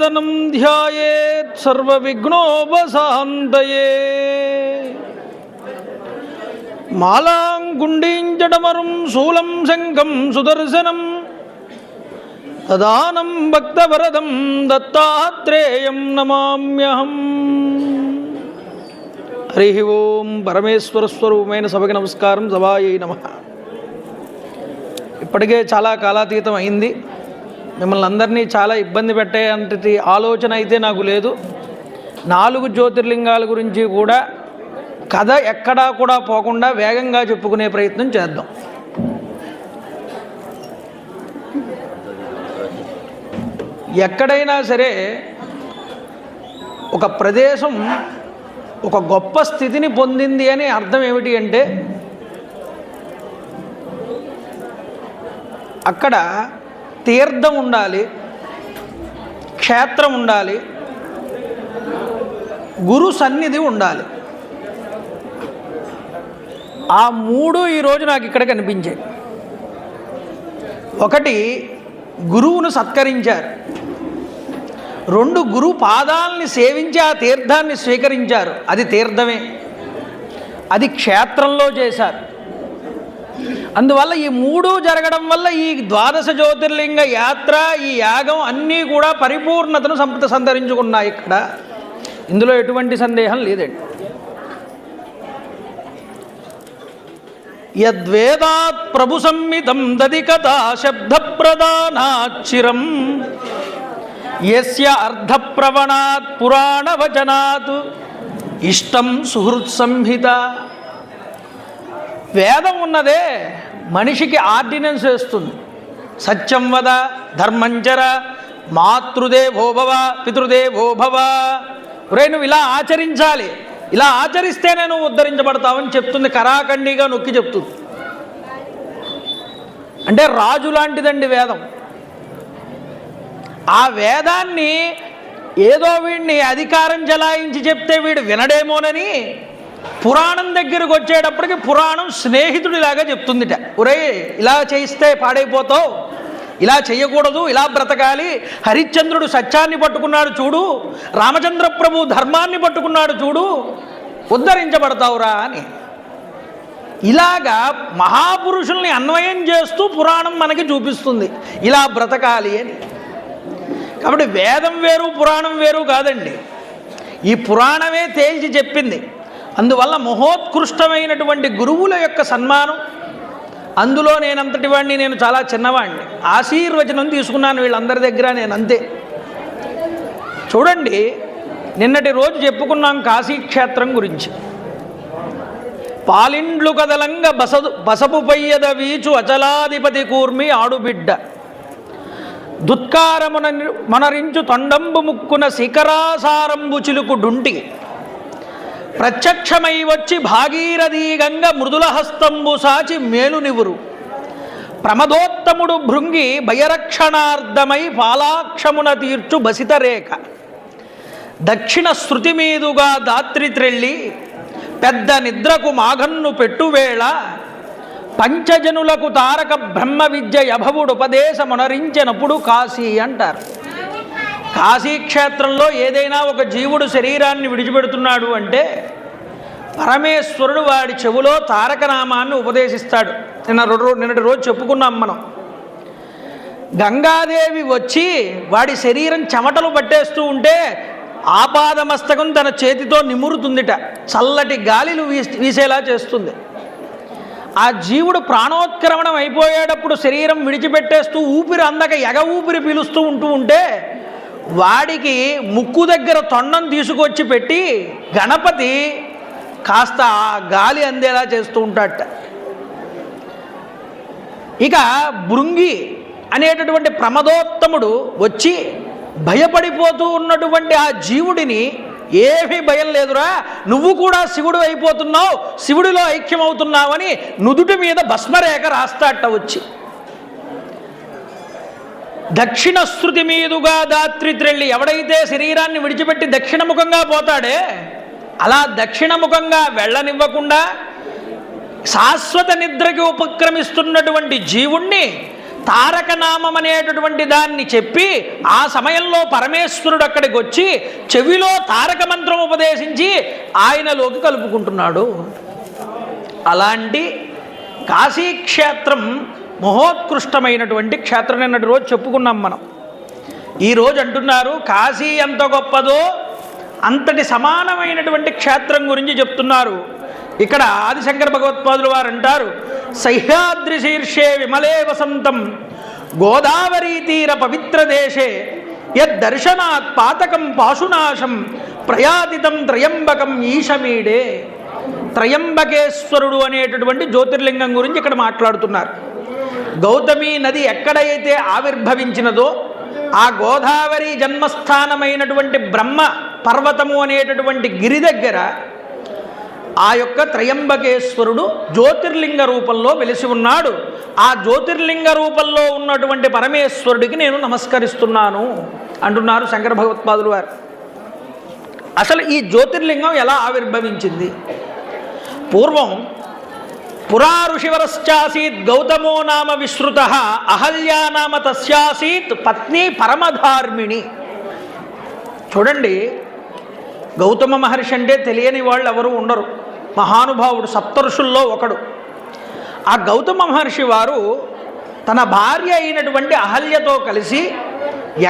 ధనం ధ్యాయేత్ సర్వవిఘ్నోపశాంతయే. మాలాం గుండీంచడమరుం శూలం శంఖం సుదర్శనం దదానం భక్తవరదం దత్తాత్రేయం నమామ్యహం. హరి ఓం. పరమేశ్వర స్వరూపమైన సభకి నమస్కారం. సభాయై నమః. ఇప్పటికే చాలా కాలాతీతం అయింది. మిమ్మల్ని అందరినీ చాలా ఇబ్బంది పెట్టేంటి ఆలోచన అయితే నాకు లేదు. 4 జ్యోతిర్లింగాల గురించి కూడా కథ ఎక్కడా కూడా పోకుండా వేగంగా చెప్పుకునే ప్రయత్నం చేద్దాం. ఎక్కడైనా సరే ఒక ప్రదేశం ఒక గొప్ప స్థితిని పొందింది అని అర్థం ఏమిటి అంటే, అక్కడ తీర్థం ఉండాలి, క్షేత్రం ఉండాలి, గురు సన్నిధి ఉండాలి. ఆ 3 ఈరోజు నాకు ఇక్కడ కనిపించాయి. ఒకటి, గురువును సత్కరించారు. 2, గురు పాదాలని సేవించి ఆ తీర్థాన్ని స్వీకరించారు. అది తీర్థమే, అది క్షేత్రంలో చేశారు. అందువల్ల ఈ 3 జరగడం వల్ల ఈ 12 జ్యోతిర్లింగ యాత్ర, ఈ యాగం అన్నీ కూడా పరిపూర్ణతను సంతరించుకున్నాయి. ఇక్కడ ఇందులో ఎటువంటి సందేహం లేదండి. యద్వేదాత్ ప్రభు సంహితం దది కథా శబ్ద ప్రదానాచ్చిరం యస్య అర్ధ ప్రవణాత్ పురాణ వచనాత్ ఇష్టం సుహృత్ సంహిత. వేదం ఉన్నదే మనిషికి ఆర్డినెన్స్ వేస్తుంది. సత్యం వద, ధర్మంచర, మాతృదేవోభవ, పితృదేవోభవ. నువ్వు ఇలా ఆచరించాలి, ఇలా ఆచరిస్తేనే నువ్వు ఉద్ధరించబడతావని చెప్తుంది. కరాఖండిగా నొక్కి చెప్తుంది. అంటే రాజు లాంటిదండి వేదం. ఆ వేదాన్ని ఏదో వీడిని అధికారం చెలాయించి చెప్తే వీడు వినడేమోనని పురాణం దగ్గరకు వచ్చేటప్పటికి పురాణం స్నేహితుడిలాగా చెప్తుందిట. ఒరే, ఇలా చేయిస్తే పాడైపోతావు, ఇలా చేయకూడదు, ఇలా బ్రతకాలి. హరిశ్చంద్రుడు సత్యాన్ని పట్టుకున్నాడు చూడు, రామచంద్ర ప్రభు ధర్మాన్ని పట్టుకున్నాడు చూడు, ఉద్ధరించబడతావురా అని. ఇలాగా మహాపురుషుల్ని అన్వయం చేస్తూ పురాణం మనకి చూపిస్తుంది ఇలా బ్రతకాలి అని. కాబట్టి వేదం వేరు, పురాణం వేరు కాదండి. ఈ పురాణమే తేల్చి చెప్పింది. అందువల్ల మహోత్కృష్టమైనటువంటి గురువుల యొక్క సన్మానం. అందులో నేనంతటి వాడిని, నేను చాలా చిన్నవాడిని. ఆశీర్వచనం తీసుకున్నాను వీళ్ళందరి దగ్గర, నేను అంతే. చూడండి, నిన్నటి రోజు చెప్పుకున్నాం కాశీక్షేత్రం గురించి. పాలిండ్లు కదలంగ బసపు పయ్యద వీచు అచలాధిపతి కూర్మి ఆడుబిడ్డ దుత్కారమున మనరించు తొండంబు ముక్కున శిఖరాసారంబు చిలుకు డుంటి ప్రత్యక్షమై వచ్చి భాగీరథీగంగ మృదుల హస్తంబు సాచి మేలునివురు ప్రమదోత్తముడు భృంగి భయరక్షణార్థమై పాలాక్షమున తీర్చు బసితరేఖ దక్షిణ శృతి మీదుగా దాత్రి త్రెళ్ళి పెద్ద నిద్రకు మాఘన్ను పెట్టువేళ పంచజనులకు తారక బ్రహ్మ విద్య యభవుడు ఉపదేశమునరించినప్పుడు కాశీ అంటారు. కాశీక్షేత్రంలో ఏదైనా ఒక జీవుడు శరీరాన్ని విడిచిపెడుతున్నాడు అంటే పరమేశ్వరుడు వాడి చెవులో తారకనామాన్ని ఉపదేశిస్తాడు. నిన్నటి రోజు చెప్పుకున్నాం మనం. గంగాదేవి వచ్చి వాడి శరీరం చెమటలు పట్టేస్తూ ఉంటే ఆపాదమస్తకం తన చేతితో నిమురుతుందిట. చల్లటి గాలిలు వీసేలా చేస్తుంది. ఆ జీవుడు ప్రాణోత్క్రమణం అయిపోయేటప్పుడు శరీరం విడిచిపెట్టేస్తూ ఊపిరి అందక ఎగ ఊపిరి పీలుస్తూ ఉంటే వాడికి ముక్కు దగ్గర తొండం తీసుకొచ్చి పెట్టి గణపతి కాస్త ఆ గాలి అందేలా చేస్తూ ఉంటాడట. ఇక భృంగి అనేటటువంటి ప్రమదోత్తముడు వచ్చి భయపడిపోతూ ఉన్నటువంటి ఆ జీవుడిని, ఏమీ భయం లేదురా, నువ్వు కూడా శివుడు అయిపోతున్నావు, శివుడిలో ఐక్యమవుతున్నావని నుదుటి మీద భస్మరేఖ రాస్తాట వచ్చి. దక్షిణ శృతి మీదుగా దాత్రి త్రెళ్ళి, ఎవడైతే శరీరాన్ని విడిచిపెట్టి దక్షిణముఖంగా పోతాడే అలా దక్షిణముఖంగా వెళ్ళనివ్వకుండా శాశ్వత నిద్రకి ఉపక్రమిస్తున్నటువంటి జీవుణ్ణి తారకనామం అనేటటువంటి దాన్ని చెప్పి ఆ సమయంలో పరమేశ్వరుడు అక్కడికి వచ్చి చెవిలో తారక మంత్రం ఉపదేశించి ఆయనలోకి కలుపుకుంటున్నాడు. అలాంటి కాశీక్షేత్రం మహోత్కృష్టమైనటువంటి క్షేత్రం. నిన్నటి రోజు చెప్పుకున్నాం మనం. ఈరోజు అంటున్నారు కాశీ ఎంత గొప్పదో అంతటి సమానమైనటువంటి క్షేత్రం గురించి చెప్తున్నారు. ఇక్కడ ఆదిశంకర భగవత్పాదులు వారు అంటారు, సహ్యాద్రి శీర్షే విమలే వసంతం గోదావరీ తీర పవిత్ర దేశే యద్దర్శనాత్ పాతకం పాశునాశం ప్రయాతితం త్రయంబకం ఈశమీడే. త్రయంబకేశ్వరుడు అనేటటువంటి జ్యోతిర్లింగం గురించి ఇక్కడ మాట్లాడుతున్నారు. గౌతమి నది ఎక్కడైతే ఆవిర్భవించినదో ఆ గోదావరి జన్మస్థానమైనటువంటి బ్రహ్మ పర్వతము అనేటటువంటి గిరి దగ్గర ఆ యొక్క త్రయంబకేశ్వరుడు జ్యోతిర్లింగ రూపంలో వెలిసి ఉన్నాడు. ఆ జ్యోతిర్లింగ రూపంలో ఉన్నటువంటి పరమేశ్వరుడికి నేను నమస్కరిస్తున్నాను అంటున్నారు శంకర భగవత్పాదులు వారు. అసలు ఈ జ్యోతిర్లింగం ఎలా ఆవిర్భవించింది? పూర్వం పురా ఋషివరశ్చాసీత్ గౌతమో నామ విశ్రుత అహల్యా నామ తస్యాసీత్ పత్ని పరమధార్మిణి. చూడండి, గౌతమ మహర్షి అంటే తెలియని వాళ్ళు ఎవరు ఉండరు. మహానుభావుడు, సప్తఋషుల్లో ఒకడు. ఆ గౌతమ మహర్షి వారు తన భార్య అయినటువంటి అహల్యతో కలిసి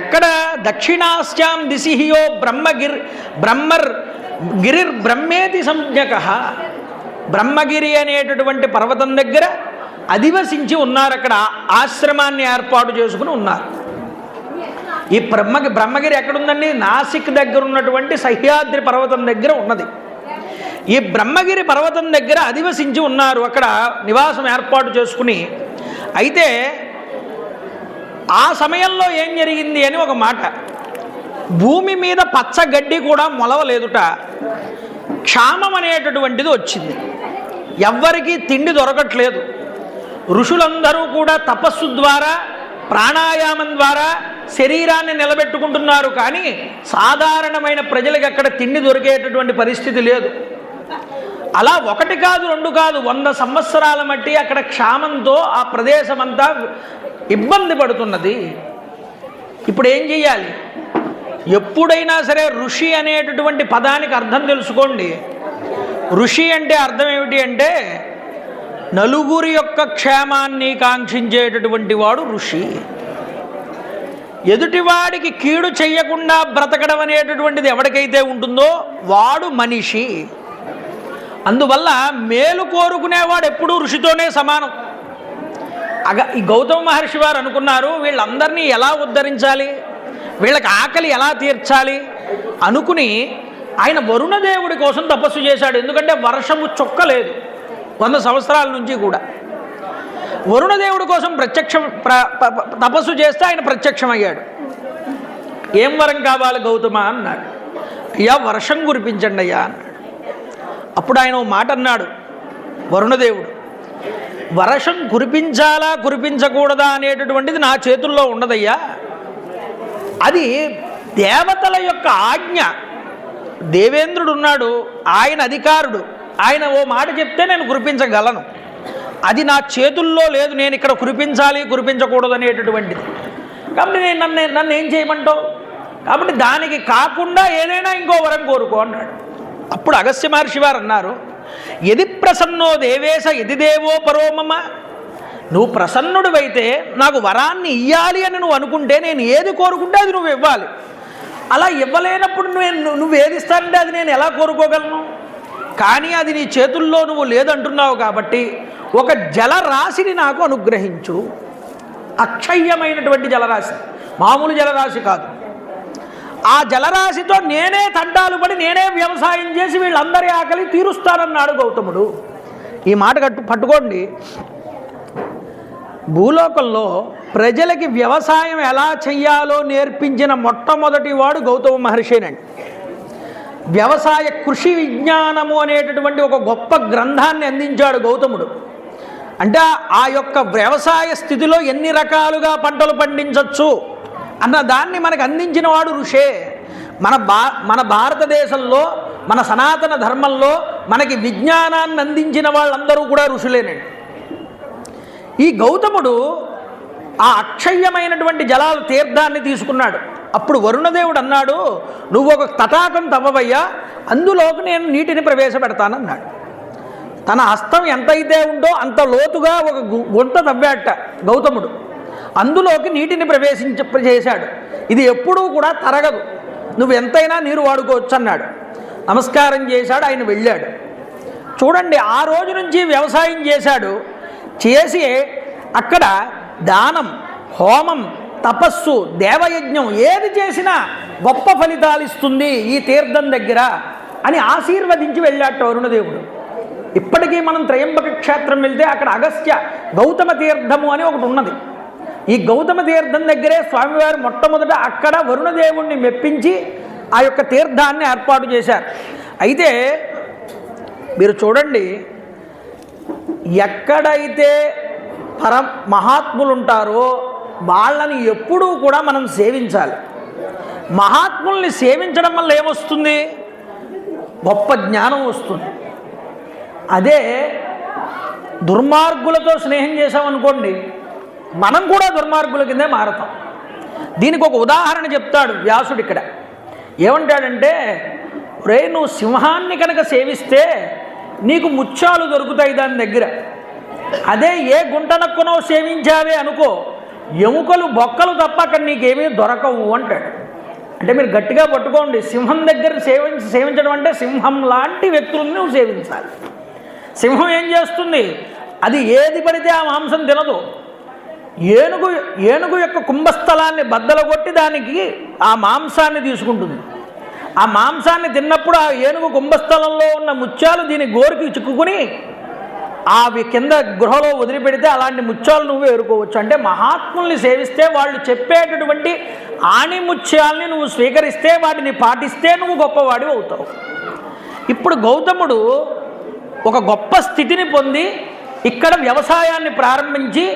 ఎక్కడ దక్షిణాస్యాం దిశిహియో గిరిర్ బ్రహ్మేతి సంజ్ఞక, బ్రహ్మగిరి అనేటటువంటి పర్వతం దగ్గర అధివసించి ఉన్నారు. అక్కడ ఆశ్రమాన్ని ఏర్పాటు చేసుకుని ఉన్నారు. ఈ బ్రహ్మగిరి ఎక్కడుందండి? నాసిక్ దగ్గర ఉన్నటువంటి సహ్యాద్రి పర్వతం దగ్గర ఉన్నది. ఈ బ్రహ్మగిరి పర్వతం దగ్గర అధివసించి ఉన్నారు, అక్కడ నివాసం ఏర్పాటు చేసుకుని. అయితే ఆ సమయంలో ఏం జరిగింది అని ఒక మాట. భూమి మీద పచ్చగడ్డి కూడా మొలవలేదుట. క్షామం అనేటటువంటిది వచ్చింది. ఎవ్వరికీ తిండి దొరకట్లేదు. ఋషులందరూ కూడా తపస్సు ద్వారా ప్రాణాయామం ద్వారా శరీరాన్ని నిలబెట్టుకుంటున్నారు, కానీ సాధారణమైన ప్రజలకు అక్కడ తిండి దొరికేటటువంటి పరిస్థితి లేదు. అలా ఒకటి కాదు, రెండు కాదు, 100 సంవత్సరాల మట్టి అక్కడ క్షామంతో ఆ ప్రదేశం అంతా ఇబ్బంది పడుతున్నది. ఇప్పుడు ఏం చెయ్యాలి? ఎప్పుడైనా సరే ఋషి అనేటటువంటి పదానికి అర్థం తెలుసుకోండి. ఋషి అంటే అర్థం ఏమిటి అంటే నలుగురి యొక్క క్షేమాన్ని కాంక్షించేటటువంటి వాడు ఋషి. ఎదుటివాడికి కీడు చెయ్యకుండా బ్రతకడం అనేటటువంటిది ఎవరికైతే ఉంటుందో వాడు మనిషి. అందువల్ల మేలు కోరుకునేవాడు ఎప్పుడూ ఋషితోనే సమానం. ఈ గౌతమ మహర్షి వారు అనుకున్నారు, వీళ్ళందరినీ ఎలా ఉద్ధరించాలి, వీళ్ళకి ఆకలి ఎలా తీర్చాలి అనుకుని ఆయన వరుణదేవుడి కోసం తపస్సు చేశాడు. ఎందుకంటే వర్షము చొక్కలేదు 100 సంవత్సరాల నుంచి కూడా. వరుణదేవుడి కోసం తపస్సు చేస్తే ఆయన ప్రత్యక్షమయ్యాడు. ఏం వరం కావాలి గౌతమ అన్నాడు. అయ్యా వర్షం కురిపించండి అయ్యా అన్నాడు. అప్పుడు ఆయన ఓ మాట అన్నాడు వరుణదేవుడు, వర్షం కురిపించాలా కురిపించకూడదా అనేటటువంటిది నా చేతుల్లో ఉండదయ్యా, అది దేవతల యొక్క ఆజ్ఞ. దేవేంద్రుడు ఉన్నాడు, ఆయన అధికారుడు, ఆయన ఓ మాట చెప్తే నేను కురిపించగలను. అది నా చేతుల్లో లేదు, నేను ఇక్కడ కురిపించాలి కురిపించకూడదు అనేటటువంటిది. కాబట్టి నన్ను ఏం చేయమంటావు? కాబట్టి దానికి కాకుండా ఏదైనా ఇంకో వరం కోరుకో అన్నాడు. అప్పుడు అగస్త్య మహర్షి వారు అన్నారు, ఎది ప్రసన్నో దేవేశ ఎది దేవో పరోమమ. నువ్వు ప్రసన్నుడివైతే నాకు వరాన్ని ఇయ్యాలి అని నువ్వు అనుకుంటే నేను ఏది కోరుకుంటే అది నువ్వు ఇవ్వాలి. అలా ఇవ్వలేనప్పుడు నువ్వు ఏది ఇస్తానంటే అది నేను ఎలా కోరుకోగలను? కానీ అది నీ చేతుల్లో నువ్వు లేదంటున్నావు కాబట్టి ఒక జలరాశిని నాకు అనుగ్రహించు. అక్షయ్యమైనటువంటి జలరాశి, మామూలు జలరాశి కాదు. ఆ జలరాశితో నేనే తంటాలు పడి నేనే వ్యవసాయం చేసి వీళ్ళందరి ఆకలి తీరుస్తానన్నాడు గౌతముడు. ఈ మాట పట్టుకోండి. భూలోకంలో ప్రజలకి వ్యవసాయం ఎలా చెయ్యాలో నేర్పించిన మొట్టమొదటి వాడు గౌతమ మహర్షేనండి. వ్యవసాయ కృషి విజ్ఞానము అనేటటువంటి ఒక గొప్ప గ్రంథాన్ని అందించాడు గౌతముడు. అంటే ఆ యొక్క వ్యవసాయ స్థితిలో ఎన్ని రకాలుగా పంటలు పండించవచ్చు అన్న దాన్ని మనకు అందించిన వాడు ఋషే. మన భారతదేశంలో మన సనాతన ధర్మంలో మనకి విజ్ఞానాన్ని అందించిన వాళ్ళందరూ కూడా ఋషులేనండి. ఈ గౌతముడు ఆ అక్షయ్యమైనటువంటి జలాలు తీర్థాన్ని తీసుకున్నాడు. అప్పుడు వరుణదేవుడు అన్నాడు, నువ్వు ఒక తటాకం తవ్వవయ్యా, అందులోకి నేను నీటిని ప్రవేశపెడతానన్నాడు. తన హస్తం ఎంతైతే ఉందో అంత లోతుగా ఒక గుంట తవ్వాట గౌతముడు. అందులోకి నీటిని చేశాడు. ఇది ఎప్పుడూ కూడా తరగదు, నువ్వు ఎంతైనా నీరు వాడుకోవచ్చు అన్నాడు. నమస్కారం చేశాడు, ఆయన వెళ్ళాడు. చూడండి, ఆ రోజు నుంచి వ్యవసాయం చేశాడు. చేసి అక్కడ దానం, హోమం, తపస్సు, దేవయజ్ఞం ఏది చేసినా గొప్ప ఫలితాలు ఇస్తుంది ఈ తీర్థం దగ్గర అని ఆశీర్వదించి వెళ్ళాట వరుణదేవుడు. ఇప్పటికీ మనం త్రయంబక క్షేత్రం వెళ్తే అక్కడ అగస్త్య గౌతమ తీర్థము అని ఒకటి ఉన్నది. ఈ గౌతమ తీర్థం దగ్గరే స్వామివారు మొట్టమొదట అక్కడ వరుణదేవుణ్ణి మెప్పించి ఆ యొక్క తీర్థాన్ని ఏర్పాటు చేశారు. అయితే మీరు చూడండి, ఎక్కడైతే మహాత్ములు ఉంటారో వాళ్ళని ఎప్పుడూ కూడా మనం సేవించాలి. మహాత్ముల్ని సేవించడం వల్ల ఏమొస్తుంది? గొప్ప జ్ఞానం వస్తుంది. అదే దుర్మార్గులతో స్నేహం చేసామనుకోండి, మనం కూడా దుర్మార్గుల కిందే మారతాం. దీనికి ఒక ఉదాహరణ చెప్తాడు వ్యాసుడు ఇక్కడ. ఏమంటాడంటే, రే నువ్వు సింహాన్ని కనుక సేవిస్తే నీకు ముత్యాలు దొరుకుతాయి దాని దగ్గర. అదే ఏ గుంటనక్కునో సేవించావే అనుకో, ఎముకలు బొక్కలు తప్ప అక్కడ నీకేమీ దొరకవు అంటాడు. అంటే మీరు గట్టిగా పట్టుకోండి, సింహం దగ్గర సేవించడం అంటే సింహం లాంటి వ్యక్తులను నువ్వు సేవించాలి. సింహం ఏం చేస్తుంది? అది ఏది పడితే ఆ మాంసం తినదు. ఏనుగు యొక్క కుంభస్థలాన్ని బద్దలగొట్టి దానికి ఆ మాంసాన్ని తీసుకుంటుంది. ఆ మాంసాన్ని తిన్నప్పుడు ఆ ఏనుగు కుంభస్థలంలో ఉన్న ముత్యాలు దీని గోరికి చిక్కుకుని అవి కింద గృహలో వదిలిపెడితే అలాంటి ముత్యాలు నువ్వు ఏరుకోవచ్చు. అంటే మహాత్ముల్ని సేవిస్తే వాళ్ళు చెప్పేటటువంటి ఆణిముత్యాల్ని నువ్వు స్వీకరిస్తే, వాటిని పాటిస్తే నువ్వు గొప్పవాడివి అవుతావు. ఇప్పుడు గౌతముడు ఒక గొప్ప స్థితిని పొంది ఇక్కడ వ్యవసాయాన్ని ప్రారంభించి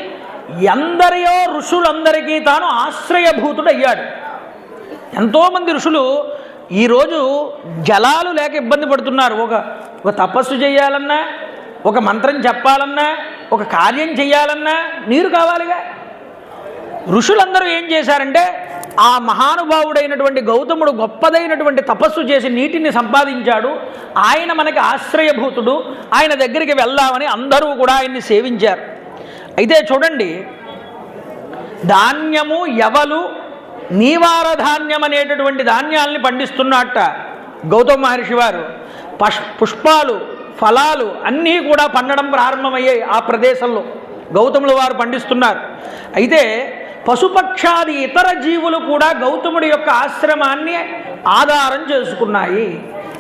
ఎందరియో ఋషులందరికీ తాను ఆశ్రయభూతుడయ్యాడు. ఎంతోమంది ఋషులు ఈరోజు జలాలు లేక ఇబ్బంది పడుతున్నారు. ఒక తపస్సు చేయాలన్నా, ఒక మంత్రం చెప్పాలన్నా, ఒక కార్యం చేయాలన్నా నీరు కావాలిగా. ఋషులందరూ ఏం చేశారంటే, ఆ మహానుభావుడైనటువంటి గౌతముడు గొప్పదైనటువంటి తపస్సు చేసి నీటిని సంపాదించాడు. ఆయన మనకి ఆశ్రయభూతుడు, ఆయన దగ్గరికి వెళ్దామని అందరూ కూడా ఆయన్ని సేవించారు. అయితే చూడండి, ధాన్యము ఎవలు నీవార ధాన్యం అనేటటువంటి ధాన్యాల్ని పండిస్తున్నట్ట గౌతమ మహర్షి వారు. పుష్పాలు, ఫలాలు అన్నీ కూడా పండడం ప్రారంభమయ్యాయి ఆ ప్రదేశంలో. గౌతముల వారు పండిస్తున్నారు. అయితే పశుపక్షాది ఇతర జీవులు కూడా గౌతముడి యొక్క ఆశ్రమాన్ని ఆధారం చేసుకున్నాయి.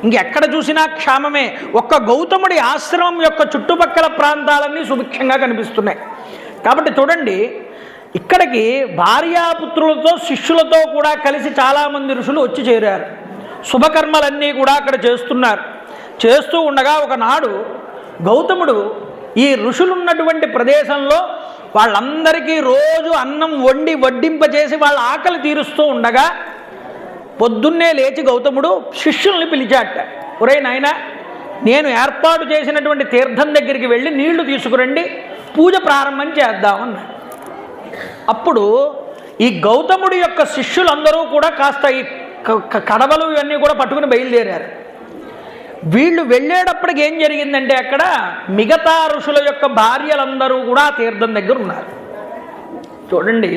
ఇంకెక్కడ చూసినా క్షామమే. ఒక్క గౌతముడి ఆశ్రమం యొక్క చుట్టుపక్కల ప్రాంతాలన్నీ సుభిక్షంగా కనిపిస్తున్నాయి. కాబట్టి చూడండి, ఇక్కడికి భార్యాపుత్రులతో శిష్యులతో కూడా కలిసి చాలామంది ఋషులు వచ్చి చేరారు. శుభకర్మలన్నీ కూడా అక్కడ చేస్తున్నారు. చేస్తూ ఉండగా ఒకనాడు గౌతముడు ఈ ఋషులున్నటువంటి ప్రదేశంలో వాళ్ళందరికీ రోజు అన్నం వండి వడ్డింపచేసి వాళ్ళ ఆకలి తీరుస్తూ ఉండగా పొద్దున్నే లేచి గౌతముడు శిష్యుల్ని పిలిచాట. ఒరే నాయనా, నేను ఏర్పాటు చేసినటువంటి తీర్థం దగ్గరికి వెళ్ళి నీళ్లు తీసుకురండి, పూజ ప్రారంభం చేద్దామన్నాడు. అప్పుడు ఈ గౌతముడి యొక్క శిష్యులందరూ కూడా కాస్త ఈ కడవలు ఇవన్నీ కూడా పట్టుకుని బయలుదేరారు. వీళ్ళు వెళ్ళేటప్పటికి ఏం జరిగిందంటే, అక్కడ మిగతా ఋషుల యొక్క భార్యలందరూ కూడా తీర్థం దగ్గర ఉన్నారు. చూడండి,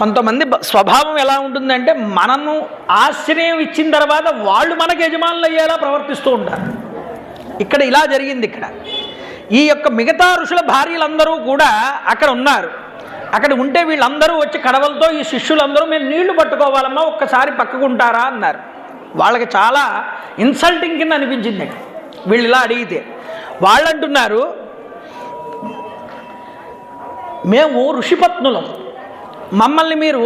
కొంతమంది స్వభావం ఎలా ఉంటుందంటే, మనము ఆశ్రయం ఇచ్చిన తర్వాత వాళ్ళు మనకు యజమానులు అయ్యేలా ప్రవర్తిస్తూ ఉంటారు. ఇక్కడ ఇలా జరిగింది. ఇక్కడ ఈ యొక్క మిగతా ఋషుల భార్యలందరూ కూడా అక్కడ ఉన్నారు. అక్కడ ఉంటే వీళ్ళందరూ వచ్చి కడవలతో ఈ శిష్యులందరూ మేము నీళ్లు పట్టుకోవాలమ్మా, ఒక్కసారి పక్కకుంటారా అన్నారు. వాళ్ళకి చాలా ఇన్సల్టింగ్ కింద అనిపించింది వీళ్ళు ఇలా అడిగితే. వాళ్ళు అంటున్నారు, మేము ఋషిపత్నులం, మమ్మల్ని మీరు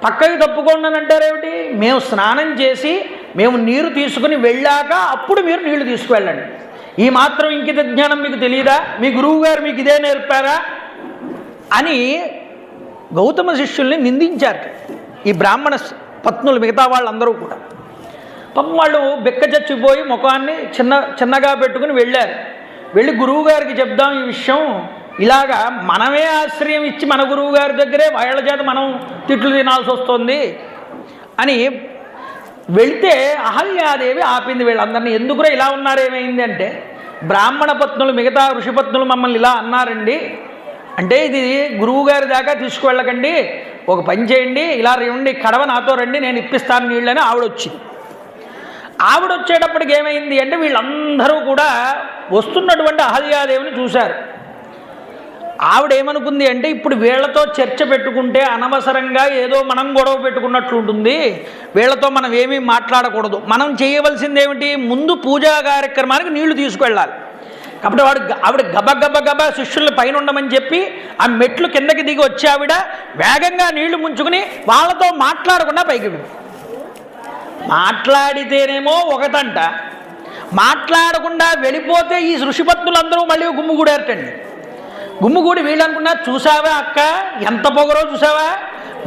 పక్కకి తప్పుకోండి అని అంటారేమిటి? మేము స్నానం చేసి మేము నీరు తీసుకుని వెళ్ళాక అప్పుడు మీరు నీళ్లు తీసుకువెళ్ళండి. ఈ మాత్రం ఇంకిత జ్ఞానం మీకు తెలియదా? మీ గురువు గారు మీకు ఇదే నేర్పారా అని గౌతమ శిష్యుల్ని నిందించారు ఈ బ్రాహ్మణ పత్నులు. మిగతా వాళ్ళందరూ కూడా పాపం వాళ్ళు బెక్క చచ్చిపోయి ముఖాన్ని చిన్నగా పెట్టుకుని వెళ్ళారు. వెళ్ళి గురువు గారికి చెప్దాం ఈ విషయం, ఇలాగా మనమే ఆశ్రయం ఇచ్చి మన గురువు గారి దగ్గరే వాళ్ళ చేత మనం తిట్లు తినాల్సి వస్తుంది అని వెళ్తే అహల్యాదేవి ఆపింది వీళ్ళందరినీ. ఎందుకురా ఇలా ఉన్నారేమైంది అంటే, బ్రాహ్మణ పత్నులు మిగతా ఋషిపత్నులు మమ్మల్ని ఇలా అన్నారండి అంటే, ఇది గురువుగారి దాకా తీసుకువెళ్ళకండి, ఒక పని చేయండి, ఇలా రండి, కడవ నాతో రండి, నేను ఇప్పిస్తాను నీళ్ళని ఆవిడొచ్చింది. ఆవిడొచ్చేటప్పటికి ఏమైంది అంటే, వీళ్ళందరూ కూడా వస్తున్నటువంటి అహల్యాదేవిని చూశారు. ఆవిడేమనుకుంది అంటే, ఇప్పుడు వీళ్లతో చర్చ పెట్టుకుంటే అనవసరంగా ఏదో మనం గొడవ పెట్టుకున్నట్లు ఉంటుంది, వీళ్లతో మనం ఏమీ మాట్లాడకూడదు, మనం చేయవలసింది ఏమిటి, ముందు పూజా కార్యక్రమానికి నీళ్లు తీసుకువెళ్ళాలి. కాబట్టి ఆవిడ గబ శిష్యుల్ని పైన ఉండమని చెప్పి ఆ మెట్లు కిందకి దిగి వచ్చి ఆవిడ వేగంగా నీళ్లు ముంచుకుని వాళ్ళతో మాట్లాడకుండా పైకి వెళ్ళి, మాట్లాడితేనేమో ఒకటంట, మాట్లాడకుండా వెళ్ళిపోతే ఈ ఋషిపత్నులందరూ మళ్ళీ గుమ్ముగూడారటండి. గుమ్ముగూడి వీళ్ళు అనుకున్నా, చూసావా అక్క ఎంత పొగరో చూసావా,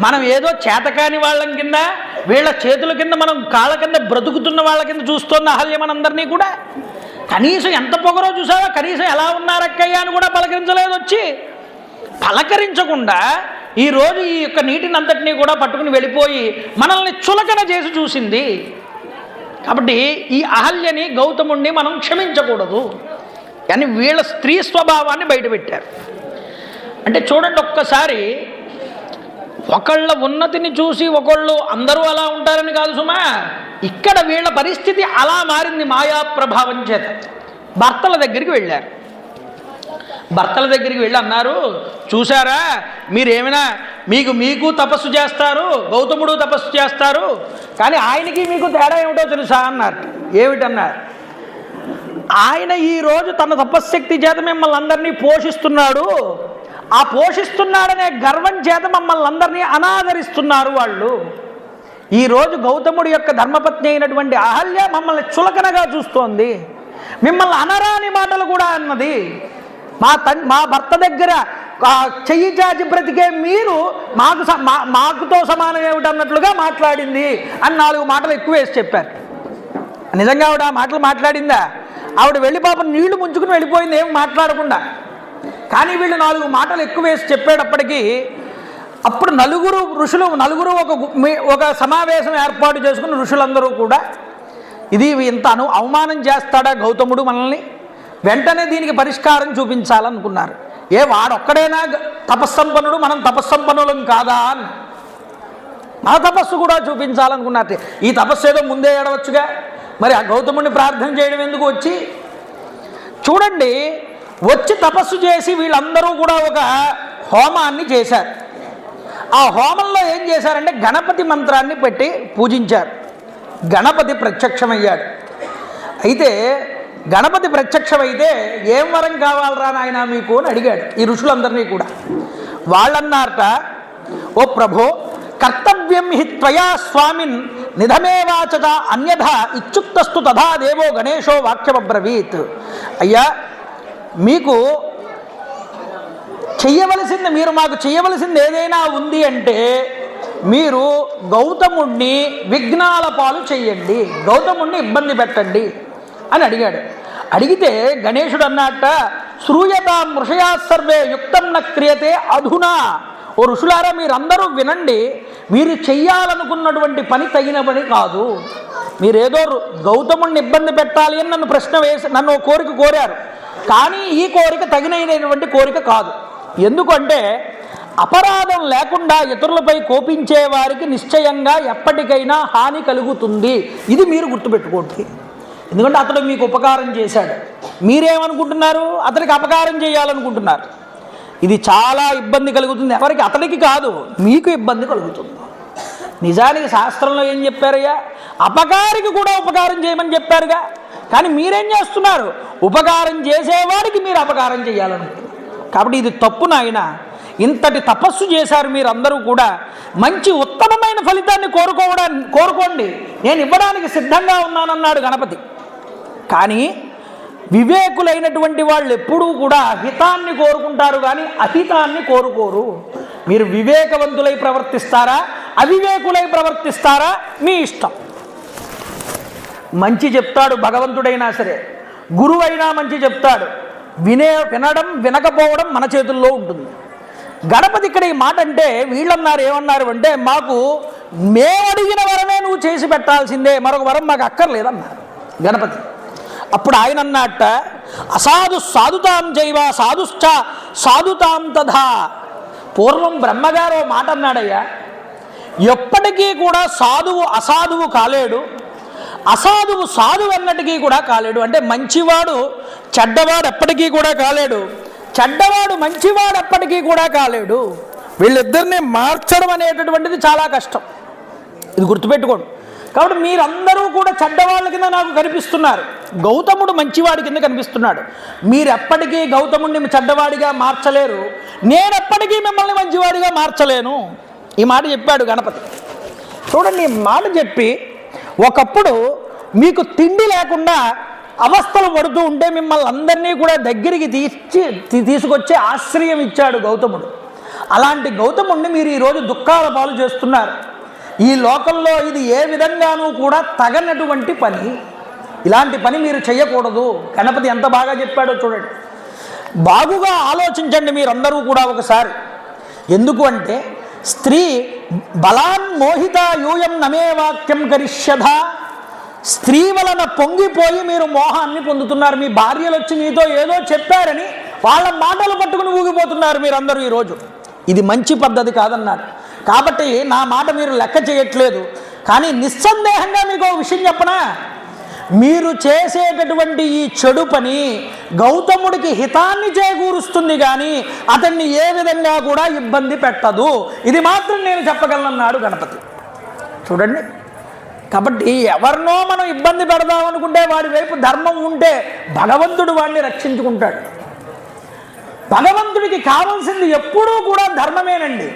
మనం ఏదో చేతకాని వాళ్ళం కింద, వీళ్ళ చేతుల కింద మనం కాళ్ళ కింద బ్రతుకుతున్న వాళ్ళ కింద చూస్తోంది అహల్య మనందరినీ కూడా. కనీసం ఎంత పొగరో చూసావా, కనీసం ఎలా ఉన్నారక్కయ్యా అని కూడా పలకరించలేదు. వచ్చి పలకరించకుండా ఈరోజు ఈ యొక్క నీటిని అంతటినీ కూడా పట్టుకుని వెళ్ళిపోయి మనల్ని చులకన చేసి చూసింది. కాబట్టి ఈ అహల్యని గౌతముణ్ణి మనం క్షమించకూడదు అని వీళ్ళ స్త్రీ స్వభావాన్ని బయటపెట్టారు. అంటే చూడండి, ఒక్కసారి ఒకళ్ళ ఉన్నతిని చూసి ఒకళ్ళు అందరూ అలా ఉంటారని కాదు సుమా, ఇక్కడ వీళ్ళ పరిస్థితి అలా మారింది మాయా ప్రభావం చేత. భర్తల దగ్గరికి వెళ్ళారు. భర్తల దగ్గరికి వెళ్ళి అన్నారు, చూసారా మీరేమైనా మీకు తపస్సు చేస్తారు, గౌతముడు తపస్సు చేస్తారు, కానీ ఆయనకి మీకు తేడా ఏమిటో తెలుసా అన్నారు. ఏమిటన్నారు, ఆయన ఈరోజు తన తపశ్శక్తి చేత మిమ్మల్ని అందరినీ పోషిస్తున్నాడు, ఆ పోషిస్తున్నాడనే గర్వం చేత మమ్మల్ని అందరినీ అనాదరిస్తున్నారు వాళ్ళు. ఈరోజు గౌతముడి యొక్క ధర్మపత్ని అయినటువంటి అహల్య మమ్మల్ని చులకనగా చూస్తోంది, మిమ్మల్ని అనరాని మాటలు కూడా అన్నది. మా భర్త దగ్గర చెయ్యి చాచి బ్రతికే మీరు మాకుతో సమానం ఏమిటన్నట్లుగా మాట్లాడింది అని 4 మాటలు ఎక్కువ వేసి చెప్పారు. నిజంగా ఆవిడ ఆ మాటలు మాట్లాడిందా? ఆవిడ వెళ్ళి పాపం నీళ్లు ముంచుకుని వెళ్ళిపోయింది ఏం మాట్లాడకుండా. కానీ వీళ్ళు 4 మాటలు ఎక్కువ వేసి చెప్పేటప్పటికీ అప్పుడు నలుగురు ఒక సమావేశం ఏర్పాటు చేసుకుని ఋషులందరూ కూడా, ఇది ఇంత అవమానం చేస్తాడా గౌతముడు మనల్ని, వెంటనే దీనికి పరిష్కారం చూపించాలనుకున్నారు. వాడొక్కడైనా తపస్సంపన్నుడు, మనం తపస్సంపన్నులం కాదా అని మన తపస్సు కూడా చూపించాలనుకున్నారు. ఈ తపస్సు ఏదో ముందే ఏడవచ్చుగా, మరి ఆ గౌతముడిని ప్రార్థన చేయడం ఎందుకు వచ్చి? చూడండి, వచ్చి తపస్సు చేసి వీళ్ళందరూ కూడా ఒక హోమాన్ని చేశారు. ఆ హోమంలో ఏం చేశారంటే గణపతి మంత్రాన్ని పెట్టి పూజించారు. గణపతి ప్రత్యక్షమయ్యాడు. అయితే గణపతి ప్రత్యక్షమైతే ఏం వరం కావాలరా నాయనా మీకు అని అడిగాడు ఈ ఋషులందరినీ కూడా. వాళ్ళన్నారట, ఓ ప్రభో, కర్తవ్యం హి త్వయా స్వామిన్ నిధమేవాచత అన్యథ ఇచ్చుక్తస్తు తథా దేవో గణేశో వాక్యమబ్రవీత్. అయ్యా, మీకు చెయ్యవలసింది, మీరు మాకు చెయ్యవలసింది ఏదైనా ఉంది అంటే మీరు గౌతముణ్ణి విఘ్నాల పాలు చెయ్యండి, గౌతముణ్ణి ఇబ్బంది పెట్టండి అని అడిగాడు. అడిగితే గణేశుడు అన్నట్ట, శ్రూయతాం ఋషయా సర్వే యుక్తం న క్రియతే అధునా. ఓ ఋషులారా, మీరందరూ వినండి, మీరు చెయ్యాలనుకున్నటువంటి పని తగిన పని కాదు. మీరేదో గౌతముణ్ణి ఇబ్బంది పెట్టాలి అని నన్ను కోరిక కోరారు, కానీ ఈ కోరిక తగినటువంటి కోరిక కాదు. ఎందుకంటే అపరాధం లేకుండా ఇతరులపై కోపించే వారికి నిశ్చయంగా ఎప్పటికైనా హాని కలుగుతుంది. ఇది మీరు గుర్తుపెట్టుకోండి. ఎందుకంటే అతడు మీకు ఉపకారం చేశాడు, మీరేమనుకుంటున్నారు, అతనికి అపకారం చేయాలనుకుంటున్నారు. ఇది చాలా ఇబ్బంది కలుగుతుంది. ఎవరికి? అతడికి కాదు, మీకు ఇబ్బంది కలుగుతుంది. నిజానికి శాస్త్రంలో ఏం చెప్పారయ్యా, అపకారికి కూడా ఉపకారం చేయమని చెప్పారుగా. కానీ మీరేం చేస్తున్నారు, ఉపకారం చేసేవాడికి మీరు అపకారం చేయాలనుకుంటున్నారు. కాబట్టి ఇది తప్పు నాయన. ఇంతటి తపస్సు చేశారు మీరందరూ కూడా, మంచి ఉత్తమమైన ఫలితాన్ని కోరుకోండి, నేను ఇవ్వడానికి సిద్ధంగా ఉన్నానన్నాడు గణపతి. కానీ వివేకులైనటువంటి వాళ్ళు ఎప్పుడూ కూడా హితాన్ని కోరుకుంటారు కానీ అహితాన్ని కోరుకోరు. మీరు వివేకవంతులై ప్రవర్తిస్తారా, అవివేకులై ప్రవర్తిస్తారా, మీ ఇష్టం. మంచి చెప్తాడు భగవంతుడైనా సరే, గురువైనా మంచి చెప్తాడు, వినడం వినకపోవడం మన చేతుల్లో ఉంటుంది. గణపతి ఇక్కడ ఈ మాట అంటే వీళ్ళన్నారు ఏమన్నారు అంటే, మాకు మేము అడిగిన వరమే నువ్వు చేసి పెట్టాల్సిందే, మరొక వరం మాకు అక్కర్లేదన్నారు గణపతి. అప్పుడు ఆయన అన్నట్ట, అసాధు సాధుతాం జైవ సాధుశ్చ సాధుతాం తథా. పూర్వం బ్రహ్మగారు మాట అన్నాడయ్యా, ఎప్పటికీ కూడా సాధువు అసాధువు కాలేడు, అసాధువు సాధువు అన్నటికీ కూడా కాలేడు. అంటే మంచివాడు చెడ్డవాడు ఎప్పటికీ కూడా కాలేడు, చెడ్డవాడు మంచివాడు ఎప్పటికీ కూడా కాలేడు. వీళ్ళిద్దరిని మార్చడం అనేటటువంటిది చాలా కష్టం, ఇది గుర్తుపెట్టుకోండి. కాబట్టి మీరందరూ కూడా చెడ్డవాళ్ళ కింద నాకు కనిపిస్తున్నారు, గౌతముడు మంచివాడి కింద కనిపిస్తున్నాడు. మీరెప్పటికీ గౌతముడిని చెడ్డవాడిగా మార్చలేరు, నేనెప్పటికీ మిమ్మల్ని మంచివాడిగా మార్చలేను. ఈ మాట చెప్పాడు గణపతి. చూడండి, ఈ మాట చెప్పి ఒకప్పుడు మీకు తిండి లేకుండా అవస్థలు పడుతూ ఉంటే మిమ్మల్ని అందరినీ కూడా దగ్గరికి తీసుకొచ్చే ఆశ్రయం ఇచ్చాడు గౌతముడు. అలాంటి గౌతముడిని మీరు ఈరోజు దుఃఖాల పాలు చేస్తున్నారు. ఈ లోకంలో ఇది ఏ విధంగానూ కూడా తగనటువంటి పని, ఇలాంటి పని మీరు చేయకూడదు. గణపతి ఎంత బాగా చెప్పాడో చూడండి, బాగుగా ఆలోచించండి మీరందరూ కూడా ఒకసారి. ఎందుకు అంటే, స్త్రీ బలాన్ మోహిత యూయం నమే వాక్యం కరిష్యధ. స్త్రీ వలన పొంగిపోయి మీరు మోహాన్ని పొందుతున్నారు. మీ భార్యలు వచ్చి మీతో ఏదో చెప్పారని వాళ్ళ మాటలు పట్టుకుని ఊగిపోతున్నారు మీరందరూ ఈరోజు. ఇది మంచి పద్ధతి కాదన్నారు. కాబట్టి నా మాట మీరు లెక్క చేయట్లేదు. కానీ నిస్సందేహంగా మీకు ఒక విషయం చెప్పనా, మీరు చేసేటటువంటి ఈ చెడు పని గౌతముడికి హితాన్ని చేకూరుస్తుంది కానీ అతన్ని ఏ విధంగా కూడా ఇబ్బంది పెట్టదు. ఇది మాత్రం నేను చెప్పగలనన్నాడు గణపతి. చూడండి, కాబట్టి ఎవరినో మనం ఇబ్బంది పెడదాం అనుకుంటే వాడి వైపు ధర్మం ఉంటే భగవంతుడు వాడిని రక్షించుకుంటాడు. భగవంతుడికి కావాల్సింది ఎప్పుడూ కూడా ధర్మమేనండి.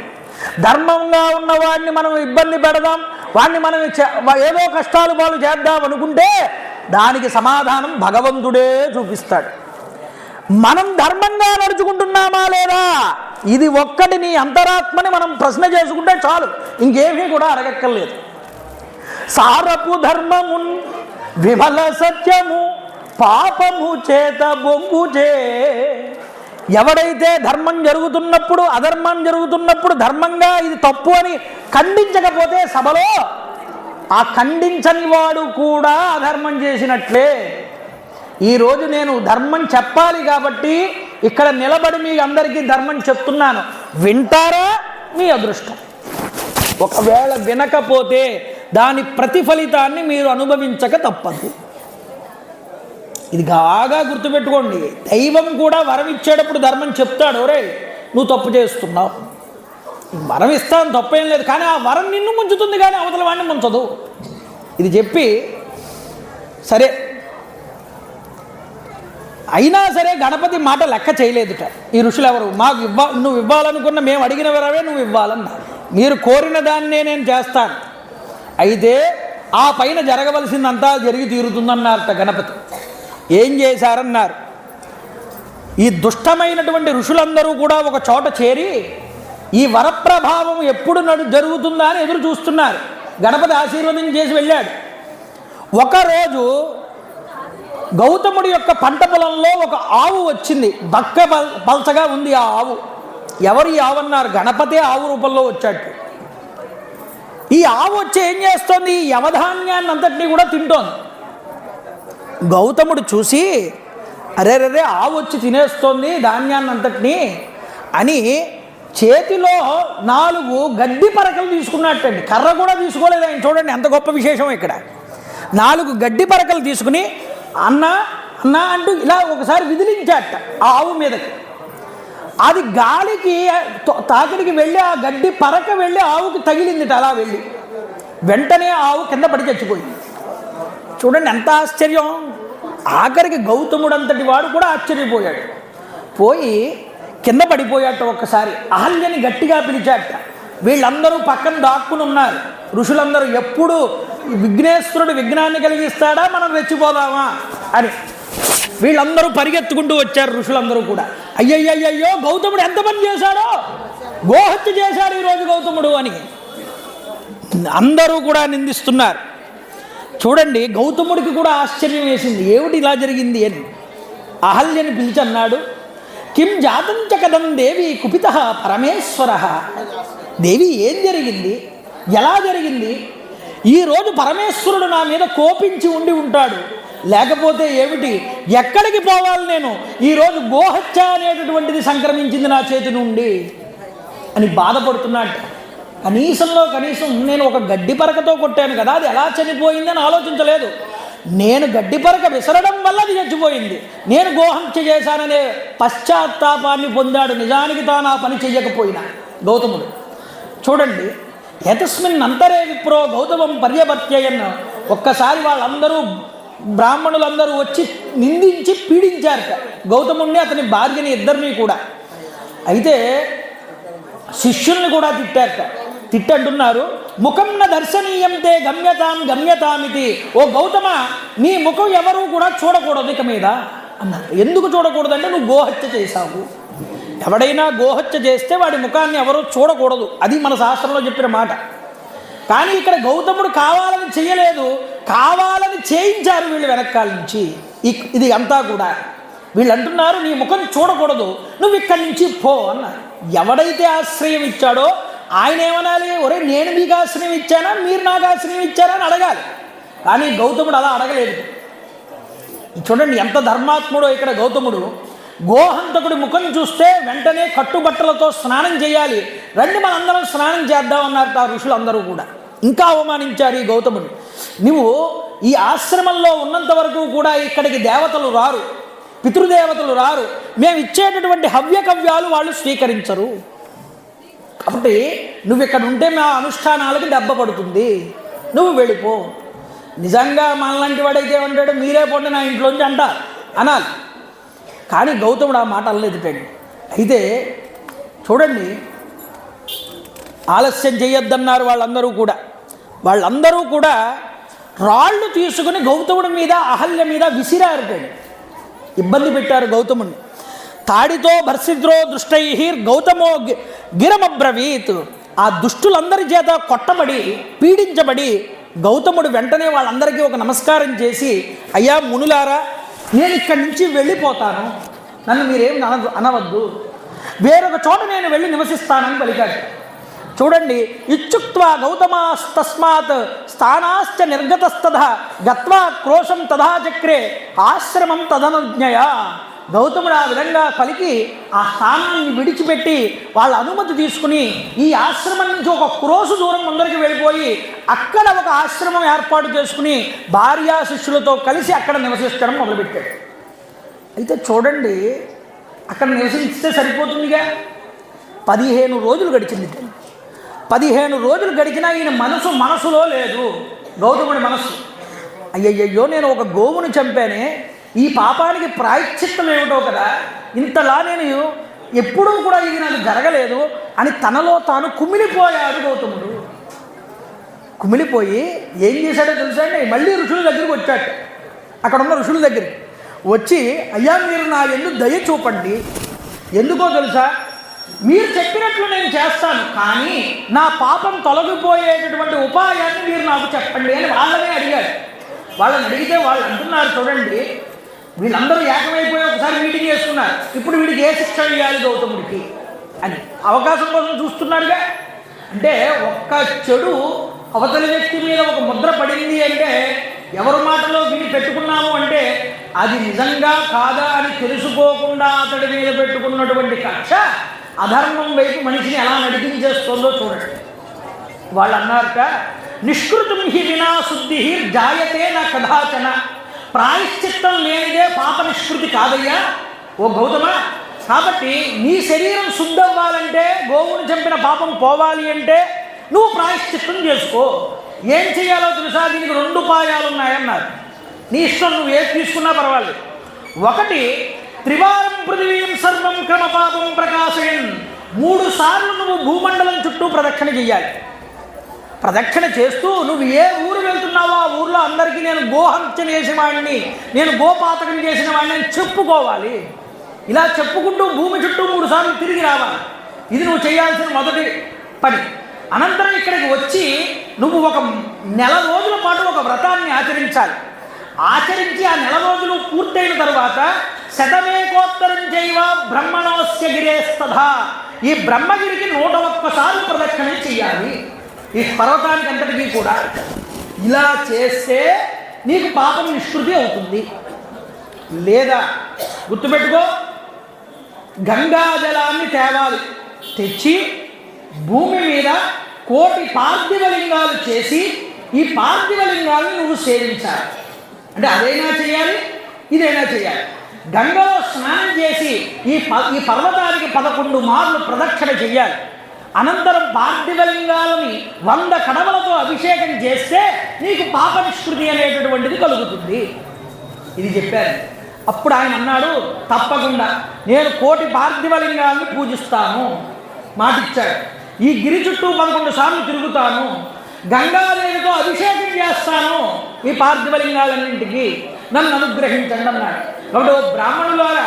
ధర్మంగా ఉన్నవాడిని మనం ఇబ్బంది పెడదాం, వాడిని మనం ఏదో కష్టాలు పాలు చేద్దాం అనుకుంటే దానికి సమాధానం భగవంతుడే చూపిస్తాడు. మనం ధర్మంగా నడుచుకుంటున్నామా లేదా, ఇది ఒక్కటి నీ అంతరాత్మని మనం ప్రశ్న చేసుకుంటే చాలు, ఇంకేమీ కూడా అడగక్కర్లేదు. సారపు ధర్మమున్ విమల సత్యము పాపము చేత బొంగుచే. ఎవడైతే ధర్మం జరుగుతున్నప్పుడు అధర్మం జరుగుతున్నప్పుడు ధర్మంగా ఇది తప్పు అని ఖండించకపోతే సభలో, ఆ ఖండించని వాడు కూడా అధర్మం చేసినట్లే. ఈరోజు నేను ధర్మం చెప్పాలి కాబట్టి ఇక్కడ నిలబడి మీ అందరికీ ధర్మం చెప్తున్నాను. వింటారా మీ అదృష్టం, ఒకవేళ వినకపోతే దాని ప్రతిఫలితాన్ని మీరు అనుభవించక తప్పదు. ఇది బాగా గుర్తుపెట్టుకోండి. దైవం కూడా వరం ఇచ్చేటప్పుడు ధర్మం చెప్తాడు, ఒరే నువ్వు తప్పు చేస్తున్నావు, వరం ఇస్తాను తప్పేం లేదు, కానీ ఆ వరం నిన్ను ముంచుతుంది కానీ అవతల వాడిని ముంచదు. ఇది చెప్పి సరే అయినా సరే గణపతి మాట లెక్క చేయలేదుట. ఈ ఋషులు ఎవరు, మాకు నువ్వు ఇవ్వాలనుకున్న మేము అడిగిన వరవే నువ్వు ఇవ్వాలన్నారు. మీరు కోరిన దాన్నే నేను చేస్తాను, అయితే ఆ పైన జరగవలసిందంతా జరిగి తీరుతుందన్నారట గణపతి. ఏం చేశారన్నారు, ఈ దుష్టమైనటువంటి ఋషులందరూ కూడా ఒక చోట చేరి ఈ వరప్రభావం ఎప్పుడు జరుగుతుందా అని ఎదురు చూస్తున్నారు. గణపతి ఆశీర్వాదం చేసి వెళ్ళాడు. ఒకరోజు గౌతముడి యొక్క పంట పొలంలో ఒక ఆవు వచ్చింది, బక్క పల్చగా ఉంది ఆ ఆవు. ఎవరు ఈ ఆవు అన్నారు, గణపతే ఆవు రూపంలో వచ్చాడు. ఈ ఆవు వచ్చి ఏం చేస్తోంది, ఈ యవధాన్యాన్ని అంతటినీ కూడా తింటోంది. గౌతముడు చూసి అరే రే ఆవు వచ్చి తినేస్తోంది ధాన్యాన్ని అంతటినీ అని చేతిలో 4 గడ్డి పరకలు తీసుకున్నట్టండి. కర్ర కూడా తీసుకోలేదు ఆయన. చూడండి ఎంత గొప్ప విశేషం ఇక్కడ. 4 గడ్డి పరకలు తీసుకుని అన్న అన్న అంటూ ఇలా ఒకసారి విదిలించాట ఆ ఆవు మీదకి. అది గాలికి తాకిడికి వెళ్ళి ఆ గడ్డి పరక వెళ్ళి ఆవుకి తగిలిందిట. అలా వెళ్ళి వెంటనే ఆవు కింద పడి చచ్చిపోయింది. చూడండి ఎంత ఆశ్చర్యం. ఆఖరికి గౌతముడు అంతటి వాడు కూడా ఆశ్చర్యపోయాడు. పోయి కింద పడిపోయాట. ఒక్కసారి అహల్యని గట్టిగా పిలిచాట. వీళ్ళందరూ పక్కన దాక్కుని ఉన్నారు. ఋషులందరూ ఎప్పుడు విఘ్నేశ్వరుడు విఘ్నాన్ని కలిగిస్తాడా మనం రెచ్చిపోదామా అని వీళ్ళందరూ పరిగెత్తుకుంటూ వచ్చారు. ఋషులందరూ కూడా అయ్యయ్యయ్యో గౌతముడు ఎంత పని చేశాడో, గోహత్య చేశాడు ఈరోజు గౌతముడు అని అందరూ కూడా నిందిస్తున్నారు. చూడండి గౌతముడికి కూడా ఆశ్చర్యం వేసింది, ఏమిటి ఇలా జరిగింది అని. అహల్యని పిలిచి అన్నాడు, కిం జాతంచ కథం దేవి కుపిత పరమేశ్వర. దేవి ఏం జరిగింది, ఎలా జరిగింది? ఈరోజు పరమేశ్వరుడు నా మీద కోపించి ఉండి ఉంటాడు, లేకపోతే ఏమిటి, ఎక్కడికి పోవాలి నేను? ఈరోజు గోహత్య అనేటటువంటిది సంక్రమించింది నా చేతి నుండి అని బాధపడుతున్నాడు. కనీసం నేను ఒక గడ్డి పరకతో కొట్టాను కదా, అది ఎలా చనిపోయిందని ఆలోచించలేదు. నేను గడ్డి పరక విసరడం వల్ల అది చచ్చిపోయింది, నేను గోహత్య చేశాననే పశ్చాత్తాపాన్ని పొందాడు, నిజానికి తాను ఆ పని చెయ్యకపోయినా గౌతముడు. చూడండి, యతస్మిన్ అంతరే విప్రో గౌతమం పర్యవర్త్యయన్. ఒక్కసారి వాళ్ళందరూ బ్రాహ్మణులందరూ వచ్చి నిందించి పీడించారట గౌతముణ్ణి, అతని భార్యని, ఇద్దరిని కూడా. అయితే శిష్యుల్ని కూడా తిట్టారట. తిట్టంటున్నారు, ముఖం న దర్శనీయం తే గమ్యతామితి. ఓ గౌతమ, నీ ముఖం ఎవరూ కూడా చూడకూడదు ఇక మీద అన్నారు. ఎందుకు చూడకూడదంటే నువ్వు గోహత్య చేశావు. ఎవడైనా గోహత్య చేస్తే వాడి ముఖాన్ని ఎవరూ చూడకూడదు, అది మన శాస్త్రంలో చెప్పిన మాట. కానీ ఇక్కడ గౌతముడు కావాలని చేయలేదు, కావాలని చేయించారు వీళ్ళు వెనకాల నుంచి. ఇది అంతా కూడా వీళ్ళు అంటున్నారు, నీ ముఖం చూడకూడదు, నువ్వు ఇక్కడి నుంచి పో అన్నారు. ఎవడైతే ఆశ్రయం ఇచ్చాడో ఆయన ఏమనాలి, ఒరే నేను మీకు ఆశ్రయం ఇచ్చానా, మీరు నాకు ఆశ్రయం ఇచ్చారా అని అడగాలి. కానీ గౌతముడు అలా అడగలేదు. చూడండి ఎంత ధర్మాత్ముడో ఇక్కడ గౌతముడు. గోహంతకుడి ముఖం చూస్తే వెంటనే కట్టుబట్టలతో స్నానం చేయాలి, రండి మనందరం స్నానం చేద్దామన్నారు ఆ ఋషులందరూ కూడా. ఇంకా అవమానించారు ఈ గౌతముడు. నువ్వు ఈ ఆశ్రమంలో ఉన్నంత వరకు కూడా ఇక్కడికి దేవతలు రారు, పితృదేవతలు రారు, మేము ఇచ్చేటటువంటి హవ్యకవ్యాలు వాళ్ళు స్వీకరించరు, కాబట్టి నువ్వు ఇక్కడ ఉంటే మా అనుష్ఠానాలకి దెబ్బ పడుతుంది, నువ్వు వెళ్ళిపో. నిజంగా మనలాంటి వాడైతే ఏమంటాడు, మీరే పోండి నా ఇంట్లోంచి అంటారు అనాలి. కానీ గౌతముడు ఆ మాట అల్లెదిపాడు. అయితే చూడండి, ఆలస్యం చేయొద్దన్నారు వాళ్ళందరూ కూడా రాళ్ళు తీసుకుని గౌతముడి మీద, అహల్య మీద విసిరారు, ఇబ్బంది పెట్టారు గౌతముడిని. తాడితో భర్సిద్రో దృష్టై గౌతమో గిరమబ్రవీత్. ఆ దుష్టులందరి చేత కొట్టబడి పీడించబడి గౌతముడు వెంటనే వాళ్ళందరికీ ఒక నమస్కారం చేసి, అయ్యా మునులారా, నేను ఇక్కడి నుంచి వెళ్ళిపోతాను, నన్ను మీరేం అనవద్దు, వేరొక చోట నేను వెళ్ళి నివసిస్తానని పలికాడు. చూడండి, ఇత్యుక్త్వా గౌతమాస్తస్మాత్ స్థానాశ్చ నిర్గతస్తథ గత్వా క్రోశం తథా చక్రే ఆశ్రమం తదనుజ్ఞయ. గౌతముడు ఆ విధంగా పలికి ఆ స్థానాన్ని విడిచిపెట్టి వాళ్ళ అనుమతి తీసుకుని ఈ ఆశ్రమం నుంచి ఒక క్రోసు దూరం ముందరికి వెళ్ళిపోయి అక్కడ ఒక ఆశ్రమం ఏర్పాటు చేసుకుని భార్యా శిష్యులతో కలిసి అక్కడ నివసించడం మొదలుపెట్టాడు. అయితే చూడండి, అక్కడ నివసిస్తే సరిపోతుందిగా. 15 రోజులు గడిచింది. 15 రోజులు గడిచినా ఈయన మనసులో లేదు గౌతముడి మనస్సు. అయ్యయ్యో, నేను ఒక గోవుని చంపానే, ఈ పాపానికి ప్రాయశ్చిత్తం ఏమిటో కదా, ఇంతలా నేను ఎప్పుడూ కూడా ఇది నాకు జరగలేదు అని తనలో తాను కుమిలిపోయాడు గౌతముడు. కుమిలిపోయి ఏం చేశాడో తెలుసా అండి, మళ్ళీ ఋషుల దగ్గరికి వచ్చాడు. అక్కడ ఉన్న ఋషుల దగ్గరికి వచ్చి, అయ్యా మీరు నా యందు దయ చూపండి, ఎందుకో తెలుసా, మీరు చెప్పినట్లు నేను చేస్తాను, కానీ నా పాపం తొలగిపోయేటటువంటి ఉపాయాన్ని మీరు నాకు చెప్పండి అని వాళ్ళనే అడిగాడు. వాళ్ళని అడిగితే వాళ్ళు అంటున్నారు, చూడండి, వీళ్ళందరూ ఏకమైపోయి ఒకసారి మీటింగ్ చేసుకున్నారు, ఇప్పుడు వీడికి ఏ శిక్ష ఇవ్వాలి గౌతముడికి అని అవకాశం కోసం చూస్తున్నారుగా. అంటే ఒక్క చెడు అవతలి వ్యక్తి మీద ఒక ముద్ర పడింది అంటే, ఎవరి మాటలో విని పెట్టుకున్నాము అంటే అది నిజంగా కాదా అని తెలుసుకోకుండా అతడి మీద పెట్టుకున్నటువంటి కక్ష అధర్మం వైపు మనిషిని ఎలా నడిపించేస్తుందో చూడండి. వాళ్ళు అన్నారట, నిష్కృతం హి వినా శుద్ధి జాయతే నా కదాచన. ప్రాయశ్చిత్తం లేనిదే పాప నిష్కృతి కాదయ్యా ఓ గౌతమ. కాబట్టి నీ శరీరం శుద్ధవ్వాలంటే, గోవును చంపిన పాపం పోవాలి అంటే నువ్వు ప్రాయశ్చిత్తం చేసుకో. ఏం చేయాలో తెలుసా, దీనికి 2 ఉపాయాలు ఉన్నాయన్నారు. నీ ఇష్టం, నువ్వు ఏది తీసుకున్నా పర్వాలేదు. ఒకటి, త్రివారం పృథివీం సర్వం క్రమపాపం ప్రకాశయన్. 3 సార్లు నువ్వు భూమండలం చుట్టూ ప్రదక్షిణ చెయ్యాలి. ప్రదక్షిణ చేస్తూ నువ్వు ఏ ఊరు వెళ్తున్నావో ఆ ఊర్లో అందరికీ నేను గోహత్య చేసిన వాడిని, నేను గోపాతకం చేసిన వాడిని అని చెప్పుకోవాలి. ఇలా చెప్పుకుంటూ భూమి చుట్టూ 3 సార్లు తిరిగి రావాలి. ఇది నువ్వు చేయాల్సిన మొదటి పని. అనంతరం ఇక్కడికి వచ్చి నువ్వు ఒక నెల రోజుల పాటు ఒక వ్రతాన్ని ఆచరించాలి. ఆచరించి ఆ నెల రోజులు పూర్తయిన తర్వాత శతమేకోత్తరం చైవ బ్రహ్మణోస్య గిరేస్తథా. ఈ బ్రహ్మగిరికి 101 సార్లు ప్రదక్షిణం చెయ్యాలి. ఈ పర్వతానికి అంతటికీ కూడా ఇలా చేస్తే నీకు పాపం నిష్కృతి అవుతుంది. లేదా గుర్తుపెట్టుకో, గంగాజలాన్ని తేవాలి, తెచ్చి భూమి మీద 1,000,000 పార్థివలింగాలు చేసి ఈ పార్థివలింగాలను నువ్వు సేవించాలి. అంటే అదైనా చేయాలి, ఇదైనా చేయాలి. గంగలో స్నానం చేసి ఈ పర్వతానికి 11 మార్లు ప్రదక్షిణ చెయ్యాలి. అనంతరం పార్థివలింగాలని 100 కడవలతో అభిషేకం చేస్తే నీకు పాప నిష్కృతి అనేటటువంటిది కలుగుతుంది. ఇది చెప్పారు. అప్పుడు ఆయన అన్నాడు, తప్పకుండా నేను 1,000,000 పార్థివలింగాలను పూజిస్తాను, మాటిచ్చాడు. ఈ గిరి చుట్టూ 11 సార్లు తిరుగుతాను, గంగాదేవితో అభిషేకం చేస్తాను ఈ పార్థివలింగాలన్నింటికి, నన్ను అనుగ్రహించండి అన్నాడు. కాబట్టి బ్రాహ్మణులారా,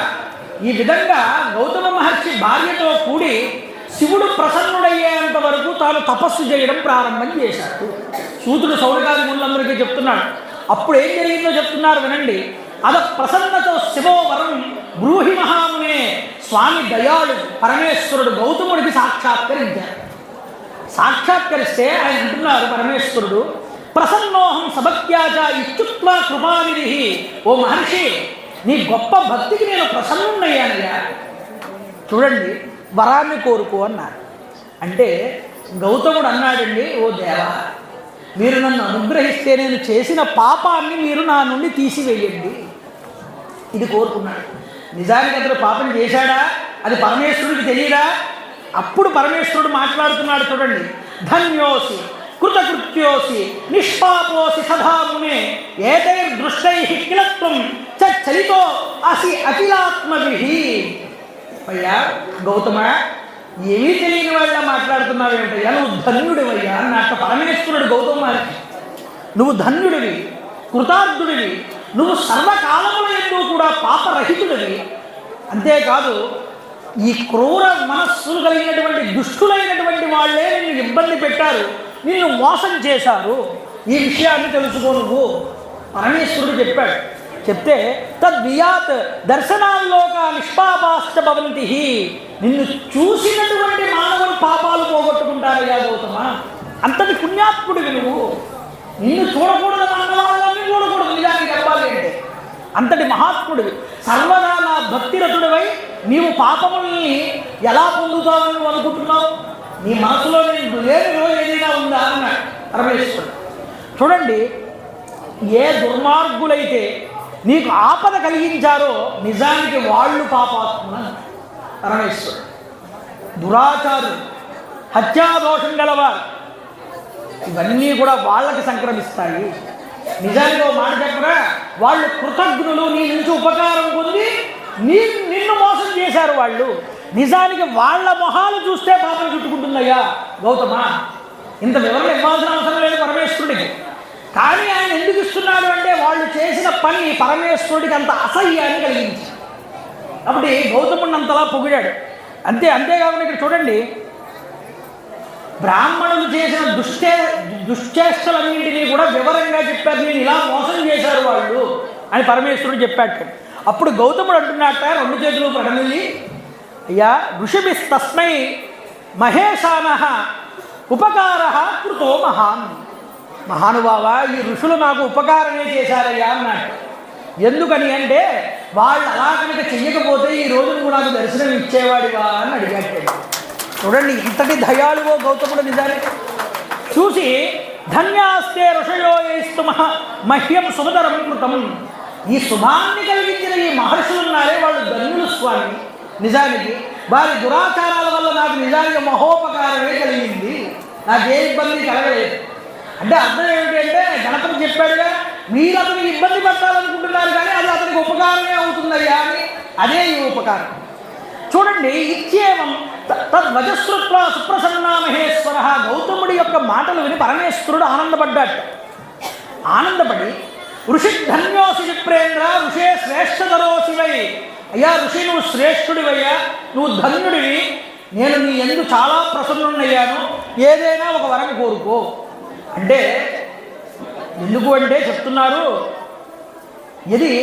ఈ విధంగా గౌతమ మహర్షి భార్యతో కూడి శివుడు ప్రసన్నుడయ్యేంత వరకు తాను తపస్సు చేయడం ప్రారంభం చేశాడు. సూతుడు సౌనకాది మునులందరికీ చెప్తున్నాడు. అప్పుడు ఏం జరిగిందో చెప్తున్నారు వినండి. అద ప్రసన్నతో శివో వరం బ్రూహి మహామునే. స్వామి దయాళు పరమేశ్వరుడు గౌతముడికి సాక్షాత్కరించారు. సాక్షాత్కరిస్తే ఆయన అంటున్నారు పరమేశ్వరుడు, ప్రసన్నోహం సభక్త్యాచ ఇత్యుక్త్వా కృపానిధి. ఓ మహర్షి, నీ గొప్ప భక్తికి నేను ప్రసన్నున్నయ్యానయ్యా, చూడండి వరాన్ని కోరుకో అన్నారు. అంటే గౌతముడు అన్నాడండి, ఓ దేవా, మీరు నన్ను అనుగ్రహిస్తే నేను చేసిన పాపాన్ని మీరు నా నుండి తీసివేయండి, ఇది కోరుకున్నాడు. నిజానికి అతడు పాపం చేశాడా అది పరమేశ్వరుడికి తెలియదా? అప్పుడు పరమేశ్వరుడు మాట్లాడుతున్నాడు చూడండి. ధన్యోసి కృతకృత్యోసి నిష్పాపోసి సదామునే ఏతైర్దృష్టై కిలత్వం చలితో అసి అఖిలాత్మభి. అయ్యా గౌతమ, ఏమీ తెలియని వాళ్ళ మాట్లాడుతున్నావు ఏమిటయ్యా, నువ్వు ధన్యుడివయ్యా అన్నట్టు పరమేశ్వరుడు గౌతమ, నువ్వు ధన్యుడివి, కృతార్థుడివి, నువ్వు సర్వకాలముల యందు కూడా పాపరహితుడివి. అంతేకాదు ఈ క్రూర మనస్సులు కలిగినటువంటి దుష్టులైనటువంటి వాళ్ళే నిన్ను ఇబ్బంది పెట్టారు, నిన్ను మోసం చేశారు, ఈ విషయాన్ని తెలుసుకో నువ్వు పరమేశ్వరుడు చెప్పాడు. చెప్తే తద్వియాత్ దర్శనాల్లోక నిష్పాపాశ్చ భవంతి. నిన్ను చూసినటువంటి మానవులు పాపాలు పోగొట్టుకుంటారయ్యా గౌతమ, అంతటి పుణ్యాత్ముడివి నువ్వు. నిన్ను చూడకూడదు అన్న వాళ్ళని చూడకూడదు, నిజానికి చెప్పాలి అంటే అంతటి మహాత్ముడివి. సర్వదా నా భక్తిరతుడివై నీవు పాపముల్ని ఎలా పొందుతావని నువ్వు అనుకుంటున్నావు? నీ మనసులో నేను లేని రోజు ఏదైనా ఉందా అన్నాడు పరమేశ్వరుడు. చూడండి, ఏ దుర్మార్గులైతే నీకు ఆపద కలిగించారో నిజానికి వాళ్ళు పాపాత్ములు పరమేశ్వరుడు. దురాచారులు, హత్యాదోషం గలవారు, ఇవన్నీ కూడా వాళ్ళకి సంక్రమిస్తాయి. నిజానికి ఒక మాట చెప్పరా, వాళ్ళు కృతజ్ఞులు, నీ నుంచి ఉపకారం పొంది నిన్ను మోసం చేశారు వాళ్ళు. నిజానికి వాళ్ళ మొహాలు చూస్తే పాపం చుట్టుకుంటుందయ్యా గౌతమ. ఇంత వివరణ ఇవ్వాల్సిన అవసరం లేదు పరమేశ్వరుడికి. కానీ ఆయన ఎందుకు ఇస్తున్నాడు అంటే వాళ్ళు చేసిన పని పరమేశ్వరుడికి అంత అసహ్యాన్ని కలిగించాడు. కాబట్టి గౌతముడిని అంతలా పొగిడాడు. అంతేకాకుండా ఇక్కడ చూడండి, బ్రాహ్మణులు చేసిన దుశ్చేష్టలన్నింటినీ కూడా వివరంగా చెప్పారు. నేను ఇలా మోసం చేశారు వాళ్ళు అని పరమేశ్వరుడు చెప్పాడు. అప్పుడు గౌతముడు అంటున్నట్ట 2 చేతులు ప్రణమిల్లి, అయ్యా ఋషిభిస్తస్మై మహేశాన ఉపకార కృతో మహాన్. మహానుభావ, ఈ ఋషులు నాకు ఉపకారమే చేశారయ్యా అన్నాడు. ఎందుకని అంటే వాళ్ళు అలా కనుక చెయ్యకపోతే ఈ రోజు నువ్వు నాకు దర్శనం ఇచ్చేవాడివా అని అడిగాడు. చూడండి ఇంతటి దయాళువో గౌతముడు. నిజానికి చూసి ధన్యాస్తే ఋషయో ఇస్తు మహ్యం సుమధరం కృతం. ఈ శుభాన్ని కలిగించిన ఈ మహర్షులు ఉన్నారే వాళ్ళు ధన్యులు స్వామి. నిజానికి వారి దురాచారాల వల్ల నాకు నిజానికి మహోపకారమే కలిగింది, నాకే ఇబ్బంది కలగలేదు. అంటే అర్థం ఏమిటి అంటే గణపతి చెప్పాడుగా, మీరు అతనికి ఇబ్బంది పెట్టాలనుకుంటున్నారు కానీ అది అతనికి ఉపకారమే అవుతుందయ్యా అని. అదే ఈ ఉపకారం. చూడండి, ఇచ్చేవం తద్వజశ్రుత్వ సుప్రసన్నా మహేశ్వర. గౌతముడి యొక్క మాటలు విని పరమేశ్వరుడు ఆనందపడ్డాడు. ఆనందపడి ఋషి ధన్యోసి విప్రేంద్ర ఋషే శ్రేష్ఠతరోసివై. అయ్యా ఋషి, నువ్వు శ్రేష్ఠుడివయ్యా, నువ్వు ధన్యుడివి, నేను నీ యందు చాలా ప్రసన్నున్నయ్యాను, ఏదైనా ఒక వరం కోరుకో అంటే. ఎందుకు అంటే చెప్తున్నారు, ఇది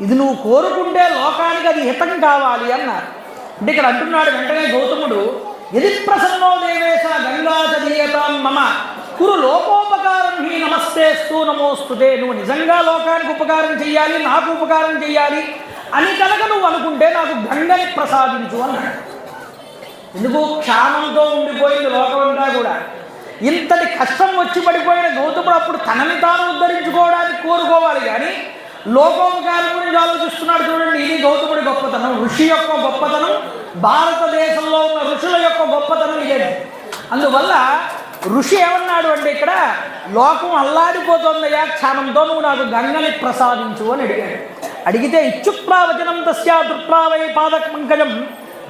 ఇది నువ్వు కోరుకుంటే లోకానికి అది హితం కావాలి అన్నారు. అంటే ఇక్కడ అంటున్నాడు వెంటనే గౌతముడు, యది ప్రసన్నో దేవేశ గంగాచదీయతాం మమ కురు లోకోపకారం హి నమస్తేస్తు నమోస్తుతే. నువ్వు నిజంగా లోకానికి ఉపకారం చెయ్యాలి, నాకు ఉపకారం చెయ్యాలి అని కనుక నువ్వు అనుకుంటే నాకు గంగని ప్రసాదించు అన్నాడు. ఎందుకు? క్షామంతో ఉండిపోయింది లోకమంతా కూడా. ఇంతటి కష్టం వచ్చి పడిపోయిన గౌతముడు అప్పుడు తనని తాను ఉద్ధరించుకోవడానికి కోరుకోవాలి, కానీ లోకోపకారం గురించి ఆలోచిస్తున్నాడు. చూడండి, ఇది గౌతముడి గొప్పతనం, ఋషి యొక్క గొప్పతనం, భారతదేశంలో ఉన్న ఋషుల యొక్క గొప్పతనం ఇదే. అందువల్ల ఋషి ఏమన్నాడు అంటే ఇక్కడ లోకం అల్లాడిపోతుందయ్యా క్షామంతో, నువ్వు నాకు గంగని ప్రసాదించు అని అడిగాడు. అడిగితే ఇచ్చుప్రావచనం తస్యా దుర్ప్రావై పాదక పంకజం.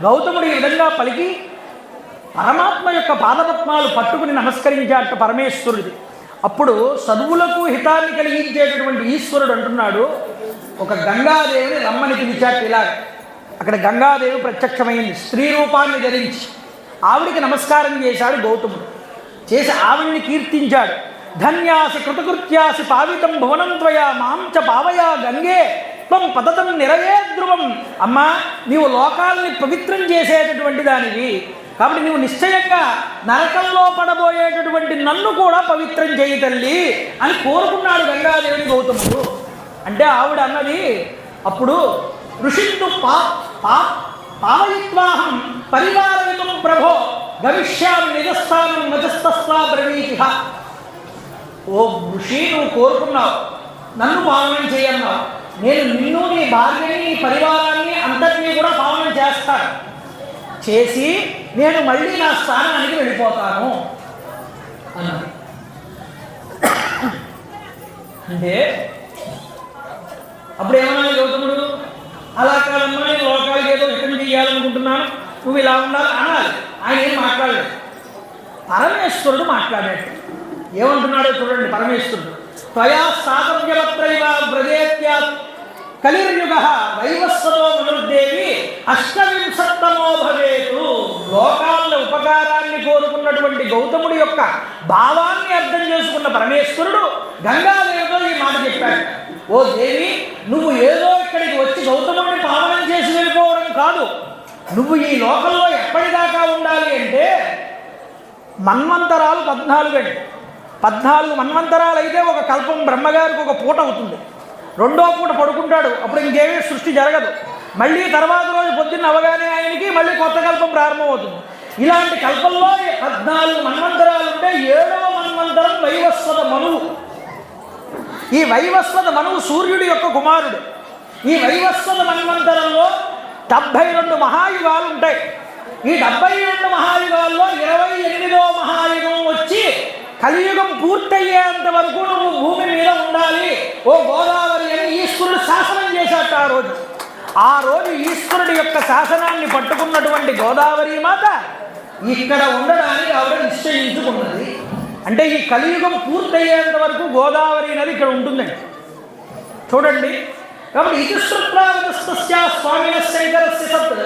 గౌతముడు ఈ విధంగా పలికి పరమాత్మ యొక్క పాదపద్మాలు పట్టుకుని నమస్కరించాట పరమేశ్వరుడిది. అప్పుడు చదువులకు హితాన్ని కలిగించేటటువంటి ఈశ్వరుడు అంటున్నాడు, ఒక గంగాదేవిని రమ్మని పిలిచాట. ఇలాగ అక్కడ గంగాదేవి ప్రత్యక్షమైంది స్త్రీ రూపాన్ని ధరించి. ఆవిడికి నమస్కారం చేశాడు గౌతముడు. చేసి ఆవిడ్ని కీర్తించాడు. ధన్యాసి కృతకృత్యాసి పావితం భువనం త్వయా మాం చ పావయా గంగే త్వం పతతం నిరయే ధ్రువం. అమ్మా, నీవు లోకాల్ని పవిత్రం చేసేటటువంటి దానివి కాబట్టి నువ్వు నిశ్చయంగా నరకంలో పడబోయేటటువంటి నన్ను కూడా పవిత్రం చేయి తల్లి అని కోరుకున్నాడు గంగాదేవిని గౌతముడు. అంటే ఆవిడ అన్నది అప్పుడు ఋషింతు పావయిత్వాహం పరివారయుతం ప్రభో గమిష్యామి నిజస్థానం నజస్తస్వా బ్రవీతిహ. ఓ ఋషి, నువ్వు కోరుకున్నావు నన్ను పావనం చేయన్నావు, నేను నిన్ను, నీ భార్యని, నీ పరివారాన్ని అంతటినీ కూడా పావనం చేస్తాను. చేసి నేను మళ్ళీ నా స్థానానికి వెళ్ళిపోతాను అన్నాడు. అంటే అప్పుడు ఏమన్నా గౌతముడు, అలా కాదమ్మా, నేను లోకాలకి ఏదో హితం చేయాలనుకుంటున్నాను, నువ్వు ఇలా ఉండాలి అనాలి. ఆయన ఏం మాట్లాడలేదు. పరమేశ్వరుడు మాట్లాడాడు. ఏమంటున్నాడో చూడండి పరమేశ్వరుడు. త్వయా సాధవ్యవత్రైవ వ్రజేత్యా కలిర్యుగ వైవస్వతో మనుర్దేవి అష్టవింశత్తమో భవేతు. లోకాల ఉపకారాన్ని కోరుకున్నటువంటి గౌతముడి యొక్క భావాన్ని అర్థం చేసుకున్న పరమేశ్వరుడు గంగాదేవితో ఈ మాట చెప్పాడు. ఓ దేవి, నువ్వు ఏదో ఇక్కడికి వచ్చి గౌతముడిని పావనం చేసి వెళ్ళిపోవడం కాదు, నువ్వు ఈ లోకంలో ఎప్పటిదాకా ఉండాలి అంటే మన్వంతరాలు 14 అండి. 14 మన్వంతరాలు అయితే ఒక కల్పం బ్రహ్మగారికి ఒక పూట అవుతుంది. రెండో పూట పడుకుంటాడు, అప్పుడు ఇంకేమీ సృష్టి జరగదు. మళ్ళీ తర్వాత రోజు పొద్దున్న అవగానే ఆయనకి మళ్ళీ కొత్త కల్పం ప్రారంభమవుతుంది. ఇలాంటి కల్పంలో 14 మన్వంతరాలు ఉంటే 7వ మన్వంతరం వైవస్వత మనువు. ఈ వైవస్వత మనువు సూర్యుడి యొక్క కుమారుడు. ఈ వైవస్వత మన్వంతరంలో 72 మహాయుగాలు ఉంటాయి. ఈ 72 మహాయుగాల్లో 28వ మహాయుగం వచ్చి కలియుగం పూర్తయ్యేంత వరకు నువ్వు భూమి మీద ఉండాలి ఓ గోదావరి అని ఈశ్వరుడు శాసనం చేశాట. ఆ రోజు ఈశ్వరుడి యొక్క శాసనాన్ని పట్టుకున్నటువంటి గోదావరి మాత ఇక్కడ ఉండడానికి ఆవిడ నిశ్చయించుకున్నది. అంటే ఈ కలియుగం పూర్తయ్యేంత వరకు గోదావరి నది ఇక్కడ ఉంటుందండి. చూడండి, కాబట్టి ఇతిశ్రుత్రాగతస్య స్వామిన శంకరస్య సత్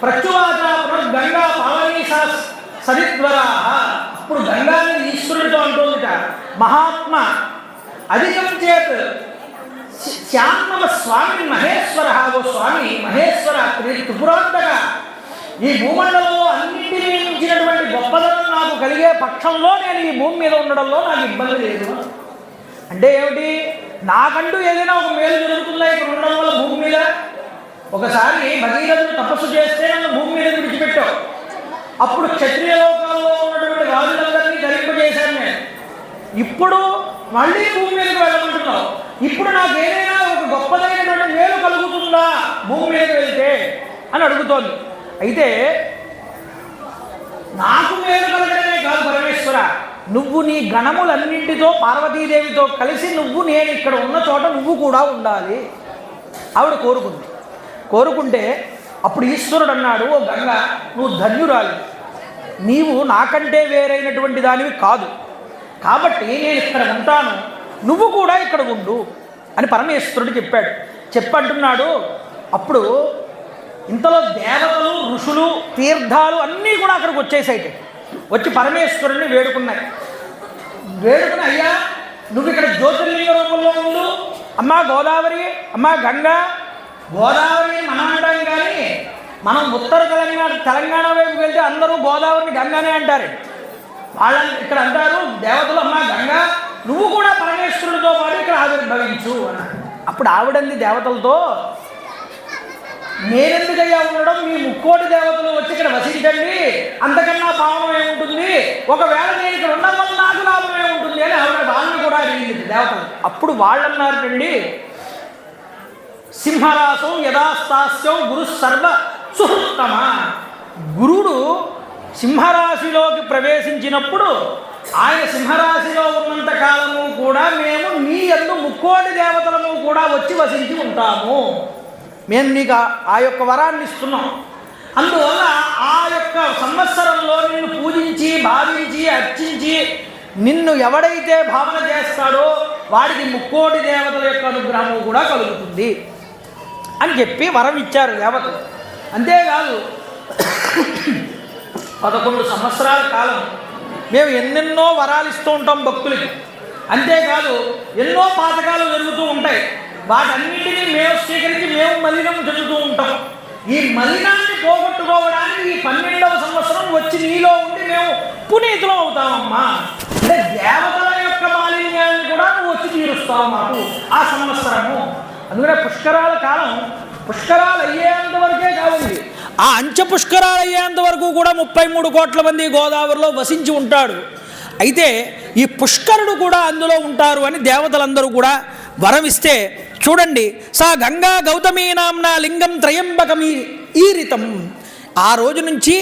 ప్రత్యువాచ పునర్గంగా పావనీసా సరిద్వరా. ఇప్పుడు గంగాని ఈశ్వరుడితో అంటుందిట, మహాత్మ అధికం చేత్ శ్యామవ స్వామి మహేశ్వర. ఓ స్వామి మహేశ్వర, త్రిపురాంతగా ఈ భూమండలంలో అన్నింటినీ మించినటువంటి గొప్పదనం నాకు కలిగే పక్షంలో నేను ఈ భూమి మీద ఉండడంలో నాకు ఇబ్బంది లేదు. అంటే ఏమిటి? నాకంటూ ఏదైనా ఒక మేలు జరుగుతుందా ఇక్కడ ఉండడం వల్ల భూమి మీద? ఒకసారి భగీరథుడు తపస్సు చేస్తే నన్ను భూమి మీద విడిచిపెట్టావు. అప్పుడు క్షత్రియ లోకాల్లో ఉన్నటువంటి రాజులందరినీ ధరింపజేశాను నేను. ఇప్పుడు మళ్ళీ భూమి మీదకి వెళ్ళమంటున్నావు. ఇప్పుడు నాకు ఏదైనా ఒక గొప్పదైనటువంటి మేలు కలుగుతుందా భూమి మీదకి వెళ్తే అని అడుగుతోంది. అయితే నాకు మేలు కలగడమే కాదు పరమేశ్వర, నువ్వు నీ గణములన్నింటితో పార్వతీదేవితో కలిసి నువ్వు నేను ఇక్కడ ఉన్న చోట నువ్వు కూడా ఉండాలి ఆవిడ కోరుకుంటే అప్పుడు ఈశ్వరుడు అన్నాడు, ఓ గంగ, నువ్వు ధన్యురాలి, నీవు నాకంటే వేరైనటువంటి దానివి కాదు, కాబట్టి నేను ఇక్కడ ఉంటాను, నువ్వు కూడా ఇక్కడ ఉండు అని పరమేశ్వరుడు చెప్పాడు. చెప్పంటున్నాడు. అప్పుడు ఇంతలో దేవతలు, ఋషులు, తీర్థాలు అన్నీ కూడా అక్కడికి వచ్చేసాయి. వచ్చి పరమేశ్వరుడిని వేడుకున్నాయి. వేడుకుని, అయ్యా నువ్వు ఇక్కడ జ్యోతిర్లింగ రూపంలో ఉండు, అమ్మా గోదావరి, అమ్మా గంగా, గోదావరిని మనం అంటాం కానీ మనం ఉత్తర తెలంగాణ వైపు వెళ్తే అందరూ గోదావరిని గంగానే అంటారు. వాళ్ళని ఇక్కడ అంటారు దేవతలు, అమ్మ గంగా నువ్వు కూడా పరమేశ్వరుడితో పాటు ఇక్కడ ఆవిర్భవించు అన్నారు. అప్పుడు ఆవిడంది దేవతలతో, నేనెందుకయ్యా ఉండడం, మీ ముక్కోటి దేవతలు వచ్చి ఇక్కడ వసించండి, అంతకన్నా పావనం ఏముంటుంది, ఒకవేళ నేను ఇక్కడ ఉండడం వల్ల నాకు లాభం ఏముంటుంది అని ఆవిడ వాళ్ళని కూడా అడిగింది దేవతలు. అప్పుడు వాళ్ళు అన్నారండి, సింహరాసం యథాస్తాస్యం గురు సర్వ సుహృత్తమ. గురుడు సింహరాశిలోకి ప్రవేశించినప్పుడు ఆయన సింహరాశిలో ఉన్నంత కాలము కూడా మేము నీ యందు ముక్కోటి దేవతలము కూడా వచ్చి వసించి ఉంటాము, మేము నీకు ఆ యొక్క వరాన్ని ఇస్తున్నాం. అందువల్ల ఆ యొక్క సంవత్సరంలో నిన్ను పూజించి భావించి అర్చించి నిన్ను ఎవడైతే భావన చేస్తాడో వాడికి ముక్కోటి దేవతల యొక్క అనుగ్రహము కూడా కలుగుతుంది అని చెప్పి వరం ఇచ్చారు దేవతలు. అంతేకాదు 11 సంవత్సరాల కాలం మేము ఎన్నెన్నో వరాలు ఇస్తూ ఉంటాం భక్తులకి. అంతేకాదు ఎన్నో పాతకాలు జరుగుతూ ఉంటాయి, వాటన్నింటినీ మేము స్వీకరించి మేము మలినం చెందుతూ ఉంటాం. ఈ మలినాన్ని పోగొట్టుకోవడానికి ఈ 12వ సంవత్సరం వచ్చి నీలో ఉండి మేము పునీతులం అవుతామమ్మా. అంటే దేవతల యొక్క మాలిన్యాన్ని కూడా నువ్వు వచ్చి తీరుస్తావు మాకు ఆ సంవత్సరము. అందుకనే పుష్కరాల కాలం పుష్కరాలు అయ్యేంత వరకే కావాలి. ఆ అంచె పుష్కరాలు అయ్యేంత వరకు కూడా 33 కోట్ల మంది గోదావరిలో వసించి ఉంటాడు. అయితే ఈ పుష్కరుడు కూడా అందులో ఉంటారు అని దేవతలందరూ కూడా వరమిస్తే చూడండి, సా గంగా గౌతమీ నామ్నా లింగం త్రయంబకమీ ఈరితం. ఆ రోజు నుంచి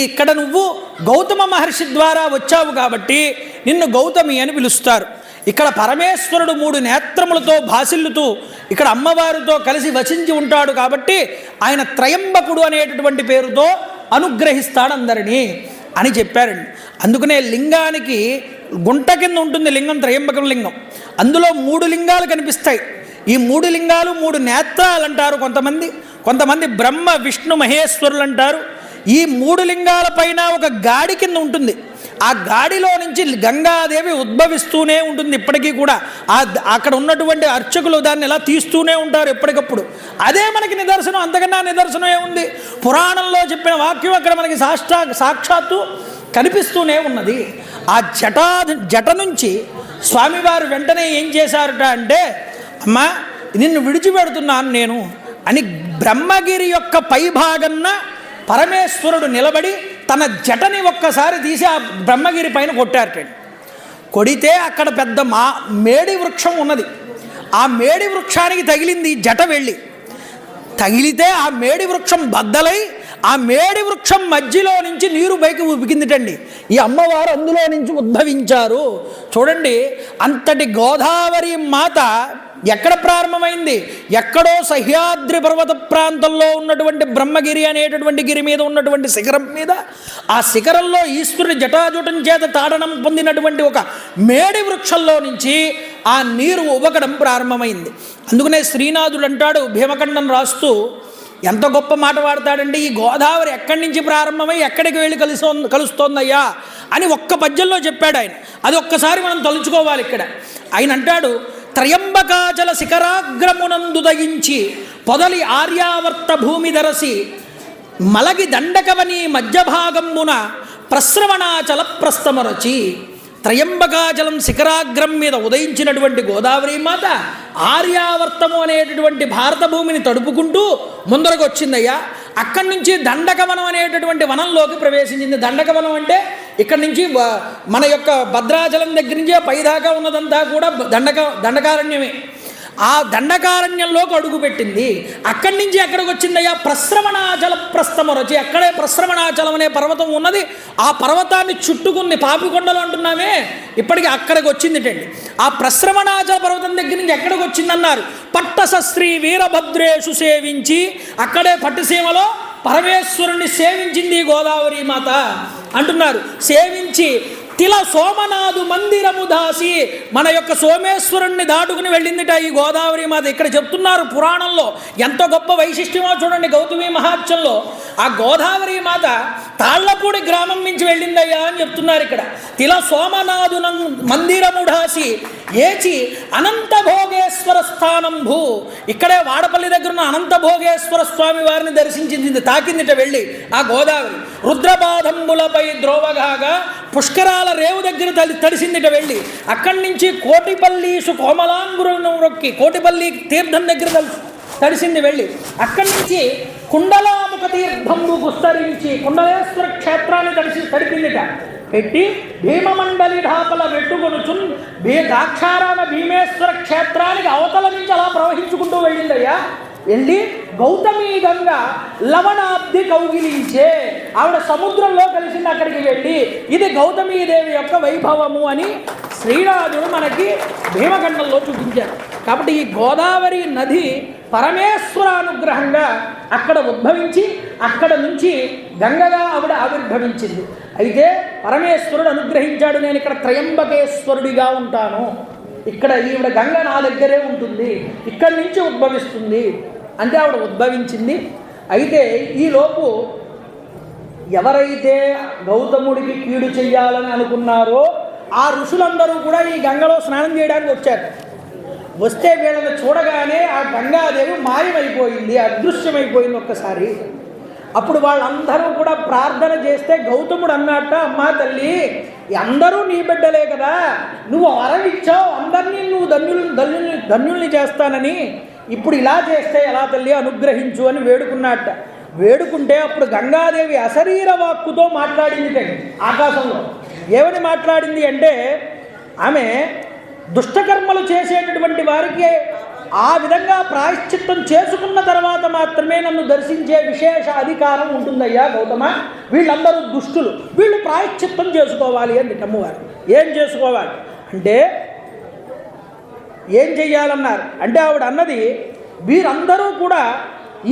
ఇక్కడ నువ్వు గౌతమ మహర్షి ద్వారా వచ్చావు కాబట్టి నిన్ను గౌతమి అని పిలుస్తారు. ఇక్కడ పరమేశ్వరుడు 3 నేత్రములతో భాసిల్లుతూ ఇక్కడ అమ్మవారితో కలిసి వసించి ఉంటాడు కాబట్టి ఆయన త్రయంబకుడు అనేటటువంటి పేరుతో అనుగ్రహిస్తాడు అందరినీ అని చెప్పారండి. అందుకనే లింగానికి గుంట కింద ఉంటుంది లింగం, త్రయంబకం లింగం. అందులో 3 లింగాలు కనిపిస్తాయి. ఈ 3 లింగాలు 3 నేత్రాలు అంటారు కొంతమంది బ్రహ్మ విష్ణు మహేశ్వరులు అంటారు. ఈ 3 లింగాల పైన ఒక గాడి కింద ఉంటుంది. ఆ గాడిలో నుంచి గంగాదేవి ఉద్భవిస్తూనే ఉంటుంది ఇప్పటికీ కూడా. అక్కడ ఉన్నటువంటి అర్చకులు దాన్ని ఎలా తీస్తూనే ఉంటారు ఎప్పటికప్పుడు. అదే మనకి నిదర్శనం, అంతకన్నా నిదర్శనం ఏముంది? పురాణంలో చెప్పిన వాక్యం అక్కడ మనకి సాక్షాత్తు కనిపిస్తూనే ఉన్నది. ఆ జట నుంచి స్వామివారు వెంటనే ఏం చేశారట అంటే, అమ్మా నిన్ను విడిచిపెడుతున్నాను నేను అని బ్రహ్మగిరి యొక్క పైభాగన్న పరమేశ్వరుడు నిలబడి తన జటని ఒక్కసారి తీసి ఆ బ్రహ్మగిరి పైన కొట్టారట. కొడితే అక్కడ పెద్ద మేడి వృక్షం ఉన్నది. ఆ మేడి వృక్షానికి తగిలింది జట వెళ్ళి. తగిలితే ఆ మేడి వృక్షం బద్దలై ఆ మేడి వృక్షం మధ్యలో నుంచి నీరు పైకి ఉబికిందిటండి. ఈ అమ్మవారు అందులో నుంచి ఉద్భవించారు. చూడండి, అంతటి గోదావరి మాత ఎక్కడ ప్రారంభమైంది? ఎక్కడో సహ్యాద్రి పర్వత ప్రాంతంలో ఉన్నటువంటి బ్రహ్మగిరి అనేటటువంటి గిరి మీద ఉన్నటువంటి శిఖరం మీద, ఆ శిఖరంలో ఈశ్వరుని జటాజుటం చేత తాడనం పొందినటువంటి ఒక మేడి వృక్షంలో నుంచి ఆ నీరు ఉబకడం ప్రారంభమైంది. అందుకనే శ్రీనాథుడు అంటాడు భీమఖండం రాస్తూ, ఎంత గొప్ప మాట వాడతాడండి, ఈ గోదావరి ఎక్కడి నుంచి ప్రారంభమై ఎక్కడికి వెళ్ళి కలుస్తోందయ్యా అని ఒక్క పద్యంలో చెప్పాడు ఆయన. అది ఒక్కసారి మనం తలుచుకోవాలి. ఇక్కడ ఆయన అంటాడు, త్రయంబకాచల శిఖరాగ్రమునందు దయించి పొదలి ఆర్యావర్త భూమి దరసి మలగి దండకవని మధ్యభాగమున ప్రస్రవణాచల ప్రస్థమరచి. త్రయంబకాచలం శిఖరాగ్రం మీద ఉదయించినటువంటి గోదావరి మాత ఆర్యావర్తము అనేటటువంటి భారత భూమిని తడుపుకుంటూ ముందరకు వచ్చిందయ్యా. అక్కడి నుంచి దండకవనం అనేటటువంటి వనంలోకి ప్రవేశించింది. దండకవనం అంటే ఇక్కడి నుంచి మన యొక్క భద్రాచలం దగ్గర నుంచి పైదాకా ఉన్నదంతా కూడా దండకారణ్యమే. ఆ దండకారణ్యంలోకి అడుగుపెట్టింది. అక్కడి నుంచి ఎక్కడికి వచ్చిందయ్యా? ప్రస్రవణాచల ప్రస్థమరచి. అక్కడే ప్రస్రవణాచలం అనే పర్వతం ఉన్నది. ఆ పర్వతాన్ని చుట్టుకుని పాపికొండలు అంటున్నామే, ఇప్పటికీ అక్కడికి వచ్చిందిటండి. ఆ ప్రస్రవణాచల పర్వతం దగ్గర నుంచి ఎక్కడికి వచ్చిందన్నారు? పట్టసశ్రీ వీరభద్రేషు సేవించి, అక్కడే పట్టుసీమలో పరమేశ్వరుణ్ణి సేవించింది గోదావరి మాత అంటున్నారు. సేవించి తిల సోమనాథు మందిరము దాసి, మన యొక్క సోమేశ్వరుణ్ణి దాటుకుని వెళ్ళిందిట ఈ గోదావరి మాత. ఇక్కడ చెప్తున్నారు పురాణంలో ఎంత గొప్ప వైశిష్ట్యమో చూడండి. గౌతమి మహాత్మ్యంలో ఆ గోదావరి మాత తాళ్లపూడి గ్రామం నుంచి వెళ్ళిందయ్యా అని చెప్తున్నారు ఇక్కడ. తిల సోమనాథు మందిరము దాసి ఏచి అనంత భోగే భోగేశ్వర స్థానం భూ. ఇక్కడే వాడపల్లి దగ్గర ఉన్న అనంత భోగేశ్వర స్వామి వారిని దర్శించింది, తాకిందిట వెళ్ళి ఆ గోదావరి. రుద్రపాదంబులపై ద్రోవగాగా పుష్కరాల రేవు దగ్గర తడిసిందిట వెళ్ళి. అక్కడి నుంచి కోటిపల్లీసు కోమలాంగురం రొక్కి కోటిపల్లి తీర్థం దగ్గర తడిసింది వెళ్ళి. అక్కడి నుంచి కుండలాముఖ తీర్థంబు గుస్తరించి కుండలేశ్వర క్షేత్రాన్ని తడిపిందిట పెట్టి భీమమండలి ఢాపల వెట్టుకొనుచున్ ద్రాక్షారామ భీమేశ్వర క్షేత్రానికి అవతల నుంచి అలా ప్రవహించుకుంటూ వెళ్ళిందయ్యా. వెళ్ళి గౌతమీ గంగ లవణాబ్ది కౌగిలించే, ఆవిడ సముద్రంలో కలిసింది అక్కడికి వెళ్ళి. ఇది గౌతమీదేవి యొక్క వైభవము అని శ్రీనాథుడు మనకి భీమఖండంలో చూపించారు. కాబట్టి ఈ గోదావరి నది పరమేశ్వర అనుగ్రహంగా అక్కడ ఉద్భవించి అక్కడ నుంచి గంగగా ఆవిడ ఆవిర్భవించింది. అయితే పరమేశ్వరుడు అనుగ్రహించాడు, నేను ఇక్కడ త్రయంబకేశ్వరుడిగా ఉంటాను, ఇక్కడ ఈవిడ గంగ నా దగ్గరే ఉంటుంది, ఇక్కడి నుంచి ఉద్భవిస్తుంది అంటే ఆవిడ ఉద్భవించింది. అయితే ఈలోపు ఎవరైతే గౌతముడికి కీడు చెయ్యాలని అనుకున్నారో ఆ ఋషులందరూ కూడా ఈ గంగలో స్నానం చేయడానికి వచ్చారు. వస్తే వీళ్ళని చూడగానే ఆ గంగాదేవి మాయమైపోయింది, అదృశ్యమైపోయింది ఒక్కసారి. అప్పుడు వాళ్ళందరూ కూడా ప్రార్థన చేస్తే గౌతముడు అన్నట్ట, అమ్మా తల్లి అందరూ నీ బిడ్డలే కదా, నువ్వు వరమిచ్చావు అందరినీ, నువ్వు ధన్యుల్ని చేస్తానని, ఇప్పుడు ఇలా చేస్తే ఎలా తల్లి అనుగ్రహించు అని వేడుకున్నట్ట. వేడుకుంటే అప్పుడు గంగాదేవి అశరీర వాక్కుతో మాట్లాడింది ఆకాశంలో. ఏమని మాట్లాడింది అంటే, ఆమె దుష్టకర్మలు చేసేటటువంటి వారికి ఆ విధంగా ప్రాయశ్చిత్తం చేసుకున్న తర్వాత మాత్రమే నన్ను దర్శించే విశేష అధికారం ఉంటుందయ్యా గౌతమ, వీళ్ళందరూ దుష్టులు, వీళ్ళు ప్రాయశ్చిత్తం చేసుకోవాలి అని అమ్మవారు. ఏం చేసుకోవాలి అంటే ఏం చెయ్యాలన్నారు అంటే ఆవిడ అన్నది, వీరందరూ కూడా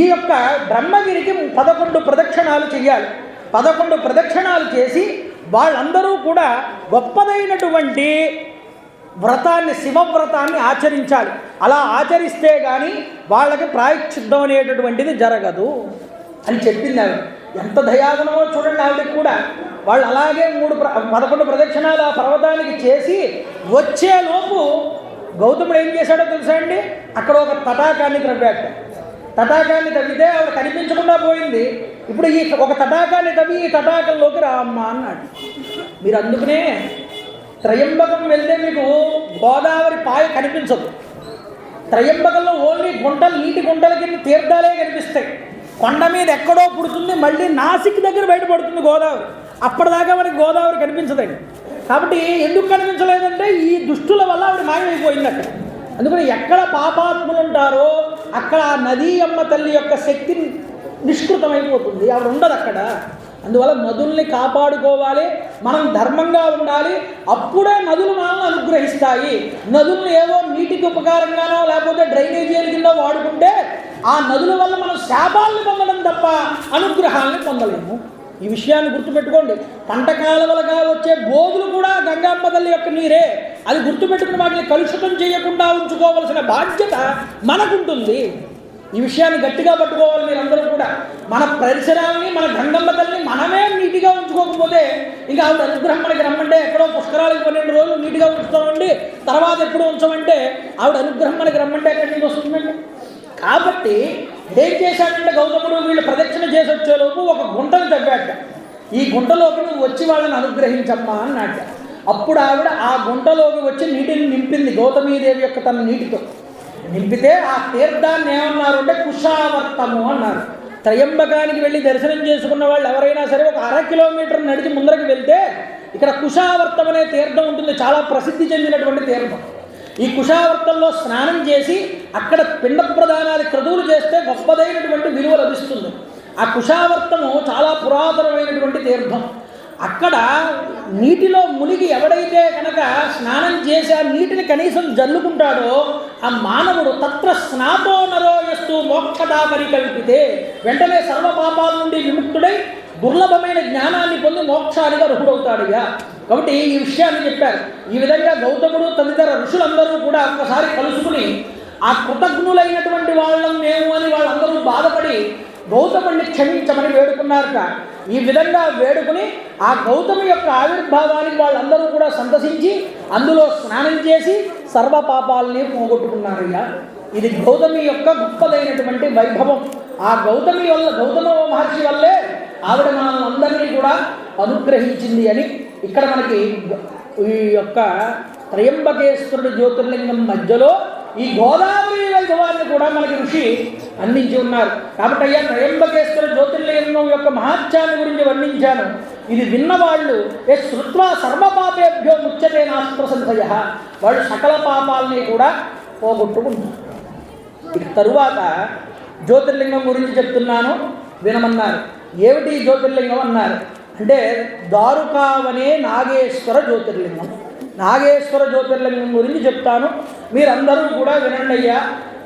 ఈ యొక్క బ్రహ్మగిరికి 11 ప్రదక్షిణాలు చెయ్యాలి. 11 ప్రదక్షిణాలు చేసి వాళ్ళందరూ కూడా గొప్పదైనటువంటి వ్రతాన్ని, శివవ్రతాన్ని ఆచరించాలి. అలా ఆచరిస్తే కానీ వాళ్ళకి ప్రాయశ్చిత్తం అనేటటువంటిది జరగదు అని చెప్పింది ఆవిడ. ఎంత దయాగుణమో చూడండి ఆవిడకి కూడా. వాళ్ళు అలాగే 11 ప్రదక్షిణాలు ఆ పర్వతానికి చేసి వచ్చేలోపు గౌతముడు ఏం చేశాడో తెలుసా అండి, అక్కడ ఒక తటాకాన్ని త్రవ్వాట. తటాకాన్ని తవ్వితే ఆవిడ కనిపించకుండా పోయింది. ఇప్పుడు ఈ ఒక తటాకాన్ని తవ్వి ఈ తటాకంలోకి రామ్మా అన్నాడు. మీరు అందుకనే త్రయంబకం వెళ్తే మీకు గోదావరి పాయ కనిపించదు. త్రయంబకంలో ఓన్లీ గుంటలు, నీటి గుంటల కింద తీర్థాలే కనిపిస్తాయి. కొండ మీద ఎక్కడో పుడుతుంది, మళ్ళీ నాసిక్ దగ్గర బయటపడుతుంది గోదావరి. అప్పటిదాకా మనకి గోదావరి కనిపించదండి. కాబట్టి ఎందుకు కనిపించలేదంటే ఈ దుష్టుల వల్ల ఆవిడ మాయమైపోయింది అక్కడ. అందుకని ఎక్కడ పాపాత్ములు ఉంటారో అక్కడ ఆ నదీ అమ్మ తల్లి యొక్క శక్తి నిష్కృతమైపోతుంది, ఆవిడ ఉండదు అక్కడ. అందువల్ల నదుల్ని కాపాడుకోవాలి, మనం ధర్మంగా ఉండాలి, అప్పుడే నదులు మనల్ని అనుగ్రహిస్తాయి. నదుల్ని ఏవో నీటికి ఉపకారంగానో లేకపోతే డ్రైనేజీల కింద వాడుకుంటే ఆ నదుల వల్ల మనం శాపాలను పొందడం తప్ప అనుగ్రహాలను పొందలేము. ఈ విషయాన్ని గుర్తుపెట్టుకోండి. పంట కాలువలుగా వచ్చే బోధులు కూడా గంగమ్మ తల్లి యొక్క నీరే. అది గుర్తుపెట్టుకుని వాటిని కలుషితం చేయకుండా ఉంచుకోవాల్సిన బాధ్యత మనకుంటుంది. ఈ విషయాన్ని గట్టిగా పట్టుకోవాలి మీరందరూ కూడా. మన పరిసరాలని, మన గంగమ్మ తల్లిని మనమే నీట్గా ఉంచుకోకపోతే ఇంకా ఆవిడ అనుగ్రహం మనకి రమ్మంటే ఎక్కడో పుష్కరాలకు 12 రోజులు నీట్గా ఉంచుతామండి, తర్వాత ఎప్పుడు ఉంచమంటే ఆవిడ అనుగ్రహం మనకి రమ్మంటే ఎక్కడి నుంచి వస్తుందండి. కాబట్టి ఏం చేశాడంటే గౌతముడు వీళ్ళు ప్రదక్షిణ చేసి వచ్చేలోపు ఒక గుంటను తవ్వాట. ఈ గుంటలోకి నువ్వు వచ్చి వాళ్ళని అనుగ్రహించమ్మా అన్నాట. అప్పుడు ఆవిడ ఆ గుంటలోకి వచ్చి నీటిని నింపింది గౌతమీదేవి యొక్క తన నీటితో. నింపితే ఆ తీర్థాన్ని ఏమన్నారు అంటే కుషావర్తము అన్నారు. త్రయంబకానికి వెళ్ళి దర్శనం చేసుకున్న వాళ్ళు ఎవరైనా సరే ఒక 1/2 కిలోమీటర్ నడిచి ముందరకు వెళ్తే ఇక్కడ కుషావర్తం అనే తీర్థం ఉంటుంది, చాలా ప్రసిద్ధి చెందినటువంటి తీర్థం. ఈ కుషావర్తంలో స్నానం చేసి అక్కడ పిండ ప్రదానాది క్రతువులు చేస్తే గొప్పదైనటువంటి విలువ లభిస్తుంది. ఆ కుషావర్తము చాలా పురాతనమైనటువంటి తీర్థం. అక్కడ నీటిలో మునిగి ఎవడైతే కనుక స్నానం చేసి ఆ నీటిని కనీసం జల్లుకుంటాడో ఆ మానవుడు తత్ర స్నాతో నరోయస్తు మోక్షదా పరికల్పితే వెంటనే సర్వపాపాల నుండి విముక్తుడై దుర్లభమైన జ్ఞానాన్ని పొంది మోక్షానికి అర్హుడవుతాడుగా. కాబట్టి ఈ విషయాన్ని చెప్పారు. ఈ విధంగా గౌతముడు తదితర ఋషులందరూ కూడా ఒక్కసారి కలుసుకుని ఆ కృతజ్ఞులైనటువంటి వాళ్ళం మేము అని వాళ్ళందరూ బాధపడి గౌతముడిని క్షమించమని వేడుకున్నారట. ఈ విధంగా వేడుకుని ఆ గౌతమి యొక్క ఆవిర్భావానికి వాళ్ళందరూ కూడా సంతసించి అందులో స్నానం చేసి సర్వ పాపాలని పోగొట్టుకున్నారయ్యా. ఇది గౌతమి యొక్క గొప్పదైనటువంటి వైభవం. ఆ గౌతమ మహర్షి వల్లే ఆవిడ మనల్ని అందరినీ కూడా అనుగ్రహించింది అని ఇక్కడ మనకి ఈ యొక్క త్రయంబకేశ్వరుడి జ్యోతిర్లింగం మధ్యలో ఈ గోదావరి వైభవాన్ని కూడా మనకి ఋషి అందించి ఉన్నారు. కాబట్టి అయ్యా త్రయంబకేశ్వర జ్యోతిర్లింగం యొక్క మహాత్యాన్ని గురించి వర్ణించాను. ఇది విన్నవాళ్ళు శ్రుత్వా సర్వపాపేభ్యో ముచ్యతే నాస్త్ర సంశయ, వాళ్ళు సకల పాపాలని కూడా పోగొట్టుకుంటారు. ఇక తరువాత జ్యోతిర్లింగం గురించి చెప్తున్నాను వినమన్నారు. ఏమిటి జ్యోతిర్లింగం అన్నారు అంటే దారుకావనే నాగేశ్వర జ్యోతిర్లింగం. నాగేశ్వర జ్యోతిర్లింగం గురించి చెప్తాను, మీరందరూ కూడా వినండి అయ్యా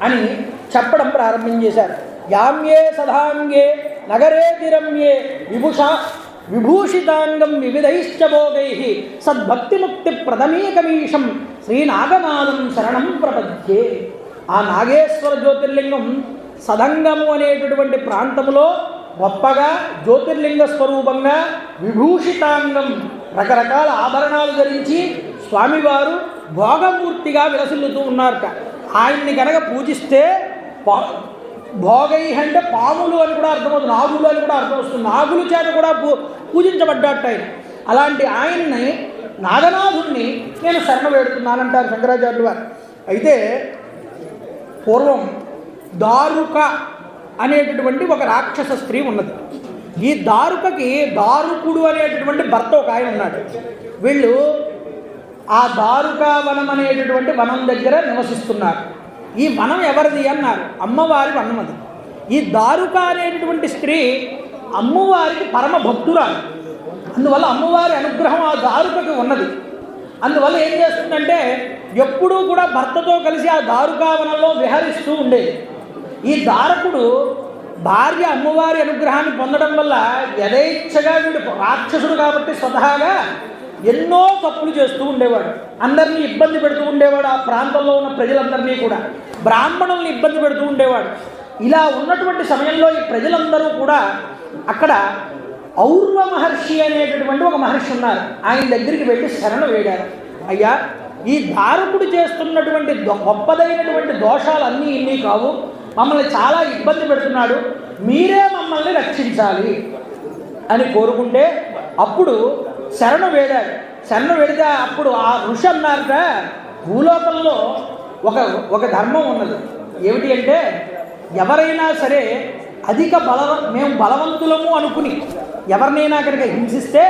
అని చెప్పడం ప్రారంభించేశారు. యామ్యే సదాంగే నగరే తిరమ్యే విభూషితాంగం వివిధైశ్చ భోగై సద్భక్తిముక్తి ప్రథమీకమీశం శ్రీనాగనాథం శరణం ప్రపద్యే. ఆ నాగేశ్వర జ్యోతిర్లింగం సదంగము అనేటటువంటి ప్రాంతంలో గొప్పగా జ్యోతిర్లింగ స్వరూపంగా విభూషితాంగం రకరకాల ఆభరణాలు ధరించి స్వామివారు భోగమూర్తిగా విలసిల్లుతూ ఉన్నారట. ఆయన్ని కనుక పూజిస్తే భోగై అంటే పాములు అని కూడా అర్థమవుతుంది, నాగులు అని కూడా అర్థం వస్తుంది. నాగుల చేత కూడా పూజించబడ్డట్టు ఆయన. అలాంటి ఆయన్ని నాగనాథుణ్ణి నేను శరణ వేడుతున్నానంటారు శంకరాచార్యులు వారు. అయితే పూర్వం దారుక అనేటటువంటి ఒక రాక్షస స్త్రీ ఉన్నది. ఈ దారుకకి దారుకుడు అనేటటువంటి భర్త ఒక ఆయన ఉన్నాడు. వీళ్ళు ఆ దారుకా వనం అనేటటువంటి వనం దగ్గర నివసిస్తున్నారు. ఈ వనం ఎవరిది అన్నారు, అమ్మవారి వనం అది. ఈ దారుక అనేటటువంటి స్త్రీ అమ్మవారికి పరమ భక్తురాలు. అందువల్ల అమ్మవారి అనుగ్రహం ఆ దారుకకి ఉన్నది. అందువల్ల ఏం చేస్తుందంటే ఎప్పుడూ కూడా భర్తతో కలిసి ఆ దారుకావనంలో విహరిస్తూ ఉండేది. ఈ దారకుడు భార్య అమ్మవారి అనుగ్రహాన్ని పొందడం వల్ల యథేచ్ఛగా వీడు రాక్షసుడు కాబట్టి స్వతహాగా ఎన్నో తప్పులు చేస్తూ ఉండేవాడు. అందరినీ ఇబ్బంది పెడుతూ ఉండేవాడు. ఆ ప్రాంతంలో ఉన్న ప్రజలందరినీ కూడా బ్రాహ్మణుల్ని ఇబ్బంది పెడుతూ ఉండేవాడు. ఇలా ఉన్నటువంటి సమయంలో ఈ ప్రజలందరూ కూడా అక్కడ ఔర్వ మహర్షి అనేటటువంటి ఒక మహర్షి ఉన్నారు. ఆయన దగ్గరికి వెళ్ళి శరణు వేడారు. అయ్యా, ఈ దారుకుడు చేస్తున్నటువంటి గొప్పదైనటువంటి దోషాలన్నీ ఇన్ని కావు, మమ్మల్ని చాలా ఇబ్బంది పెడుతున్నాడు, మీరే మమ్మల్ని రక్షించాలి అని కోరుకుంటే అప్పుడు శరణు వేడాడు. శరణు వేడితే అప్పుడు ఆ ఋషి అన్నారట, భూలోకంలో ఒక ధర్మం ఉన్నది. ఏమిటి అంటే ఎవరైనా సరే మేము బలవంతులము అనుకుని ఎవరినైనా కనుక హింసిస్తే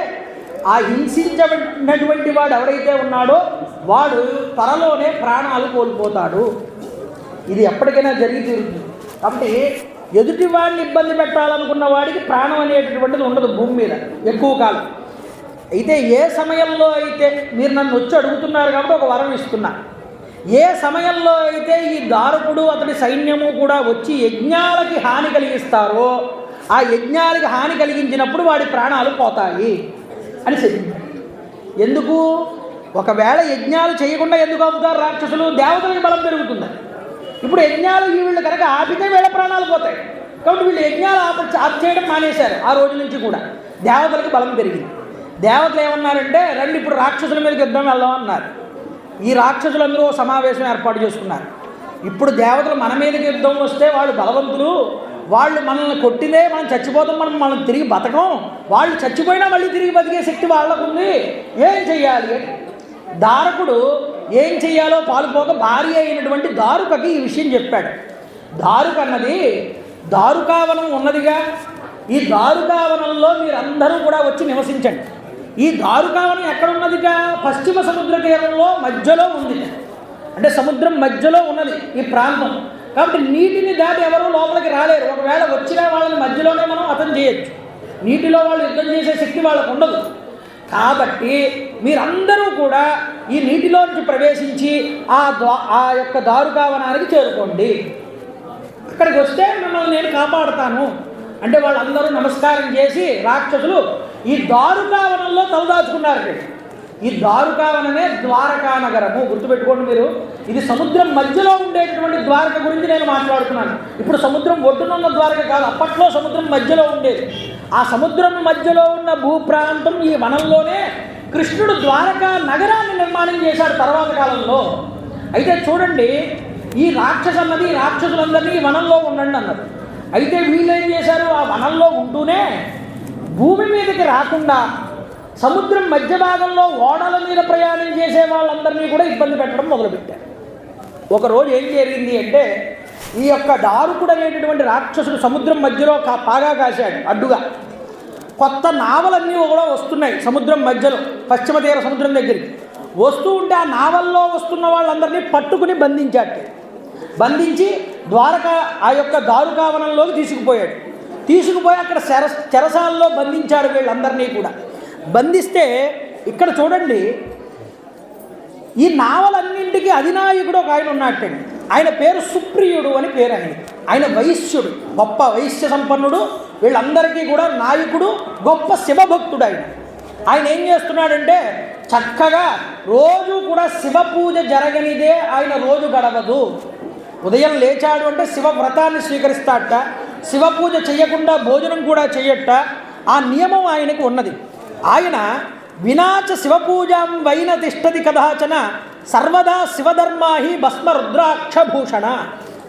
ఆ హింసించినటువంటి వాడు ఎవరైతే ఉన్నాడో వాడు త్వరలోనే ప్రాణాలు కోల్పోతాడు. ఇది ఎప్పటికైనా జరిగి తీరుతుంది. కాబట్టి ఎదుటి వాడిని ఇబ్బంది పెట్టాలనుకున్న వాడికి ప్రాణం అనేటటువంటిది ఉండదు భూమి మీద ఎక్కువ కాలం. అయితే ఏ సమయంలో అయితే మీరు నన్ను వచ్చి అడుగుతున్నారు కాబట్టి ఒక వరం ఇస్తున్నా, ఏ సమయంలో అయితే ఈ దారుకుడు అతడి సైన్యము కూడా వచ్చి యజ్ఞాలకి హాని కలిగిస్తారో ఆ యజ్ఞాలకి హాని కలిగించినప్పుడు వాడి ప్రాణాలు పోతాయి అని చెప్పింది. ఎందుకు? ఒకవేళ యజ్ఞాలు చేయకుండా ఎందుకు ఆపుతారు రాక్షసులు? దేవతలకి బలం పెరుగుతుంది. ఇప్పుడు యజ్ఞాలు వీళ్ళు కనుక ఆపితే వీళ్ళ ప్రాణాలు పోతాయి. కాబట్టి వీళ్ళు యజ్ఞాలు ఆపు చేయడం మానేశారు. ఆ రోజు నుంచి కూడా దేవతలకి బలం పెరిగింది. దేవతలు ఏమన్నారంటే రండి ఇప్పుడు రాక్షసుల మీదకి యుద్ధం వెళ్దాం అన్నారు. ఈ రాక్షసులందరూ సమావేశం ఏర్పాటు చేసుకున్నారు. ఇప్పుడు దేవతలు మన మీదకి యుద్ధం వస్తే వాళ్ళు బలవంతులు, వాళ్ళు మనల్ని కొట్టినే మనం చచ్చిపోతాం, మనం తిరిగి బతకం, వాళ్ళు చచ్చిపోయినా మళ్ళీ తిరిగి బతికే శక్తి వాళ్ళకుంది, ఏం చెయ్యాలి? దారకుడు ఏం చెయ్యాలో పాలుపోక భార్య అయినటువంటి దారుకకి ఈ విషయం చెప్పాడు. దారుక అన్నది దారుకావనం ఉన్నదిగా, ఈ దారుకావనంలో మీరందరూ కూడా వచ్చి నివసించండి. ఈ దారుకావనం ఎక్కడున్నదిగా? పశ్చిమ సముద్ర తీరంలో మధ్యలో ఉంది. అంటే సముద్రం మధ్యలో ఉన్నది ఈ ప్రాంతం. కాబట్టి నీటిని దాటి ఎవరూ లోపలికి రాలేరు. ఒకవేళ వచ్చినా వాళ్ళని మధ్యలోనే మనం హతం చేయొచ్చు. నీటిలో వాళ్ళు యుద్ధం చేసే శక్తి వాళ్ళకు ఉండదు. కాబట్టి మీరందరూ కూడా ఈ నీటిలోంచి ప్రవేశించి ఆ యొక్క దారుకావనానికి చేరుకోండి. అక్కడికి వస్తే మిమ్మల్ని నేను కాపాడుతాను అంటే వాళ్ళందరూ నమస్కారం చేసి రాక్షసులు ఈ దారుకావనంలో తలదాచుకున్నారు. ఈ ద్వారకావనమే ద్వారకా నగరము. గుర్తుపెట్టుకోండి మీరు. ఇది సముద్రం మధ్యలో ఉండేటటువంటి ద్వారక గురించి నేను మాట్లాడుతున్నాను. ఇప్పుడు సముద్రం ఒడ్డునున్న ద్వారక కాదు, అప్పట్లో సముద్రం మధ్యలో ఉండేది. ఆ సముద్రం మధ్యలో ఉన్న భూప్రాంతం ఈ వనంలోనే కృష్ణుడు ద్వారకా నగరాన్ని నిర్మాణం చేశాడు తర్వాత కాలంలో. అయితే చూడండి, ఈ రాక్షసులందరినీ ఈ వనంలో ఉండండి అన్నారు. అయితే వీళ్ళు ఏం చేశారు, ఆ వనంలో ఉంటూనే భూమి మీదకి రాకుండా సముద్రం మధ్య భాగంలో ఓడల మీద ప్రయాణం చేసే వాళ్ళందరినీ కూడా ఇబ్బంది పెట్టడం మొదలుపెట్టారు. ఒకరోజు ఏం జరిగింది అంటే, ఈ యొక్క దారుకుడు అనేటటువంటి రాక్షసుడు సముద్రం మధ్యలో పాగా కాశాడు అడ్డుగా. కొత్త నావలన్నీ కూడా వస్తున్నాయి సముద్రం మధ్యలో, పశ్చిమ తీర సముద్రం దగ్గరికి వస్తూ ఉంటే ఆ నావల్లో వస్తున్న వాళ్ళందరినీ పట్టుకుని బంధించి ఆ యొక్క దారుకావనంలోకి తీసుకుపోయి అక్కడ చెరసాల్లో బంధించాడు వీళ్ళందరినీ కూడా. బంధిస్తే ఇక్కడ చూడండి, ఈ నావలన్నింటికి అధినాయకుడు ఒక ఆయన ఉన్నట్టండి. ఆయన పేరు సుప్రియుడు అని పేరు. ఆయన వైశ్యుడు, గొప్ప వైశ్య సంపన్నుడు, వీళ్ళందరికీ కూడా నాయకుడు, గొప్ప శివభక్తుడు. ఆయన ఏం చేస్తున్నాడంటే, చక్కగా రోజు కూడా శివ పూజ జరగనిదే ఆయన రోజు గడవదు. ఉదయం లేచాడు అంటే శివ వ్రతాన్ని స్వీకరిస్తాడట, శివ పూజ చేయకుండా భోజనం కూడా చెయ్యట. ఆ నియమం ఆయనకు ఉన్నది. ఆయన వినాచ శివపూజాం వైన తిష్టది కదాచన సర్వదా శివధర్మాహి భస్మ రుద్రాక్షభూషణ.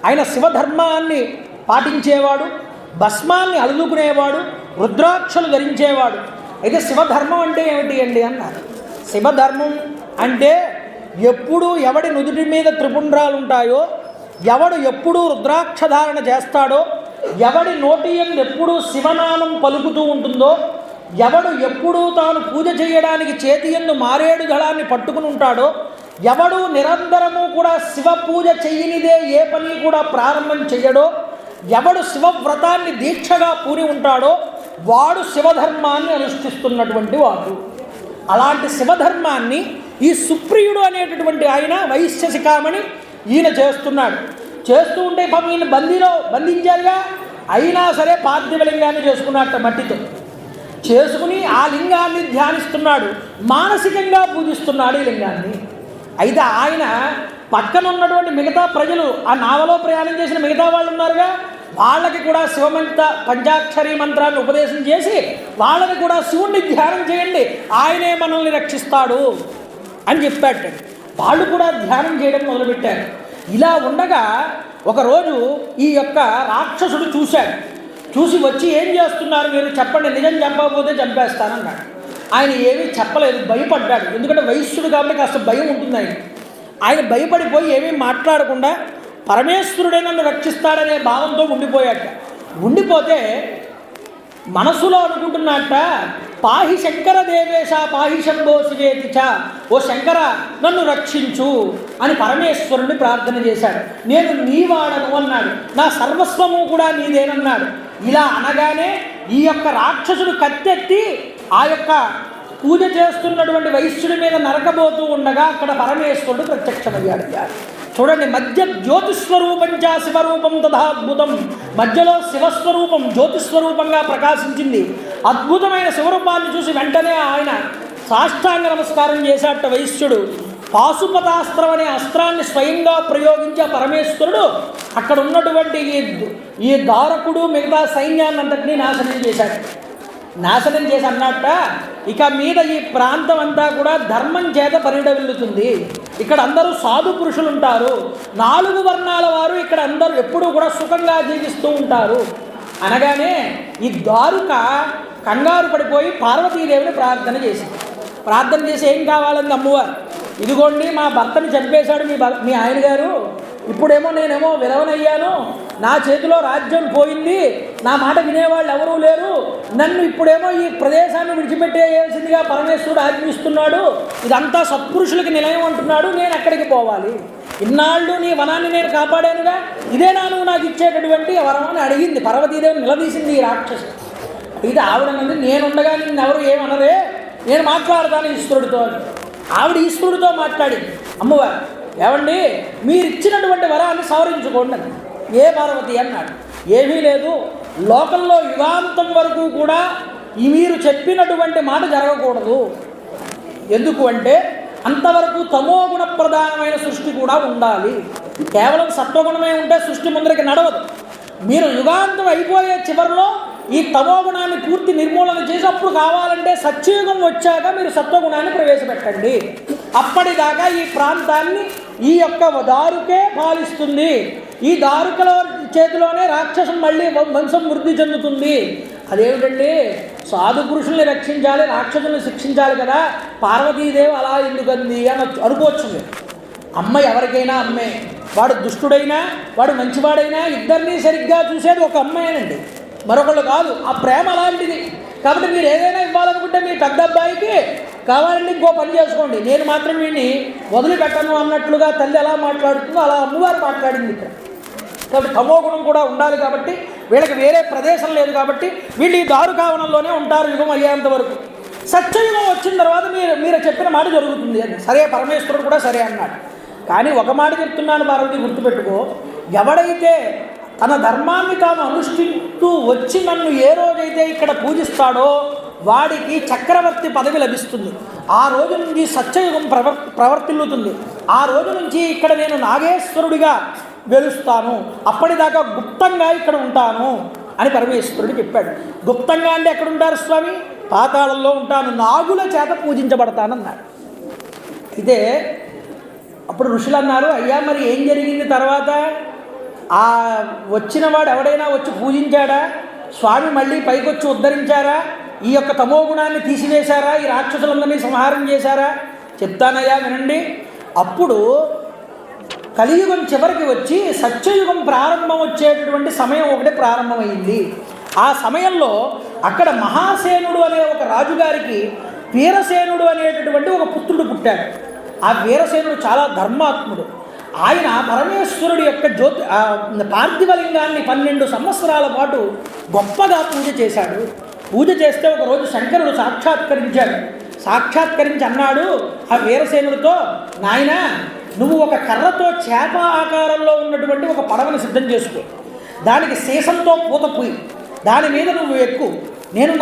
ఆయన శివధర్మాన్ని పాటించేవాడు, భస్మాన్ని అలుదుకునేవాడు, రుద్రాక్షలు ధరించేవాడు. అయితే శివధర్మం అంటే ఏమిటి అండి అన్నారు. శివధర్మం అంటే ఎప్పుడు ఎవడి నుదుటి మీద త్రిపుండ్రాలు ఉంటాయో, ఎవడు ఎప్పుడూ రుద్రాక్షధారణ చేస్తాడో, ఎవడి నోటి యందు ఎప్పుడూ శివనామం పలుకుతూ ఉంటుందో, ఎవడు ఎప్పుడూ తాను పూజ చేయడానికి చేతి యందు మారేడు దళాన్ని పట్టుకుని ఉంటాడో, ఎవడు నిరంతరము కూడా శివ పూజ చెయ్యనిదే ఏ పని కూడా ప్రారంభం చెయ్యడో, ఎవడు శివవ్రతాన్ని దీక్షగా పూరి ఉంటాడో వాడు శివధర్మాన్ని అనుష్ఠిస్తున్నటువంటి వాడు. అలాంటి శివధర్మాన్ని ఈ సుప్రియుడు అనేటటువంటి ఆయన వైశ్య శిఖామణి ఈయన చేస్తూ ఉంటే పాపం ఈయన బంధించారుగా. అయినా సరే పార్థివలింగాన్ని చేసుకున్నట్ట మట్టితో చేసుకుని ఆ లింగాన్ని ధ్యానిస్తున్నాడు, మానసికంగా పూజిస్తున్నాడు ఈ లింగాన్ని. అయితే ఆయన పక్కన ఉన్నటువంటి మిగతా ప్రజలు, ఆ నావలో ప్రయాణం చేసిన మిగతా వాళ్ళు ఉన్నారుగా, వాళ్ళకి కూడా పంచాక్షరీ మంత్రాన్ని ఉపదేశం చేసి వాళ్ళని కూడా శివుణ్ణి ధ్యానం చేయండి, ఆయనే మనల్ని రక్షిస్తాడు అని చెప్పాడు. వాళ్ళు కూడా ధ్యానం చేయడం మొదలుపెట్టారు. ఇలా ఉండగా ఒకరోజు ఈ యొక్క రాక్షసుడు చూసి వచ్చి, ఏం చేస్తున్నారు మీరు, చెప్పండి, నిజం చెప్పకపోతే చంపేస్తానన్నాడు. ఆయన ఏమీ చెప్పలేదు, భయపడ్డాడు. ఎందుకంటే వైశ్యుడు కాబట్టి కాస్త భయం ఉంటుంది ఆయన భయపడిపోయి ఏమీ మాట్లాడకుండా పరమేశ్వరుడే నన్ను రక్షిస్తాడనే భావంతో ఉండిపోతే మనసులో అనుకుంటున్నట్ట, పాహి శంకర దేవేశ పాహి శంభో శివేతిచ, ఓ శంకర నన్ను రక్షించు అని పరమేశ్వరుని ప్రార్థన చేశాడు. నేను నీవాడను అన్నాడు, నా సర్వస్వము కూడా నీదేనన్నాడు. ఇలా అనగానే ఈ యొక్క రాక్షసుడు కత్తెత్తి ఆ యొక్క పూజ చేస్తున్నటువంటి వైశ్యుడి మీద నరకబోతూ ఉండగా అక్కడ పరమేశ్వరుడు ప్రత్యక్షమయ్యాడు. చూడండి, మధ్య జ్యోతిస్వరూపంచ శివరూపం తథాద్భుతం. మధ్యలో శివస్వరూపం జ్యోతిస్వరూపంగా ప్రకాశించింది. అద్భుతమైన శివరూపాన్ని చూసి వెంటనే ఆయన సాష్టాంగ నమస్కారం చేశాట వైశ్యుడు. పాశుపతాస్త్రం అనే అస్త్రాన్ని స్వయంగా ప్రయోగించే పరమేశ్వరుడు అక్కడ ఉన్నటువంటి ఈ దారకుడు మిగతా సైన్యాన్ని అంతటినీ నాశనం చేసి అన్నట్ట, ఇక మీద ఈ ప్రాంతం అంతా కూడా ధర్మం చేత పరిడవిల్లుతుంది. ఇక్కడ అందరూ సాధు పురుషులు ఉంటారు, 4 వర్ణాల వారు ఇక్కడ అందరూ ఎప్పుడూ కూడా సుఖంగా జీవిస్తూ ఉంటారు అనగానే ఈ దారుక కంగారు పడిపోయి పార్వతీదేవిని ప్రార్థన చేసి ఏం కావాలంది అమ్మవారు, ఇదిగోండి మా భర్తని చంపేశాడు మీ ఆయన గారు, ఇప్పుడేమో నేనేమో విధవనయ్యాను, నా చేతిలో రాజ్యం పోయింది, నా మాట వినేవాళ్ళు ఎవరూ లేరు, నన్ను ఇప్పుడేమో ఈ ప్రదేశాన్ని విడిచిపెట్టేయాల్సిందిగా పరమేశ్వరుడు ఆజ్ఞిస్తున్నాడు, ఇదంతా సత్పురుషులకి నిలయం అంటున్నాడు, నేను ఎక్కడికి పోవాలి, ఇన్నాళ్ళు నీ వనాన్ని నేను కాపాడానుగా, ఇదేనా నువ్వు నాకు ఇచ్చేటటువంటి వరం అని అడిగింది. పార్వతీదేవి నిలదీసింది ఈ రాక్షసు. ఇది ఆవిడనంది, నేనుండగా నిన్నెవరు ఏమనరే, నేను మాట్లాడతాను ఈశ్వరుడితో అని. ఆవిడ ఈశ్వరుడితో మాట్లాడింది. అమ్మవారు, ఏమండి మీరు ఇచ్చినటువంటి వరాన్ని సవరించుకోండి అని. ఏ పార్వతి అన్నాడు, ఏమీ లేదు, లోకంలో యుగాంతం వరకు కూడా మీరు చెప్పినటువంటి మాట జరగకూడదు, ఎందుకు అంటే అంతవరకు తమోగుణ ప్రధానమైన సృష్టి కూడా ఉండాలి. కేవలం సత్వగుణమే ఉంటే సృష్టి ముందరికి నడవదు. మీరు యుగాంతం అయిపోయే చివరిలో ఈ తమోగుణాన్ని పూర్తి నిర్మూలన చేసి అప్పుడు కావాలంటే సత్యయుగం వచ్చాక మీరు సత్వగుణాన్ని ప్రవేశపెట్టండి. అప్పటిదాకా ఈ ప్రాంతాన్ని ఈ యొక్క దారుకే పాలిస్తుంది. ఈ దారుకల చేతిలోనే రాక్షసం మళ్ళీ వంశం వృద్ధి చెందుతుంది. అదేమిటండి, సాధు పురుషుల్ని రక్షించాలి, రాక్షసుల్ని శిక్షించాలి కదా, పార్వతీదేవి అలా ఎందుకంది అని అనుకోవచ్చు. అమ్మ ఎవరికైనా అమ్మే, వాడు దుష్టుడైనా వాడు మంచివాడైనా ఇద్దరినీ సరిగ్గా చూసేది ఒక అమ్మాయినండి, మరొకళ్ళు కాదు. ఆ ప్రేమ అలాంటిది. కాబట్టి మీరు ఏదైనా ఇవ్వాలనుకుంటే మీ పెద్ద అబ్బాయికి కావాలంటే ఇంకో పని చేసుకోండి, నేను మాత్రం వీడిని వదిలిపెట్టను అన్నట్లుగా తల్లి ఎలా మాట్లాడుతుందో అలా అమ్మవారు మాట్లాడింది ఇక్కడ. కాబట్టి తమోగుణం కూడా ఉండాలి. కాబట్టి వీళ్ళకి వేరే ప్రదేశం లేదు. కాబట్టి వీళ్ళు ఈ దారుకావనంలోనే ఉంటారు యుగం అయ్యేంత వరకు. సత్యయుగం వచ్చిన తర్వాత మీరు చెప్పిన మాట జరుగుతుంది అని సరే, పరమేశ్వరుడు కూడా సరే అన్నాడు. కానీ ఒక మాట చెప్తున్నాను పార్వతి, గుర్తుపెట్టుకో, ఎవడైతే తన ధర్మాన్ని తాను అనుష్ఠిస్తూ వచ్చి నన్ను ఏ రోజైతే ఇక్కడ పూజిస్తాడో వాడికి చక్రవర్తి పదవి లభిస్తుంది. ఆ రోజు నుంచి సత్యయుగం ప్రవర్తిల్లుతుంది. ఆ రోజు నుంచి ఇక్కడ నేను నాగేశ్వరుడిగా వెలుస్తాను, అప్పటిదాకా గుప్తంగా ఇక్కడ ఉంటాను అని పరమేశ్వరుడు చెప్పాడు. గుప్తంగా అంటే ఎక్కడుంటారు స్వామి? పాతాళంలో ఉంటాను, నాగుల చేత పూజించబడతానన్నాడు. అయితే అప్పుడు ఋషులు అన్నారు, అయ్యా మరి ఏం జరిగింది తర్వాత? ఆ వచ్చిన వాడు ఎవడైనా వచ్చి పూజించాడా? స్వామి మళ్ళీ పైకొచ్చి ఉద్ధరించారా? ఈ యొక్క తమోగుణాన్ని తీసివేశారా? ఈ రాక్షసులందరినీ సంహారం చేశారా? చెప్తానయ్యా వినండి. అప్పుడు కలియుగం చివరికి వచ్చి సత్యయుగం ప్రారంభం వచ్చేటటువంటి సమయం ఒకటి ప్రారంభమైంది. ఆ సమయంలో అక్కడ మహాసేనుడు అనే ఒక రాజుగారికి వీరసేనుడు అనేటటువంటి ఒక పుత్రుడు పుట్టాడు. ఆ వీరసేనుడు చాలా ధర్మాత్ముడు. ఆయన పరమేశ్వరుడి యొక్క పార్థివలింగాన్ని 12 సంవత్సరాల పాటు గొప్పగా పూజ చేశాడు. పూజ చేస్తే ఒకరోజు శంకరుడు సాక్షాత్కరించి అన్నాడు ఆ వీరసేనుడితో, నాయన నువ్వు ఒక కర్రతో చేప ఆకారంలో ఉన్నటువంటి ఒక పడవను సిద్ధం చేసుకో, దానికి సీసంతో పూత పూయి, దాని మీద నువ్వు ఎక్కు, నేను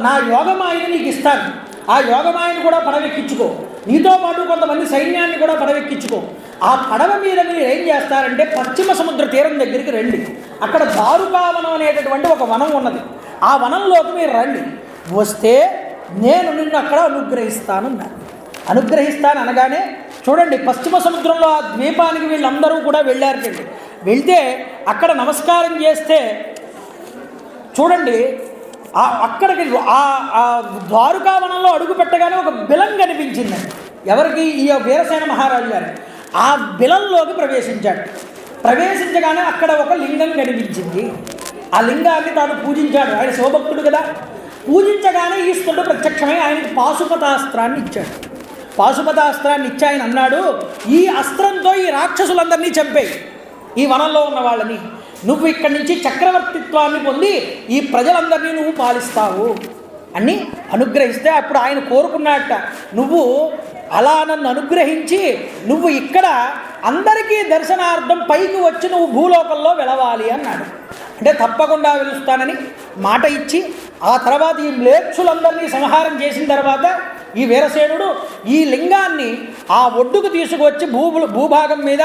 నా యోగమాయని నీకు ఇస్తాను, ఆ యోగమాయని కూడా పడవెక్కించుకో, నీతో పాటు కొంతమంది సైన్యాన్ని కూడా పడవెక్కించుకో. ఆ పడవ మీద మీరు ఏం చేస్తారంటే పశ్చిమ సముద్ర తీరం దగ్గరికి రండి, అక్కడ దారుకావనం అనేటటువంటి ఒక వనం ఉన్నది, ఆ వనంలోకి మీరు రండి, వస్తే నేను నిన్ను అక్కడ అనుగ్రహిస్తానన్నాను. అనుగ్రహిస్తాను అనగానే చూడండి, పశ్చిమ సముద్రంలో ఆ ద్వీపానికి వీళ్ళందరూ కూడా వెళ్ళారండి. వెళ్తే అక్కడ నమస్కారం చేస్తే చూడండి, అక్కడికి ఆ ద్వారకావనంలో అడుగు పెట్టగానే ఒక బిలం కనిపించిందండి. ఎవరికి? ఈ వీరసేన మహారాజు గారు. ఆ బిలంలోకి ప్రవేశించాడు. ప్రవేశించగానే అక్కడ ఒక లింగం కనిపించింది. ఆ లింగాన్ని తాను పూజించాడు. ఆయన శివభక్తుడు కదా. పూజించగానే ఈశ్వరుడు ప్రత్యక్షమై ఆయనకి పాశుపతాస్త్రాన్ని ఇచ్చాడు. పాశుపతాస్త్రాన్ని ఇచ్చి ఆయన అన్నాడు, ఈ అస్త్రంతో ఈ రాక్షసులందరినీ చంపేయి, ఈ వనంలో ఉన్న వాళ్ళని, నువ్వు ఇక్కడి నుంచి చక్రవర్తిత్వాన్ని పొంది ఈ ప్రజలందరినీ నువ్వు పాలిస్తావు అని అనుగ్రహిస్తే అప్పుడు ఆయన కోరుకున్నట్ట, నువ్వు అలా నన్ను అనుగ్రహించి నువ్వు ఇక్కడ అందరికీ దర్శనార్థం పైకి వచ్చి నువ్వు భూలోకంలో వెళవాలి అన్నాడు. అంటే తప్పకుండా వెలుస్తానని మాట ఇచ్చి ఆ తర్వాత ఈ మ్లేచ్చులందరినీ సంహారం చేసిన తర్వాత ఈ వీరసేనుడు ఈ లింగాన్ని ఆ ఒడ్డుకు తీసుకువచ్చి భూభాగం మీద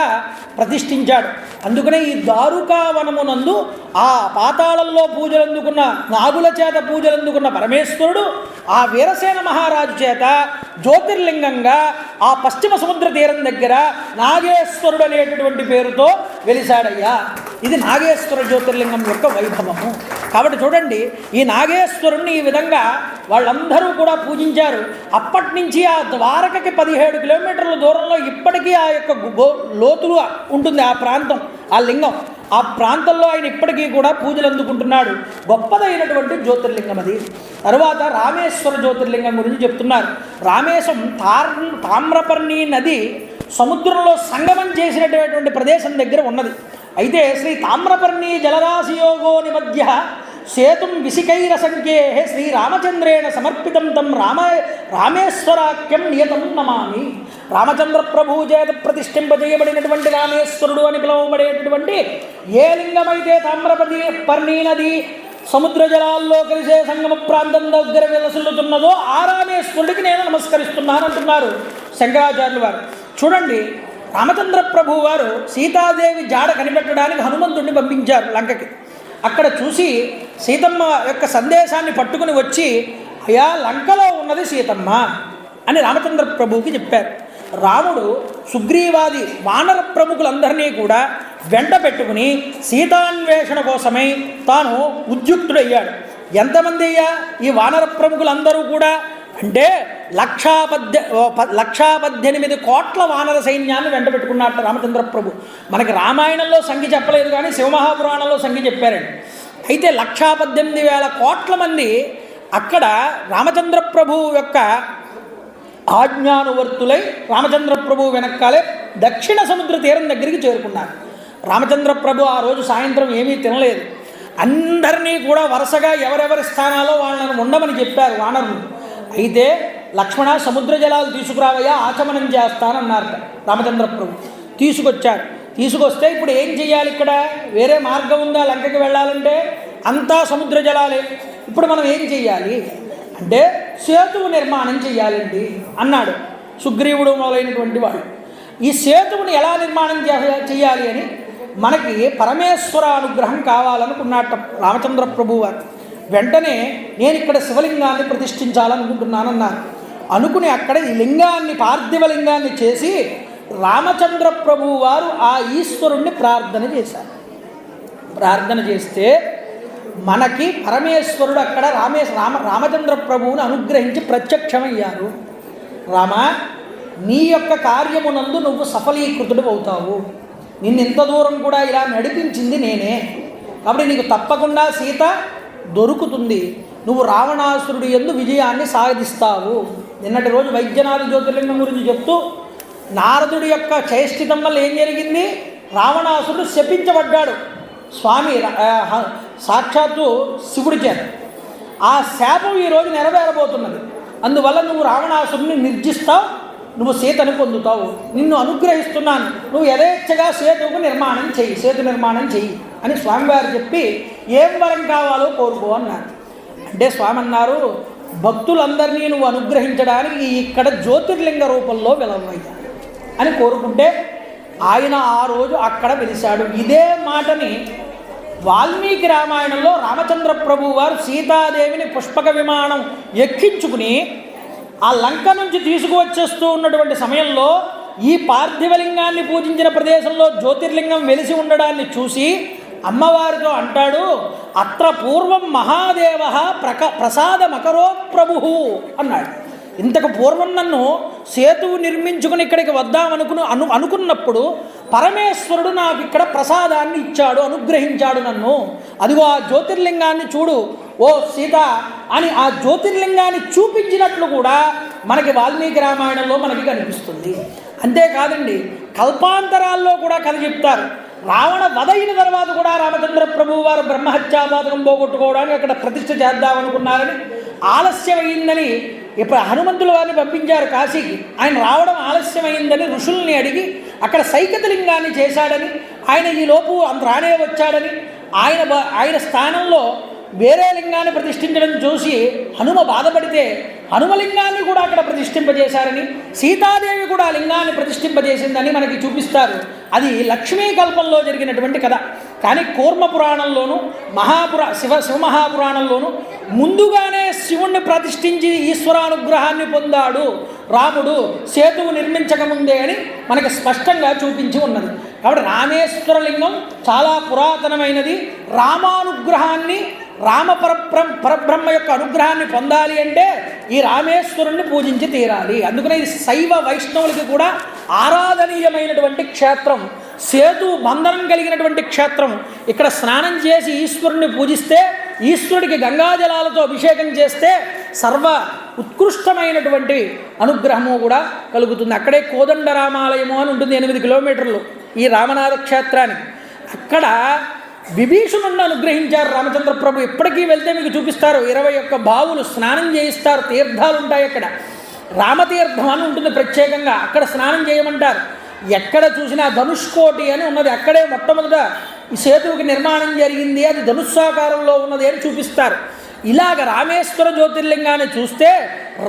ప్రతిష్ఠించాడు. అందుకనే ఈ దారుకావనమునందు ఆ పాతాళంలో పూజలందుకున్న నాగుల చేత పూజలందుకున్న పరమేశ్వరుడు ఆ వీరసేన మహారాజు చేత జ్యోతిర్లింగంగా ఆ పశ్చిమ సముద్ర తీరం దగ్గర నాగేశ్వరుడు అనేటటువంటి పేరుతో వెలిశాడయ్యా. ఇది నాగేశ్వర జ్యోతిర్లింగం యొక్క వైభవము. కాబట్టి చూడండి, ఈ నాగేశ్వరుణ్ణి ఈ విధంగా వాళ్ళందరూ కూడా పూజించారు. అప్పటి నుంచి ఆ ద్వారకకి 17 కిలోమీటర్ల దూరంలో ఇప్పటికీ ఆ యొక్క లోతులు ఉంటుంది ఆ ప్రాంతం, ఆ లింగం. ఆ ప్రాంతంలో ఆయన ఇప్పటికీ కూడా పూజలు అందుకుంటున్నాడు. గొప్పదైనటువంటి జ్యోతిర్లింగం అది. తరువాత రామేశ్వర జ్యోతిర్లింగం గురించి చెప్తున్నారు. రామేశం తామ్రపర్ణి నది సముద్రంలో సంగమం చేసినటువంటి ప్రదేశం దగ్గర ఉన్నది. అయితే శ్రీ తామ్రపర్ణి జలరాశియోగో నిమధ్య సేతుం విశికైర సంఖ్యే శ్రీరామచంద్రేణ సమర్పితం తం రామేశ్వరాఖ్యం నియతం నమామి. రామచంద్ర ప్రభు చేత ప్రతిష్ఠింపజేయబడినటువంటి రామేశ్వరుడు అని పిలువబడేటటువంటి ఏ లింగమైతే తామ్రపర్ణి నది సముద్ర జలాల్లో కలిసే సంగమ ప్రాంతం దగ్గర విలసిల్లుతున్నదో ఆ రామేశ్వరుడికి నేను నమస్కరిస్తున్నాను అంటున్నారు శంకరాచార్యులు వారు. చూడండి, రామచంద్ర ప్రభు వారు సీతాదేవి జాడ కనిపెట్టడానికి హనుమంతుడిని పంపించారు లంకకి. అక్కడ చూసి సీతమ్మ యొక్క సందేశాన్ని పట్టుకుని వచ్చి, అయ్యా లంకలో ఉన్నది సీతమ్మ అని రామచంద్ర ప్రభువుకి చెప్పారు. రాముడు సుగ్రీవాది వానర ప్రముఖులందరినీ కూడా వెంట పెట్టుకుని సీతాన్వేషణ కోసమై తాను ఉద్యుక్తుడయ్యాడు. ఎంతమంది అయ్యా ఈ వానర ప్రముఖులందరూ కూడా అంటే 1,18 కోట్ల వానర సైన్యాన్ని వెంట పెట్టుకున్నట్టు రామచంద్ర ప్రభు. మనకి రామాయణంలో సంఖ్య చెప్పలేదు కానీ శివమహాపురాణంలో సంఖ్య చెప్పారండి. అయితే 1,18,000 కోట్ల మంది అక్కడ రామచంద్ర ప్రభు యొక్క ఆజ్ఞానువర్తులై రామచంద్ర ప్రభు వెనకాలే దక్షిణ సముద్ర తీరం దగ్గరికి చేరుకున్నారు. రామచంద్ర ప్రభు ఆ రోజు సాయంత్రం ఏమీ తినలేదు. అందరినీ కూడా వరుసగా ఎవరెవరి స్థానాల్లో వాళ్ళని ఉండమని చెప్పారు వానరులు. అయితే లక్ష్మణ సముద్ర జలాలు తీసుకురావయ్యా ఆచమనం చేస్తానన్నారట రామచంద్ర ప్రభు. తీసుకొచ్చారు. తీసుకొస్తే ఇప్పుడు ఏం చెయ్యాలి? ఇక్కడ వేరే మార్గం ఉందా లంకకి వెళ్ళాలంటే? అంతా సముద్ర జలాలే. ఇప్పుడు మనం ఏం చెయ్యాలి అంటే సేతువు నిర్మాణం చెయ్యాలండి అన్నాడు సుగ్రీవుడు మొదలైనటువంటి వాడు. ఈ సేతువుని ఎలా నిర్మాణం చెయ్యాలి అని మనకి పరమేశ్వర అనుగ్రహం కావాలనుకున్నట్ట రామచంద్ర ప్రభు వారు. వెంటనే నేను ఇక్కడ శివలింగాన్ని ప్రతిష్ఠించాలనుకుంటున్నానన్నారు. అనుకుని అక్కడ ఈ లింగాన్ని పార్థివలింగాన్ని చేసి రామచంద్ర ప్రభు వారు ఆ ఈశ్వరుణ్ణి ప్రార్థన చేశారు. ప్రార్థన చేస్తే మనకి పరమేశ్వరుడు అక్కడ రామచంద్ర ప్రభువుని అనుగ్రహించి ప్రత్యక్షమయ్యారు. రామ, నీ యొక్క కార్యమునందు నువ్వు సఫలీకృతుడు అవుతావు. నిన్ను ఇంత దూరం కూడా ఇలా నడిపించింది నేనే, కాబట్టి నీకు తప్పకుండా సీత దొరుకుతుంది. నువ్వు రావణాసురుడి యందు విజయాన్ని సాధిస్తావు. నిన్నటి రోజు వైద్యనాథ జ్యోతిర్లింగం గురించి చెప్తూ నారదుడి యొక్క చేష్టితం వల్ల ఏం జరిగింది? రావణాసురుడు శపించబడ్డాడు స్వామి సాక్షాత్తు శివుడి చేత. ఆ శాపం ఈరోజు నెరవేరబోతున్నది. అందువల్ల నువ్వు రావణాసురుడిని నిర్జిస్తావు, నువ్వు సీతను పొందుతావు, నిన్ను అనుగ్రహిస్తున్నాను, నువ్వు యథేచ్ఛగా సేతు నిర్మాణం చెయ్యి అని స్వామివారు చెప్పి ఏం వరం కావాలో కోరుకో అన్నారు. అంటే స్వామి అన్నారు, భక్తులందరినీ నువ్వు అనుగ్రహించడానికి ఇక్కడ జ్యోతిర్లింగ రూపంలో వెలవయ్యా అని కోరుకుంటే ఆయన ఆ రోజు అక్కడ వెలిశాడు. ఇదే మాటని వాల్మీకి రామాయణంలో రామచంద్ర ప్రభు వారు సీతాదేవిని పుష్పక విమానం ఎక్కించుకుని ఆ లంక నుంచి తీసుకువచ్చేస్తూ ఉన్నటువంటి సమయంలో ఈ పార్థివలింగాన్ని పూజించిన ప్రదేశంలో జ్యోతిర్లింగం వెలిసి ఉండడాన్ని చూసి అమ్మవారితో అంటాడు, అత్ర పూర్వం మహాదేవ ప్రసాదమకరో ప్రభు అన్నాడు. ఇంతకు పూర్వం నన్ను సేతువు నిర్మించుకుని ఇక్కడికి అనుకున్నప్పుడు పరమేశ్వరుడు నాకు ఇక్కడ ప్రసాదాన్ని ఇచ్చాడు, అనుగ్రహించాడు నన్ను. అదిగో ఆ జ్యోతిర్లింగాన్ని చూడు ఓ సీత అని ఆ జ్యోతిర్లింగాన్ని చూపించినట్లు కూడా మనకి వాల్మీకి రామాయణంలో మనకి కనిపిస్తుంది. అంతేకాదండి, కల్పాంతరాల్లో కూడా కథ చెప్తారు. రావణ వధ అయిన తర్వాత కూడా రామచంద్ర ప్రభువు వారు బ్రహ్మహత్యాపాతకం పోగొట్టుకోవడానికి అక్కడ ప్రతిష్ఠ చేద్దామనుకున్నారని ఆలస్యమైందని ఇప్పుడు హనుమంతుల వారిని పంపించారు కాశీకి. ఆయన రావడం ఆలస్యమైందని ఋషుల్ని అడిగి అక్కడ సైకతలింగాన్ని చేశాడని, ఆయన ఈలోపు అంత రానే వచ్చాడని ఆయన స్థానంలో వేరే లింగాన్ని ప్రతిష్ఠించడం చూసి హనుమ బాధపడితే హనుమలింగాన్ని కూడా అక్కడ ప్రతిష్ఠింపజేశారని, సీతాదేవి కూడా లింగాన్ని ప్రతిష్ఠింపజేసిందని మనకి చూపిస్తారు. అది లక్ష్మీకల్పంలో జరిగినటువంటి కథ. కానీ కూర్మ పురాణంలోను శివమహాపురాణంలోను ముందుగానే శివుణ్ణి ప్రతిష్ఠించి ఈశ్వరానుగ్రహాన్ని పొందాడు రాముడు సేతువు నిర్మించకముందే అని మనకి స్పష్టంగా చూపించి ఉన్నది. కాబట్టి రామేశ్వరలింగం చాలా పురాతనమైనది. రామానుగ్రహాన్ని పరబ్రహ్మ యొక్క అనుగ్రహాన్ని పొందాలి అంటే ఈ రామేశ్వరుణ్ణి పూజించి తీరాలి. అందుకనే ఇది శైవ వైష్ణవులకి కూడా ఆరాధనీయమైనటువంటి క్షేత్రం, సేతు బంధనం కలిగినటువంటి క్షేత్రం. ఇక్కడ స్నానం చేసి ఈశ్వరుణ్ణి పూజిస్తే, ఈశ్వరుడికి గంగాజలాలతో అభిషేకం చేస్తే సర్వ ఉత్కృష్టమైనటువంటి అనుగ్రహము కూడా కలుగుతుంది. అక్కడే కోదండరామాలయము అని ఉంటుంది, 8 కిలోమీటర్లు ఈ రామనాథ క్షేత్రానికి. అక్కడ విభీషణుణ్ణి అనుగ్రహించారు రామచంద్ర ప్రభు. ఎప్పటికీ వెళ్తే మీకు చూపిస్తారు, 21 బావులు స్నానం చేయిస్తారు, తీర్థాలు ఉంటాయి అక్కడ. రామతీర్థం అని ఉంటుంది ప్రత్యేకంగా, అక్కడ స్నానం చేయమంటారు. ఎక్కడ చూసినా ధనుష్కోటి అని ఉన్నది, అక్కడే మొట్టమొదట ఈ సేతువుకి నిర్మాణం జరిగింది, అది ధనుస్సాకారంలో ఉన్నది అని చూపిస్తారు. ఇలాగ రామేశ్వర జ్యోతిర్లింగాన్ని చూస్తే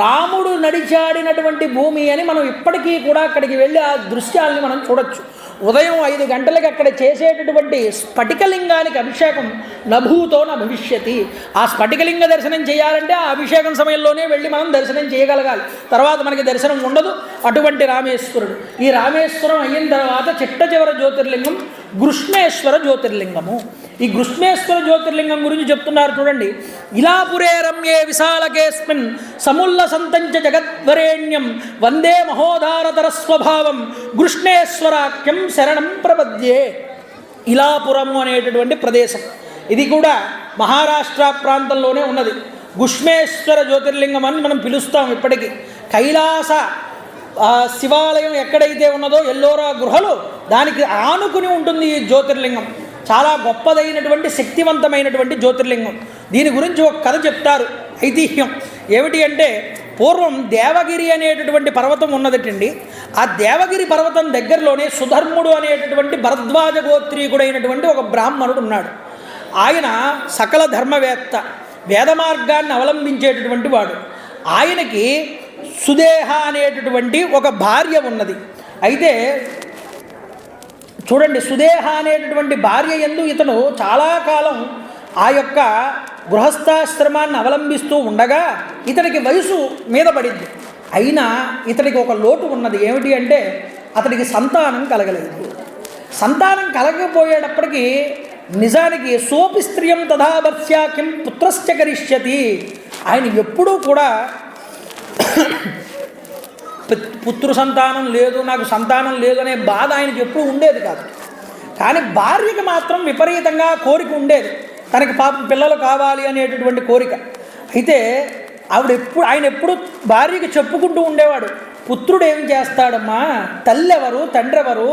రాముడు నడిచాడినటువంటి భూమి అని మనం ఇప్పటికీ కూడా అక్కడికి వెళ్ళి ఆ దృశ్యాల్ని మనం చూడొచ్చు. ఉదయం 5 గంటలకి అక్కడ చేసేటటువంటి స్ఫటికలింగానికి అభిషేకం నభూతో నా భవిష్యతి. ఆ స్ఫటికలింగ దర్శనం చేయాలంటే ఆ అభిషేకం సమయంలోనే వెళ్ళి మనం దర్శనం చేయగలగాలి, తర్వాత మనకి దర్శనం ఉండదు. అటువంటి రామేశ్వరుడు. ఈ రామేశ్వరం అయిన తర్వాత చిట్ట చివర జ్యోతిర్లింగం గృష్ణేశ్వర జ్యోతిర్లింగము. ఈ గృష్ణేశ్వర జ్యోతిర్లింగం గురించి చెప్తున్నారు చూడండి. ఇలాపురే రమ్యే విశాలకేస్మిన్ సముల్ల సంతంచ జగద్వరేణ్యం వందే మహోదారతర స్వభావం గృష్ణేశ్వరాఖ్యం శరణం ప్రపద్యే. ఇలాపురము అనేటటువంటి ప్రదేశం ఇది కూడా మహారాష్ట్ర ప్రాంతంలోనే ఉన్నది. గృష్ణేశ్వర జ్యోతిర్లింగం అని మనం పిలుస్తాం ఇప్పటికీ. కైలాస శివాలయం ఎక్కడైతే ఉన్నదో ఎల్లోరా గృహలు, దానికి ఆనుకుని ఉంటుంది ఈ జ్యోతిర్లింగం. చాలా గొప్పదైనటువంటి శక్తివంతమైనటువంటి జ్యోతిర్లింగం. దీని గురించి ఒక కథ చెప్తారు, ఐతిహ్యం. ఏమిటి అంటే, పూర్వం దేవగిరి అనేటటువంటి పర్వతం ఉన్నదటండి. ఆ దేవగిరి పర్వతం దగ్గరలోనే సుధర్ముడు అనేటటువంటి భరద్వాజ గోత్రీకుడైనటువంటి ఒక బ్రాహ్మణుడు ఉన్నాడు. ఆయన సకల ధర్మవేత్త, వేద మార్గాన్ని అవలంబించేటటువంటి వాడు. ఆయనకి సుదేహ అనేటటువంటి ఒక భార్య ఉన్నది. అయితే చూడండి, సుదేహ అనేటటువంటి భార్య యందు ఇతను చాలా కాలం ఆ యొక్క గృహస్థాశ్రమాన్ని అవలంబిస్తూ ఉండగా ఇతనికి వయసు మీద పడింది. అయినా ఇతనికి ఒక లోటు ఉన్నది. ఏమిటి అంటే, అతనికి సంతానం కలగలేదు. సంతానం కలగకపోయేటప్పటికీ నిజానికి సోపి స్త్రియం తథాభర్స్యాకిం పుత్రశ్చ కరిష్యతి. ఆయన ఎప్పుడూ కూడా పుత్రు సంతానం లేదు, నాకు సంతానం లేదు అనే బాధ ఆయనకి ఎప్పుడూ ఉండేది కాదు. కానీ భార్యకి మాత్రం విపరీతంగా కోరిక ఉండేది, తనకి పాపం పిల్లలు కావాలి అనేటటువంటి కోరిక. అయితే ఆయన ఎప్పుడు భార్యకి చెప్పుకుంటూ ఉండేవాడు, పుత్రుడు ఏం చేస్తాడమ్మా, తల్లి ఎవరు తండ్రి ఎవరు,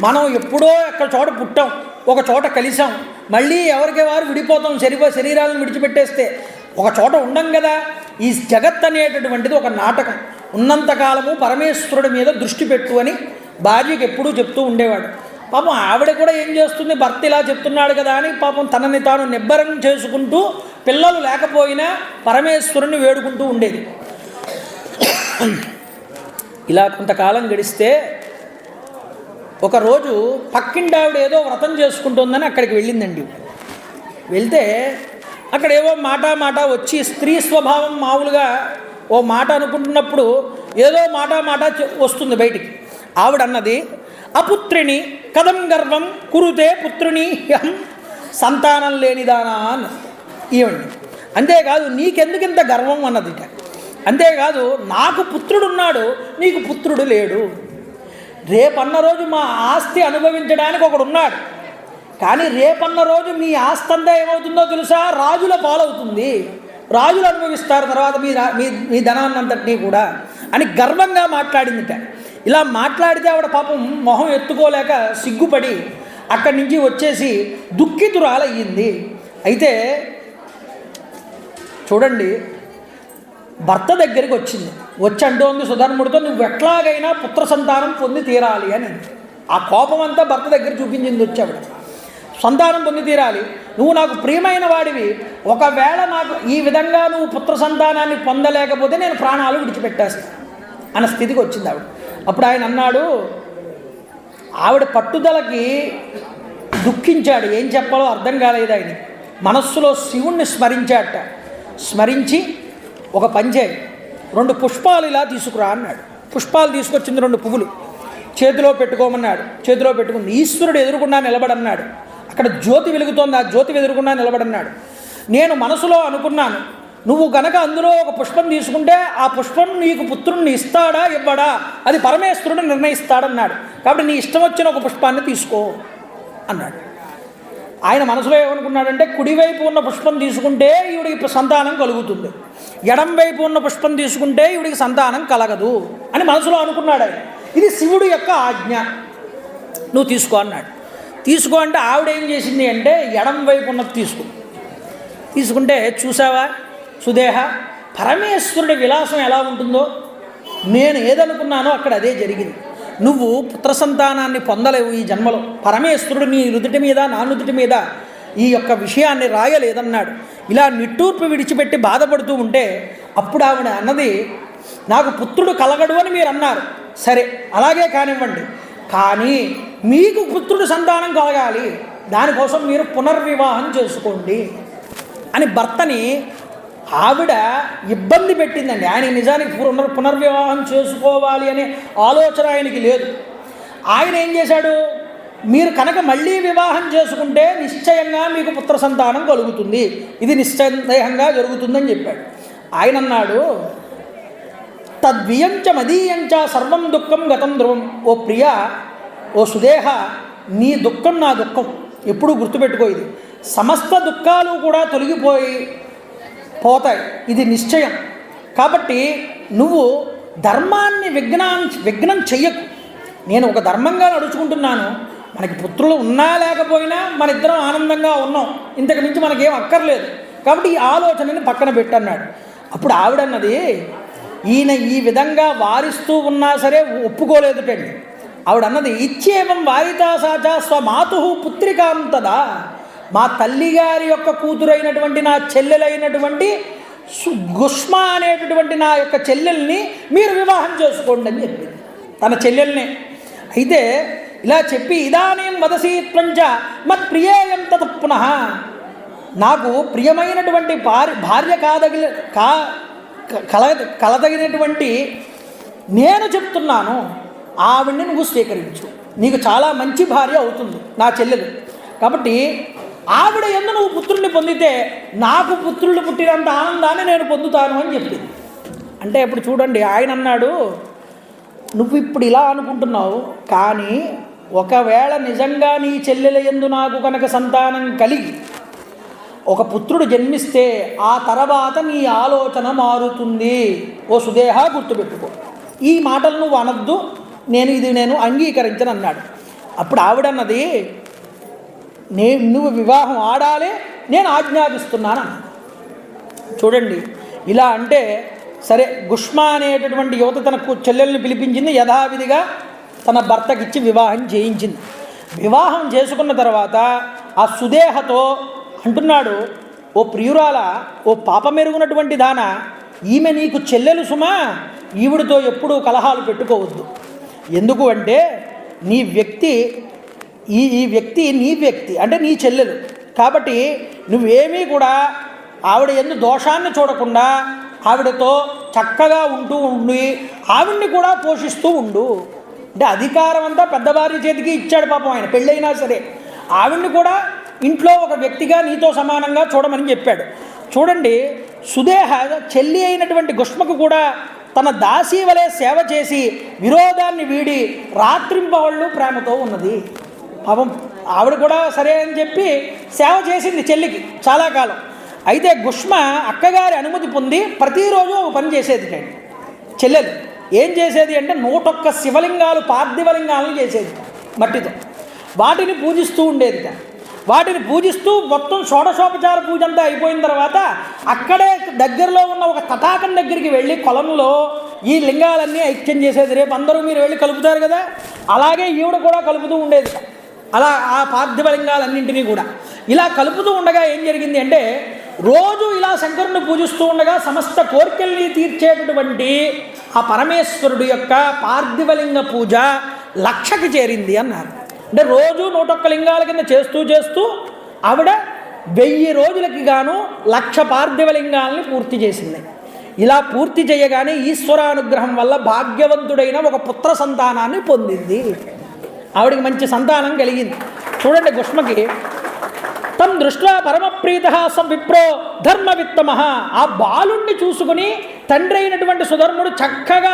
మనం ఎప్పుడో ఎక్కడ చోట పుట్టాం, ఒక చోట కలిసాం, మళ్ళీ ఎవరికి వారు విడిపోతాం, శరీరాలను విడిచిపెట్టేస్తే ఒక చోట ఉండం కదా. ఈ జగత్ అనేటటువంటిది ఒక నాటకం, ఉన్నంతకాలము పరమేశ్వరుడి మీద దృష్టి పెట్టు అని భార్యకి ఎప్పుడూ చెప్తూ ఉండేవాడు. పాపం ఆవిడ కూడా ఏం చేస్తుంది, భర్త ఇలా చెప్తున్నాడు కదా అని పాపం తనని తాను నిబ్బరం చేసుకుంటూ పిల్లలు లేకపోయినా పరమేశ్వరుని వేడుకుంటూ ఉండేది. ఇలా కొంతకాలం గడిస్తే ఒకరోజు పక్కింటి ఆవిడ ఏదో వ్రతం చేసుకుంటుందని అక్కడికి వెళ్ళిందండి. వెళ్తే అక్కడ ఏవో మాట వచ్చి స్త్రీ స్వభావం మామూలుగా ఓ మాట అనుకుంటున్నప్పుడు ఏదో మాట వస్తుంది బయటికి. ఆవిడ అన్నది, అపుత్రిని కథం గర్వం కురుతే పుత్రుని హ్యం, సంతానం లేనిదానా అన్న ఈవండి. అంతేకాదు, నీకెందుకింత గర్వం అన్నది. అంతేకాదు, నాకు పుత్రుడున్నాడు, నీకు పుత్రుడు లేడు. రేపన్న రోజు మా ఆస్తి అనుభవించడానికి ఒకడున్నాడు, కానీ రేపన్న రోజు మీ ఆస్తి అంతా ఏమవుతుందో తెలుసా, రాజుల పాలవుతుంది, రాజులు అనుభవిస్తారు తర్వాత మీ ధనాన్నంతటినీ కూడా అని గర్వంగా మాట్లాడిందిట. ఇలా మాట్లాడితే ఆవిడ పాపం మొహం ఎత్తుకోలేక సిగ్గుపడి అక్కడి నుంచి వచ్చేసి దుఃఖితురాలయ్యింది. అయితే చూడండి, భర్త దగ్గరికి వచ్చింది, వచ్చి అంటోంది సుధర్ముడితో, నువ్వు ఎట్లాగైనా పుత్ర సంతానం పొంది తీరాలి అని. ఆ కోపం అంతా భర్త దగ్గర చూపించింది. వచ్చావిడ సంతానం పొంది తీరాలి, నువ్వు నాకు ప్రియమైన వాడివి, ఒకవేళ నాకు ఈ విధంగా నువ్వు పుత్ర సంతానాన్ని పొందలేకపోతే నేను ప్రాణాలు విడిచిపెట్టేస్తాను అన్న స్థితికి వచ్చింది ఆవిడ. అప్పుడు ఆయన అన్నాడు, ఆవిడ పట్టుదలకి దుఃఖించాడు, ఏం చెప్పాలో అర్థం కాలేదు ఆయన. మనస్సులో శివుణ్ణి స్మరించాట. స్మరించి ఒక పంచేయి, 2 పుష్పాలు ఇలా తీసుకురా అన్నాడు. పుష్పాలు తీసుకొచ్చింది, 2 పువ్వులు చేతిలో పెట్టుకోమన్నాడు. చేతిలో పెట్టుకుంది. ఈశ్వరుడు ఎదురుకుండా నిలబడన్నాడు. అక్కడ జ్యోతి వెలుగుతోంది, ఆ జ్యోతి ఎదురుకుండా నిలబడన్నాడు. నేను మనసులో అనుకున్నాను, నువ్వు గనక అందులో ఒక పుష్పం తీసుకుంటే ఆ పుష్పం నీకు పుత్రుణ్ణి ఇస్తాడా ఇవ్వడా అది పరమేశ్వరుడు నిర్ణయిస్తాడన్నాడు. కాబట్టి నీ ఇష్టం వచ్చిన ఒక పుష్పాన్ని తీసుకో అన్నాడు. ఆయన మనసులో ఏమనుకున్నాడంటే, కుడివైపు ఉన్న పుష్పం తీసుకుంటే ఈవిడికి సంతానం కలుగుతుంది, ఎడం వైపు ఉన్న పుష్పం తీసుకుంటే ఈవిడికి సంతానం కలగదు అని మనసులో అనుకున్నాడు ఆయన. ఇది శివుడు యొక్క ఆజ్ఞ, నువ్వు తీసుకో అన్నాడు. తీసుకో అంటే ఆవిడ ఏం చేసింది అంటే, ఎడం వైపు ఉన్నది తీసుకుంటే చూసావా సుదేహ, పరమేశ్వరుడి విలాసం ఎలా ఉంటుందో, నేను ఏదనుకున్నానో అక్కడ అదే జరిగింది. నువ్వు పుత్ర సంతానాన్ని పొందలేవు ఈ జన్మలో. పరమేశ్వరుడు నీ నుదుటి మీద నా నుదుటి మీద ఈ యొక్క విషయాన్ని రాయలేదన్నాడు. ఇలా నిట్టూర్పు విడిచిపెట్టి బాధపడుతూ ఉంటే అప్పుడు ఆవిడ అన్నది, నాకు పుత్రుడు కలగడు అని మీరు అన్నారు, సరే అలాగే కానివ్వండి, కానీ మీకు పుత్రుడు సంతానం కలగాలి, దానికోసం మీరు పునర్వివాహం చేసుకోండి అని భర్తని ఆవిడ ఇబ్బంది పెట్టిందండి. ఆయన నిజానికి పునర్వివాహం చేసుకోవాలి అనే ఆలోచన ఆయనకి లేదు. ఆయన ఏం చేశాడు, మీరు కనుక మళ్ళీ వివాహం చేసుకుంటే నిశ్చయంగా మీకు పుత్ర సంతానం కలుగుతుంది, ఇది నిశ్చయంగా జరుగుతుందని చెప్పాడు. ఆయన అన్నాడు, తద్వియంచ మదీయంచ సర్వం దుఃఖం గతం ధ్రువం. ఓ ప్రియ, ఓ సుదేహ, నీ దుఃఖం నా దుఃఖం, ఎప్పుడూ గుర్తుపెట్టుకో. ఇది సమస్త దుఃఖాలు కూడా తొలగిపోయి పోతాయి, ఇది నిశ్చయం. కాబట్టి నువ్వు ధర్మాన్ని విఘ్నం చెయ్యకు. నేను ఒక ధర్మంగా నడుచుకుంటున్నాను, మనకి పుత్రులు ఉన్నా లేకపోయినా మన ఇద్దరం ఆనందంగా ఉన్నాం, ఇంతకు మించి మనకేం అక్కర్లేదు, కాబట్టి ఈ ఆలోచనని పక్కన పెట్టన్నాడు. అప్పుడు ఆవిడన్నది, ఈయన ఈ విధంగా వారిస్తూ ఉన్నా సరే ఒప్పుకోలేదుటండి. ఆవిడన్నది, ఇచ్చేవం వారితాసాచ స్వమాతు పుత్రికాంతదా, మా తల్లిగారి యొక్క కూతురైనటువంటి నా చెల్లెలైనటువంటి గుష్మ అనేటటువంటి నా యొక్క చెల్లెల్ని మీరు వివాహం చేసుకోండి అని చెప్పింది, తన చెల్లెల్నే. అయితే ఇలా చెప్పి, ఇదానేం వదసి త్వంచ మత్ ప్రియేయం తత్ పునః, నాకు ప్రియమైనటువంటి భార్య కలదగినటువంటి నేను చెప్తున్నాను, ఆవిడ్ని నువ్వు స్వీకరించు, నీకు చాలా మంచి భార్య అవుతుంది నా చెల్లెలు. కాబట్టి ఆవిడ యందు నువ్వు పుత్రుల్ని పొందితే నాకు పుత్రులు పుట్టినంత ఆనందాన్ని నేను పొందుతాను అని చెప్పింది. అంటే ఇప్పుడు చూడండి, ఆయన అన్నాడు, నువ్వు ఇప్పుడు ఇలా అనుకుంటున్నావు, కానీ ఒకవేళ నిజంగా నీ చెల్లెల యందు నాకు కనుక సంతానం కలిగి ఒక పుత్రుడు జన్మిస్తే ఆ తర్వాత నీ ఆలోచన మారుతుంది. ఓ సుదేహ, గుర్తుపెట్టుకో, ఈ మాటలు నువ్వు అనద్దు, నేను అంగీకరించను అన్నాడు. అప్పుడు ఆవిడన్నది, నువ్వు వివాహం ఆడాలి, నేను ఆజ్ఞాపిస్తున్నాను అన్న. చూడండి, ఇలా అంటే సరే, గుష్మ అనేటటువంటి యువత తన చెల్లెల్ని పిలిపించింది, యథావిధిగా తన భర్తకిచ్చి వివాహం చేయించింది. వివాహం చేసుకున్న తర్వాత ఆ సుదేహతో అంటున్నాడు, ఓ ప్రియురాల, ఓ పాపమెరుగునటువంటి దాన, ఈమె నీకు చెల్లెలు సుమా, ఈవిడితో ఎప్పుడూ కలహాలు పెట్టుకోవద్దు. ఎందుకు అంటే ఈ వ్యక్తి నీ వ్యక్తి అంటే నీ చెల్లెలు, కాబట్టి నువ్వేమీ కూడా ఆవిడ యందు దోషాన్ని చూడకుండా ఆవిడతో చక్కగా ఉండి ఆవిడ్ని కూడా పోషిస్తూ ఉండు. అంటే అధికారం అంతా పెద్దవారి చేతికి ఇచ్చాడు పాపం ఆయన, పెళ్ళైనా సరే ఆవిడ్ని కూడా ఇంట్లో ఒక వ్యక్తిగా నీతో సమానంగా చూడమని చెప్పాడు. చూడండి, సుదేహ చెల్లి అయినటువంటి గుష్మకు కూడా తన దాసీ వలె సేవ చేసి విరోధాన్ని వీడి రాత్రింపవళ్ళు ప్రేమతో ఉన్నది. పాపం ఆవిడ కూడా సరే అని చెప్పి సేవ చేసింది చెల్లికి చాలా కాలం. అయితే గుష్మ అక్కగారి అనుమతి పొంది ప్రతిరోజు ఒక పని చేసేది. చెల్లెలు ఏం చేసేది అంటే 101 శివలింగాలు, పార్థివలింగాలను చేసేది మట్టితో, వాటిని పూజిస్తూ ఉండేది. వాటిని పూజిస్తూ మొత్తం షోడశోపచార పూజ అంతా అయిపోయిన తర్వాత అక్కడే దగ్గరలో ఉన్న ఒక తటాకం దగ్గరికి వెళ్ళి కొలంలో ఈ లింగాలన్నీ ఐక్యం చేసేది. రేపు అందరూ మీరు వెళ్ళి కలుపుతారు కదా, అలాగే ఈవిడ కూడా కలుపుతూ ఉండేది. అలా ఆ పార్థివలింగాలన్నింటినీ కూడా ఇలా కలుపుతూ ఉండగా ఏం జరిగింది అంటే, రోజు ఇలా శంకరుని పూజిస్తూ ఉండగా సమస్త కోరికల్ని తీర్చేటటువంటి ఆ పరమేశ్వరుడు యొక్క పార్థివలింగ పూజ 1,00,000కి చేరింది అన్నారు. అంటే రోజు 101 లింగాల కింద చేస్తూ ఆవిడ 1000 రోజులకి గాను 1,00,000 పార్థివలింగాలని పూర్తి చేసింది. ఇలా పూర్తి చేయగానే ఈశ్వరానుగ్రహం వల్ల భాగ్యవంతుడైన ఒక పుత్ర సంతానాన్ని పొందింది. ఆవిడికి మంచి సంతానం కలిగింది. చూడండి, గుష్మకి తం దృష్ట్యా పరమప్రీత స విప్రో ధర్మవిత్తమ, ఆ బాలుణ్ణి చూసుకుని తండ్రి అయినటువంటి సుధర్ముడు చక్కగా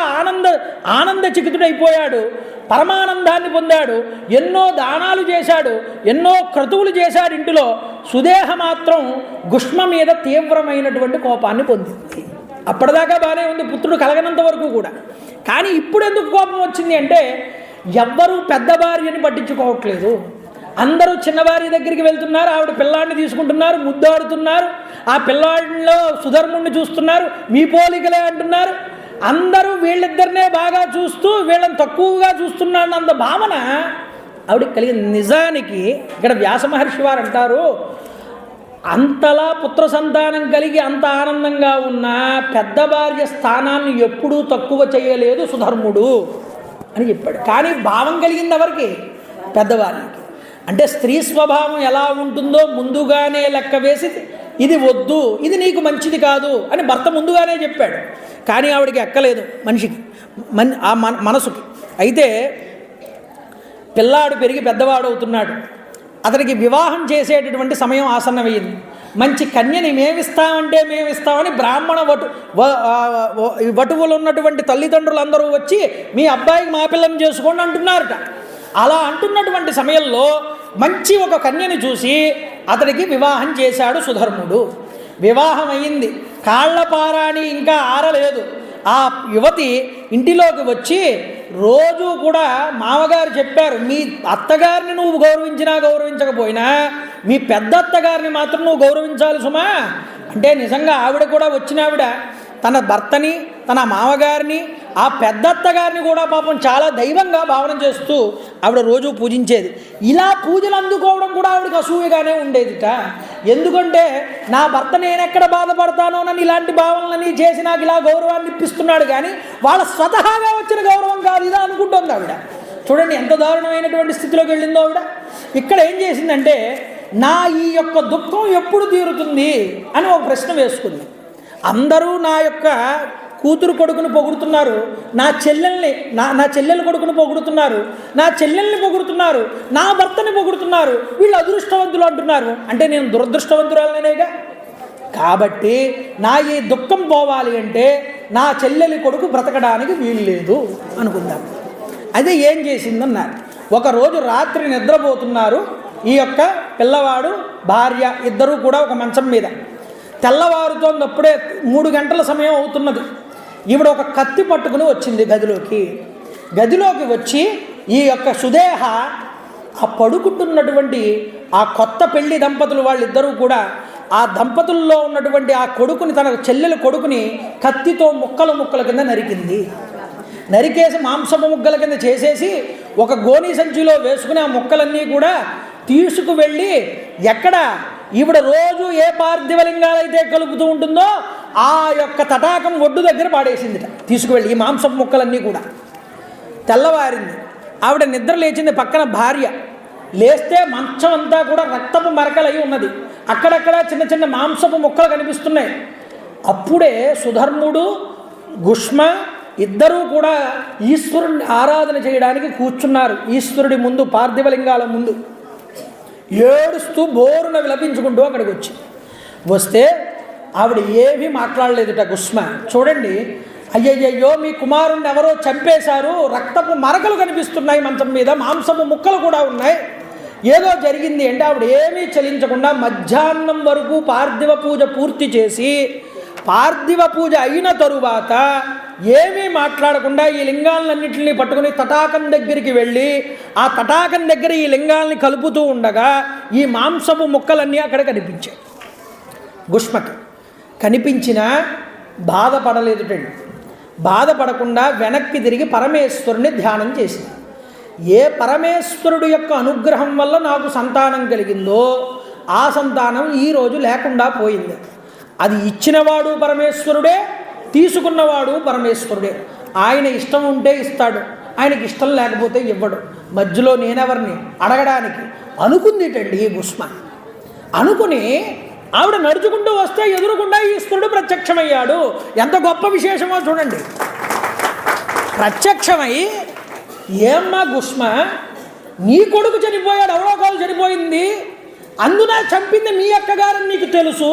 ఆనంద చికితుడైపోయాడు, పరమానందాన్ని పొందాడు, ఎన్నో దానాలు చేశాడు, ఎన్నో క్రతువులు చేశాడు ఇంటిలో. సుదేహ మాత్రం గుష్మ మీద తీవ్రమైనటువంటి కోపాన్ని పొందింది. అప్పటిదాకా బాగానే ఉంది, పుత్రుడు కలగనంత వరకు కూడా. కానీ ఇప్పుడు ఎందుకు కోపం వచ్చింది అంటే, ఎవ్వరూ పెద్ద భార్యని పట్టించుకోవట్లేదు, అందరూ చిన్నవారి దగ్గరికి వెళ్తున్నారు, ఆవిడ పిల్లాడిని తీసుకుంటున్నారు, ముద్దాడుతున్నారు, ఆ పిల్లాడిలో సుధర్ముడిని చూస్తున్నారు, మీ పోలికలే అంటున్నారు. అందరూ వీళ్ళిద్దరినే బాగా చూస్తూ వీళ్ళని తక్కువగా చూస్తున్నాడన్నంత భావన ఆవిడకి కలిగింది. నిజానికి ఇక్కడ వ్యాస మహర్షి వారు అంటారు, అంతలా పుత్ర సంతానం కలిగి అంత ఆనందంగా ఉన్న పెద్ద భార్య స్థానాన్ని ఎప్పుడూ తక్కువ చేయలేదు సుధర్ముడు అని చెప్పాడు. కానీ భావం కలిగింది ఎవరికి? పెద్దవారికి. అంటే స్త్రీ స్వభావం ఎలా ఉంటుందో ముందుగానే లెక్క వేసి ఇది వద్దు, ఇది నీకు మంచిది కాదు అని భర్త ముందుగానే చెప్పాడు. కానీ ఆవిడికి ఎక్కలేదు మనిషికి, ఆ మనసుకి. అయితే పిల్లాడు పెరిగి పెద్దవాడు అవుతున్నాడు, అతనికి వివాహం చేసేటటువంటి సమయం ఆసన్నమైంది. మంచి కన్యని మేమిస్తామంటే మేమిస్తామని బ్రాహ్మణ వటువులు ఉన్నటువంటి తల్లిదండ్రులందరూ వచ్చి మీ అబ్బాయికి మా పిల్లని చేసుకోండి అంటున్నారట. అలా అంటున్నటువంటి సమయంలో మంచి ఒక కన్యని చూసి అతడికి వివాహం చేశాడు సుధర్ముడు. వివాహం అయింది, కాళ్లపారాణి ఇంకా ఆరలేదు. ఆ యువతి ఇంటిలోకి వచ్చి రోజు కూడా మామగారు చెప్పారు, మీ అత్తగారిని నువ్వు గౌరవించినా గౌరవించకపోయినా మీ పెద్ద అత్తగారిని మాత్రం నువ్వు గౌరవించాలి సుమా అంటే, నిజంగా ఆవిడ కూడా వచ్చిన ఆవిడ తన భర్తని తన మామగారిని ఆ పెద్దత్తగారిని కూడా పాపం చాలా దైవంగా భావన చేస్తూ ఆవిడ రోజు పూజించేది. ఇలా పూజలు అందుకోవడం కూడా ఆవిడకి అసూయగానే ఉండేదిట. ఎందుకంటే నా భర్త నేనెక్కడ బాధపడతానో నన్ను ఇలాంటి భావనలని చేసి నాకు ఇలా గౌరవాన్ని ఇప్పిస్తున్నాడు, కానీ వాళ్ళ స్వతహాగా వచ్చిన గౌరవం కాదు ఇలా అనుకుంటుంది ఆవిడ. చూడండి ఎంత దారుణమైనటువంటి స్థితిలోకి వెళ్ళిందో ఆవిడ. ఇక్కడ ఏం చేసిందంటే, నా ఈ యొక్క దుఃఖం ఎప్పుడు తీరుతుంది అని ఒక ప్రశ్న వేసుకుంది. అందరూ నా యొక్క కూతురు కొడుకును పొగుడుతున్నారు, నా చెల్లెల కొడుకును పొగుడుతున్నారు, నా చెల్లెల్ని పొగుడుతున్నారు, నా భర్తని పొగుడుతున్నారు, వీళ్ళు అదృష్టవంతులు అంటున్నారు. అంటే నేను దురదృష్టవంతురాలనేగా. కాబట్టి నా ఈ దుఃఖం పోవాలి అంటే నా చెల్లెలి కొడుకు బ్రతకడానికి వీలు లేదు అనుకుందాం. అదే ఏం చేసిందన్నారు. ఒకరోజు రాత్రి నిద్రపోతున్నారు ఈ యొక్క పిల్లవాడు భార్య ఇద్దరూ కూడా ఒక మంచం మీద. తెల్లవారుతోన్నప్పుడే 3 గంటల సమయం అవుతున్నది. ఈవిడ ఒక కత్తి పట్టుకుని వచ్చింది గదిలోకి వచ్చి ఈ యొక్క సుదేహ ఆ పడుకుంటున్నటువంటి ఆ కొత్త పెళ్లి దంపతులు వాళ్ళిద్దరూ కూడా ఆ దంపతుల్లో ఉన్నటువంటి ఆ కొడుకుని, తన చెల్లెల కొడుకుని కత్తితో ముక్కల కింద నరికేసి మాంసపు ముక్కల కింద చేసేసి ఒక గోనీ సంచిలో వేసుకుని ఆ ముక్కలన్నీ కూడా తీసుకువెళ్ళి ఎక్కడ ఈవిడ రోజు ఏ పార్థివలింగాలైతే కలుపుతూ ఉంటుందో ఆ యొక్క తటాకం ఒడ్డు దగ్గర పాడేసింది తీసుకువెళ్ళి ఈ మాంసపు ముక్కలన్నీ కూడా. తెల్లవారింది, ఆవిడ నిద్ర లేచింది. పక్కన భార్య లేస్తే మంచం అంతా కూడా రక్తపు మరకలై ఉన్నది, అక్కడక్కడ చిన్న చిన్న మాంసపు ముక్కలు కనిపిస్తున్నాయి. అప్పుడే సుధర్ముడు గుష్మ ఇద్దరూ కూడా ఈశ్వరుని ఆరాధన చేయడానికి కూర్చున్నారు. ఈశ్వరుడి ముందు, పార్థివలింగాల ముందు ఏడుస్తూ బోరున విలపించుకుంటూ అక్కడికి వస్తే ఆవిడ ఏమీ మాట్లాడలేదుట గుష్మ. చూడండి, అయ్యయ్యో మీ కుమారుణ్ణి ఎవరో చంపేశారు, రక్తపు మరకలు కనిపిస్తున్నాయి, మంచం మీద మాంసపు ముక్కలు కూడా ఉన్నాయి, ఏదో జరిగింది అంటే ఆవిడ ఏమీ చలించకుండా మధ్యాహ్నం వరకు పార్థివ పూజ పూర్తి చేసి, పార్థివ పూజ అయిన తరువాత ఏమీ మాట్లాడకుండా ఈ లింగాలన్నింటినీ పట్టుకుని తటాకం దగ్గరికి వెళ్ళి ఆ తటాకం దగ్గర ఈ లింగాల్ని కలుపుతూ ఉండగా ఈ మాంసపు ముక్కలన్నీ అక్కడ కనిపించాయి. గుష్మకి కనిపించినా బాధపడలేదుటండి. బాధపడకుండా వెనక్కి తిరిగి పరమేశ్వరుని ధ్యానం చేసింది. ఏ పరమేశ్వరుడు యొక్క అనుగ్రహం వల్ల నాకు సంతానం కలిగిందో ఆ సంతానం ఈరోజు లేకుండా పోయింది. అది ఇచ్చినవాడు పరమేశ్వరుడే, తీసుకున్నవాడు పరమేశ్వరుడే. ఆయన ఇష్టం ఉంటే ఇస్తాడు, ఆయనకి ఇష్టం లేకపోతే ఇవ్వడు. మధ్యలో నేనెవరిని అడగడానికి అనుకుందిటండి ఈ గుష్మ. అనుకుని ఆవిడ నడుచుకుంటూ వస్తే ఎదురుకుండా ఈశ్వరుడు ప్రత్యక్షమయ్యాడు. ఎంత గొప్ప విశేషమో చూడండి. ప్రత్యక్షమై, ఏమ్మా గుష్మ, నీ కొడుకు చనిపోయాడు, ఎవరోకాలు చనిపోయింది, అందున చంపింది మీ అక్కగారని నీకు తెలుసు,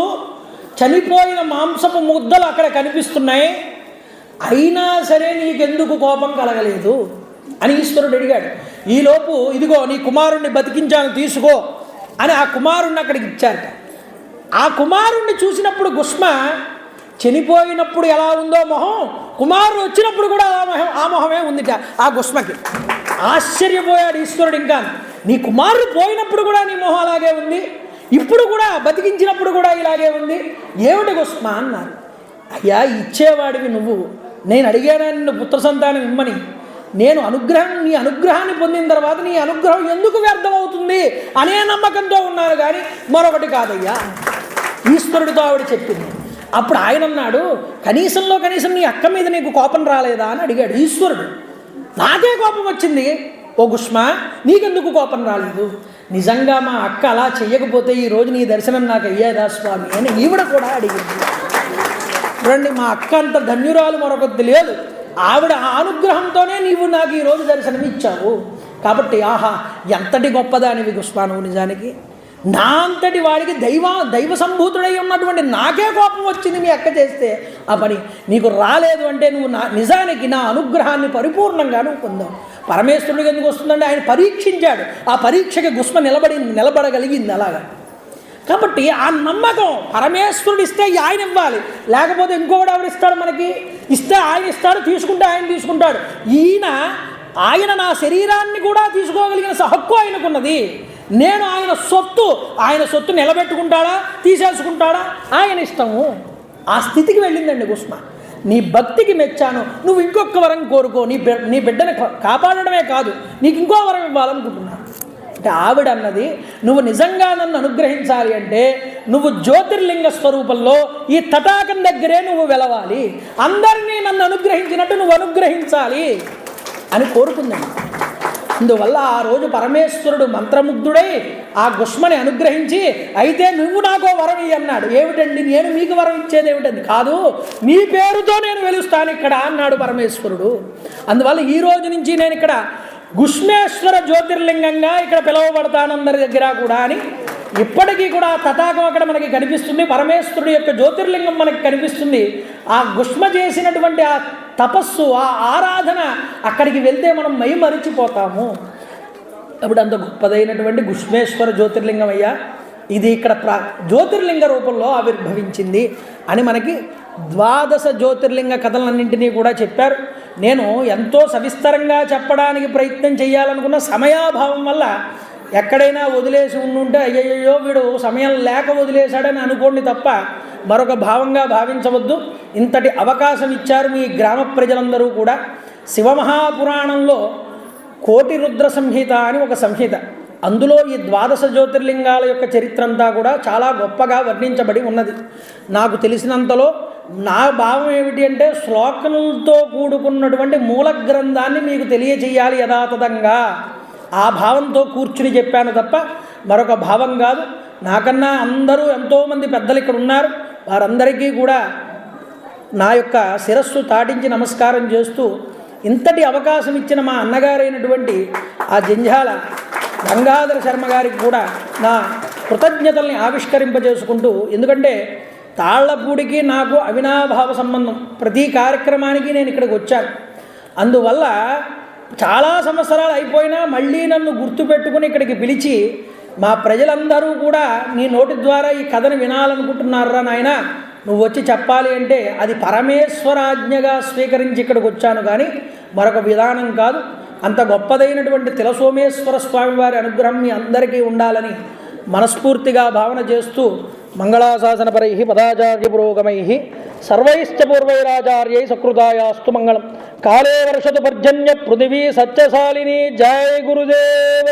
చనిపోయిన మాంసపు ముద్దలు అక్కడ కనిపిస్తున్నాయి, అయినా సరే నీకెందుకు కోపం కలగలేదు అని ఈశ్వరుడు అడిగాడు. ఈలోపు ఇదిగో నీ కుమారుణ్ణి బతికించాను తీసుకో అని ఆ కుమారుణ్ణి అక్కడికి ఇచ్చారట. ఆ కుమారుణ్ణి చూసినప్పుడు గుష్మ చనిపోయినప్పుడు ఎలా ఉందో మొహం, కుమారుడు వచ్చినప్పుడు కూడా ఆ మొహమే ఉందిట ఆ గుష్మకి. ఆశ్చర్యపోయాడు ఈశ్వరుడు. ఇంకా నీ కుమారుడు పోయినప్పుడు కూడా నీ మొహం అలాగే ఉంది, ఇప్పుడు కూడా బతికించినప్పుడు కూడా ఇలాగే ఉంది, ఏమిటి గుష్మ అన్నారు. అయ్యా, ఇచ్చేవాడివి నువ్వు, నేను అడిగానా నిన్ను పుత్ర సంతానం ఇమ్మని? నేను నీ అనుగ్రహాన్ని పొందిన తర్వాత నీ అనుగ్రహం ఎందుకు వ్యర్థమవుతుంది అనే నమ్మకంతో ఉన్నాను కానీ మరొకటి కాదయ్యా. ఈశ్వరుడితో ఆవిడ చెప్పింది. అప్పుడు ఆయన అన్నాడు, కనీసం నీ అక్క మీద నీకు కోపం రాలేదా అని అడిగాడు ఈశ్వరుడు. నాకే కోపం వచ్చింది ఓ గుష్మా, నీకెందుకు కోపం రాలేదు? నిజంగా మా అక్క అలా చెయ్యకపోతే ఈరోజు నీ దర్శనం నాకు అయ్యేదా స్వామి అని ఈవిడ కూడా అడిగింది. చూడండి, మా అక్క అంత ధన్యురాలు మరొకటి లేదు. ఆవిడ ఆ అనుగ్రహంతోనే నీవు నాకు ఈరోజు దర్శనం ఇచ్చావు. కాబట్టి ఆహా, ఎంతటి గొప్పదానివి గుష్మా నువ్వు. నిజానికి నా అంతటి వాడికి దైవ సంభూతుడై ఉన్నటువంటి నాకే కోపం వచ్చింది మీ అక్క చేస్తే ఆ పని. నీకు రాలేదు అంటే నువ్వు నిజానికి నా అనుగ్రహాన్ని పరిపూర్ణంగా నువ్వు పొందావు. పరమేశ్వరుడికి ఎందుకు వస్తుందంటే ఆయన పరీక్షించాడు. ఆ పరీక్షకి గుష్మ నిలబడగలిగింది అలాగా. కాబట్టి ఆ నమ్మకం, పరమేశ్వరుడు ఇస్తే ఆయన ఇవ్వాలి, లేకపోతే ఇంకొకటి ఎవరు ఇస్తాడు మనకి? ఇస్తే ఆయన ఇస్తాడు, తీసుకుంటే ఆయన తీసుకుంటాడు. ఆయన నా శరీరాన్ని కూడా తీసుకోగలిగిన హక్కు ఆయనకున్నది. నేను ఆయన సొత్తు నిలబెట్టుకుంటాడా తీసేసుకుంటాడా ఆయన ఇష్టము. ఆ స్థితికి వెళ్ళిందండి గుష్మ. నీ భక్తికి మెచ్చాను, నువ్వు ఇంకొక వరం కోరుకో, నీ బిడ్డని కాపాడడమే కాదు నీకు ఇంకో వరం ఇవ్వాలనుకుంటున్నాను అంటే ఆవిడ అన్నది, నువ్వు నిజంగా నన్ను అనుగ్రహించాలి అంటే నువ్వు జ్యోతిర్లింగ స్వరూపంలో ఈ తటాకం దగ్గరే నువ్వు వెలవాలి, అందరినీ నన్ను అనుగ్రహించినట్టు నువ్వు అనుగ్రహించాలి అని కోరుకుందండి. అందువల్ల ఆ రోజు పరమేశ్వరుడు మంత్రముగ్ధుడై ఆ గుష్మని అనుగ్రహించి, అయితే నువ్వు నాకో వరం ఇయ్యి అన్నాడు. ఏమిటండి? నేను మీకు వరం ఇచ్చేది ఏమిటండి? కాదు, నీ పేరుతో నేను వెలుస్తాను ఇక్కడ అన్నాడు పరమేశ్వరుడు. అందువల్ల ఈ రోజు నుంచి నేను ఇక్కడ గుష్మేశ్వర జ్యోతిర్లింగంగా ఇక్కడ పిలువబడతాను అందరి దగ్గర కూడా అని ఇప్పటికీ కూడా తటాకం అక్కడ మనకి కనిపిస్తుంది. పరమేశ్వరుడు యొక్క జ్యోతిర్లింగం మనకి కనిపిస్తుంది. ఆ గుష్మ చేసినటువంటి ఆ తపస్సు, ఆ ఆరాధన అక్కడికి వెళ్తే మనం మరిచిపోతాము. అప్పుడు అంత గొప్పదైనటువంటి గుష్మేశ్వర జ్యోతిర్లింగం అయ్యా, ఇది ఇక్కడ జ్యోతిర్లింగ రూపంలో ఆవిర్భవించింది అని మనకి 12 జ్యోతిర్లింగ కథలన్నింటినీ కూడా చెప్పారు. నేను ఎంతో సవిస్తరంగా చెప్పడానికి ప్రయత్నం చేయాలనుకున్న సమయాభావం వల్ల ఎక్కడైనా వదిలేసి ఉండుంటే అయ్యయ్యో వీడు సమయం లేక వదిలేశాడని అనుకోండి తప్ప మరొక భావంగా భావించవద్దు. ఇంతటి అవకాశం ఇచ్చారు మీ గ్రామ ప్రజలందరూ కూడా. శివమహాపురాణంలో కోటి రుద్ర సంహిత అని ఒక సంహిత, అందులో ఈ 12 జ్యోతిర్లింగాల యొక్క చరిత్ర అంతా కూడా చాలా గొప్పగా వర్ణించబడి ఉన్నది. నాకు తెలిసినంతలో నా భావం ఏమిటి అంటే శ్లోకములతో కూడుకున్నటువంటి మూల గ్రంథాన్ని మీకు తెలియజేయాలి యథాతథంగా. ఆ భావంతో కూర్చుని చెప్పాను తప్ప మరొక భావం కాదు. నాకన్నా అందరూ ఎంతోమంది పెద్దలు ఇక్కడ ఉన్నారు. వారందరికీ కూడా నా యొక్క శిరస్సు తాటించి నమస్కారం చేస్తూ ఇంతటి అవకాశం ఇచ్చిన మా అన్నగారైనటువంటి ఆ జంఝాల గంగాధర శర్మ గారికి కూడా నా కృతజ్ఞతల్ని ఆవిష్కరింపజేసుకుంటూ, ఎందుకంటే తాళ్లపూడికి నాకు అవినాభావ సంబంధం, ప్రతి కార్యక్రమానికి నేను ఇక్కడికి వచ్చాను. అందువల్ల చాలా సంవత్సరాలు అయిపోయినా మళ్ళీ నన్ను గుర్తుపెట్టుకుని ఇక్కడికి పిలిచి మా ప్రజలందరూ కూడా నీ నోటి ద్వారా ఈ కథను వినాలనుకుంటున్నారా నాయన, నువ్వు వచ్చి చెప్పాలి అంటే అది పరమేశ్వరాజ్ఞగా స్వీకరించి ఇక్కడికి వచ్చాను కానీ మరొక విధానం కాదు. అంత గొప్పదైనటువంటి తిలసోమేశ్వర స్వామివారి అనుగ్రహం మీ అందరికీ ఉండాలని మనస్ఫూర్తిగా భావన చేస్తూ మంగళాశాసనపరై పదాచార్య పురోగమై సర్వైశ్చ పూర్వైరాచార్యై సకృతాయాస్తు మంగళం. కాళే వర్షతు పర్జన్య పృథివీ సత్యశాలిని. జై గురుదేవ.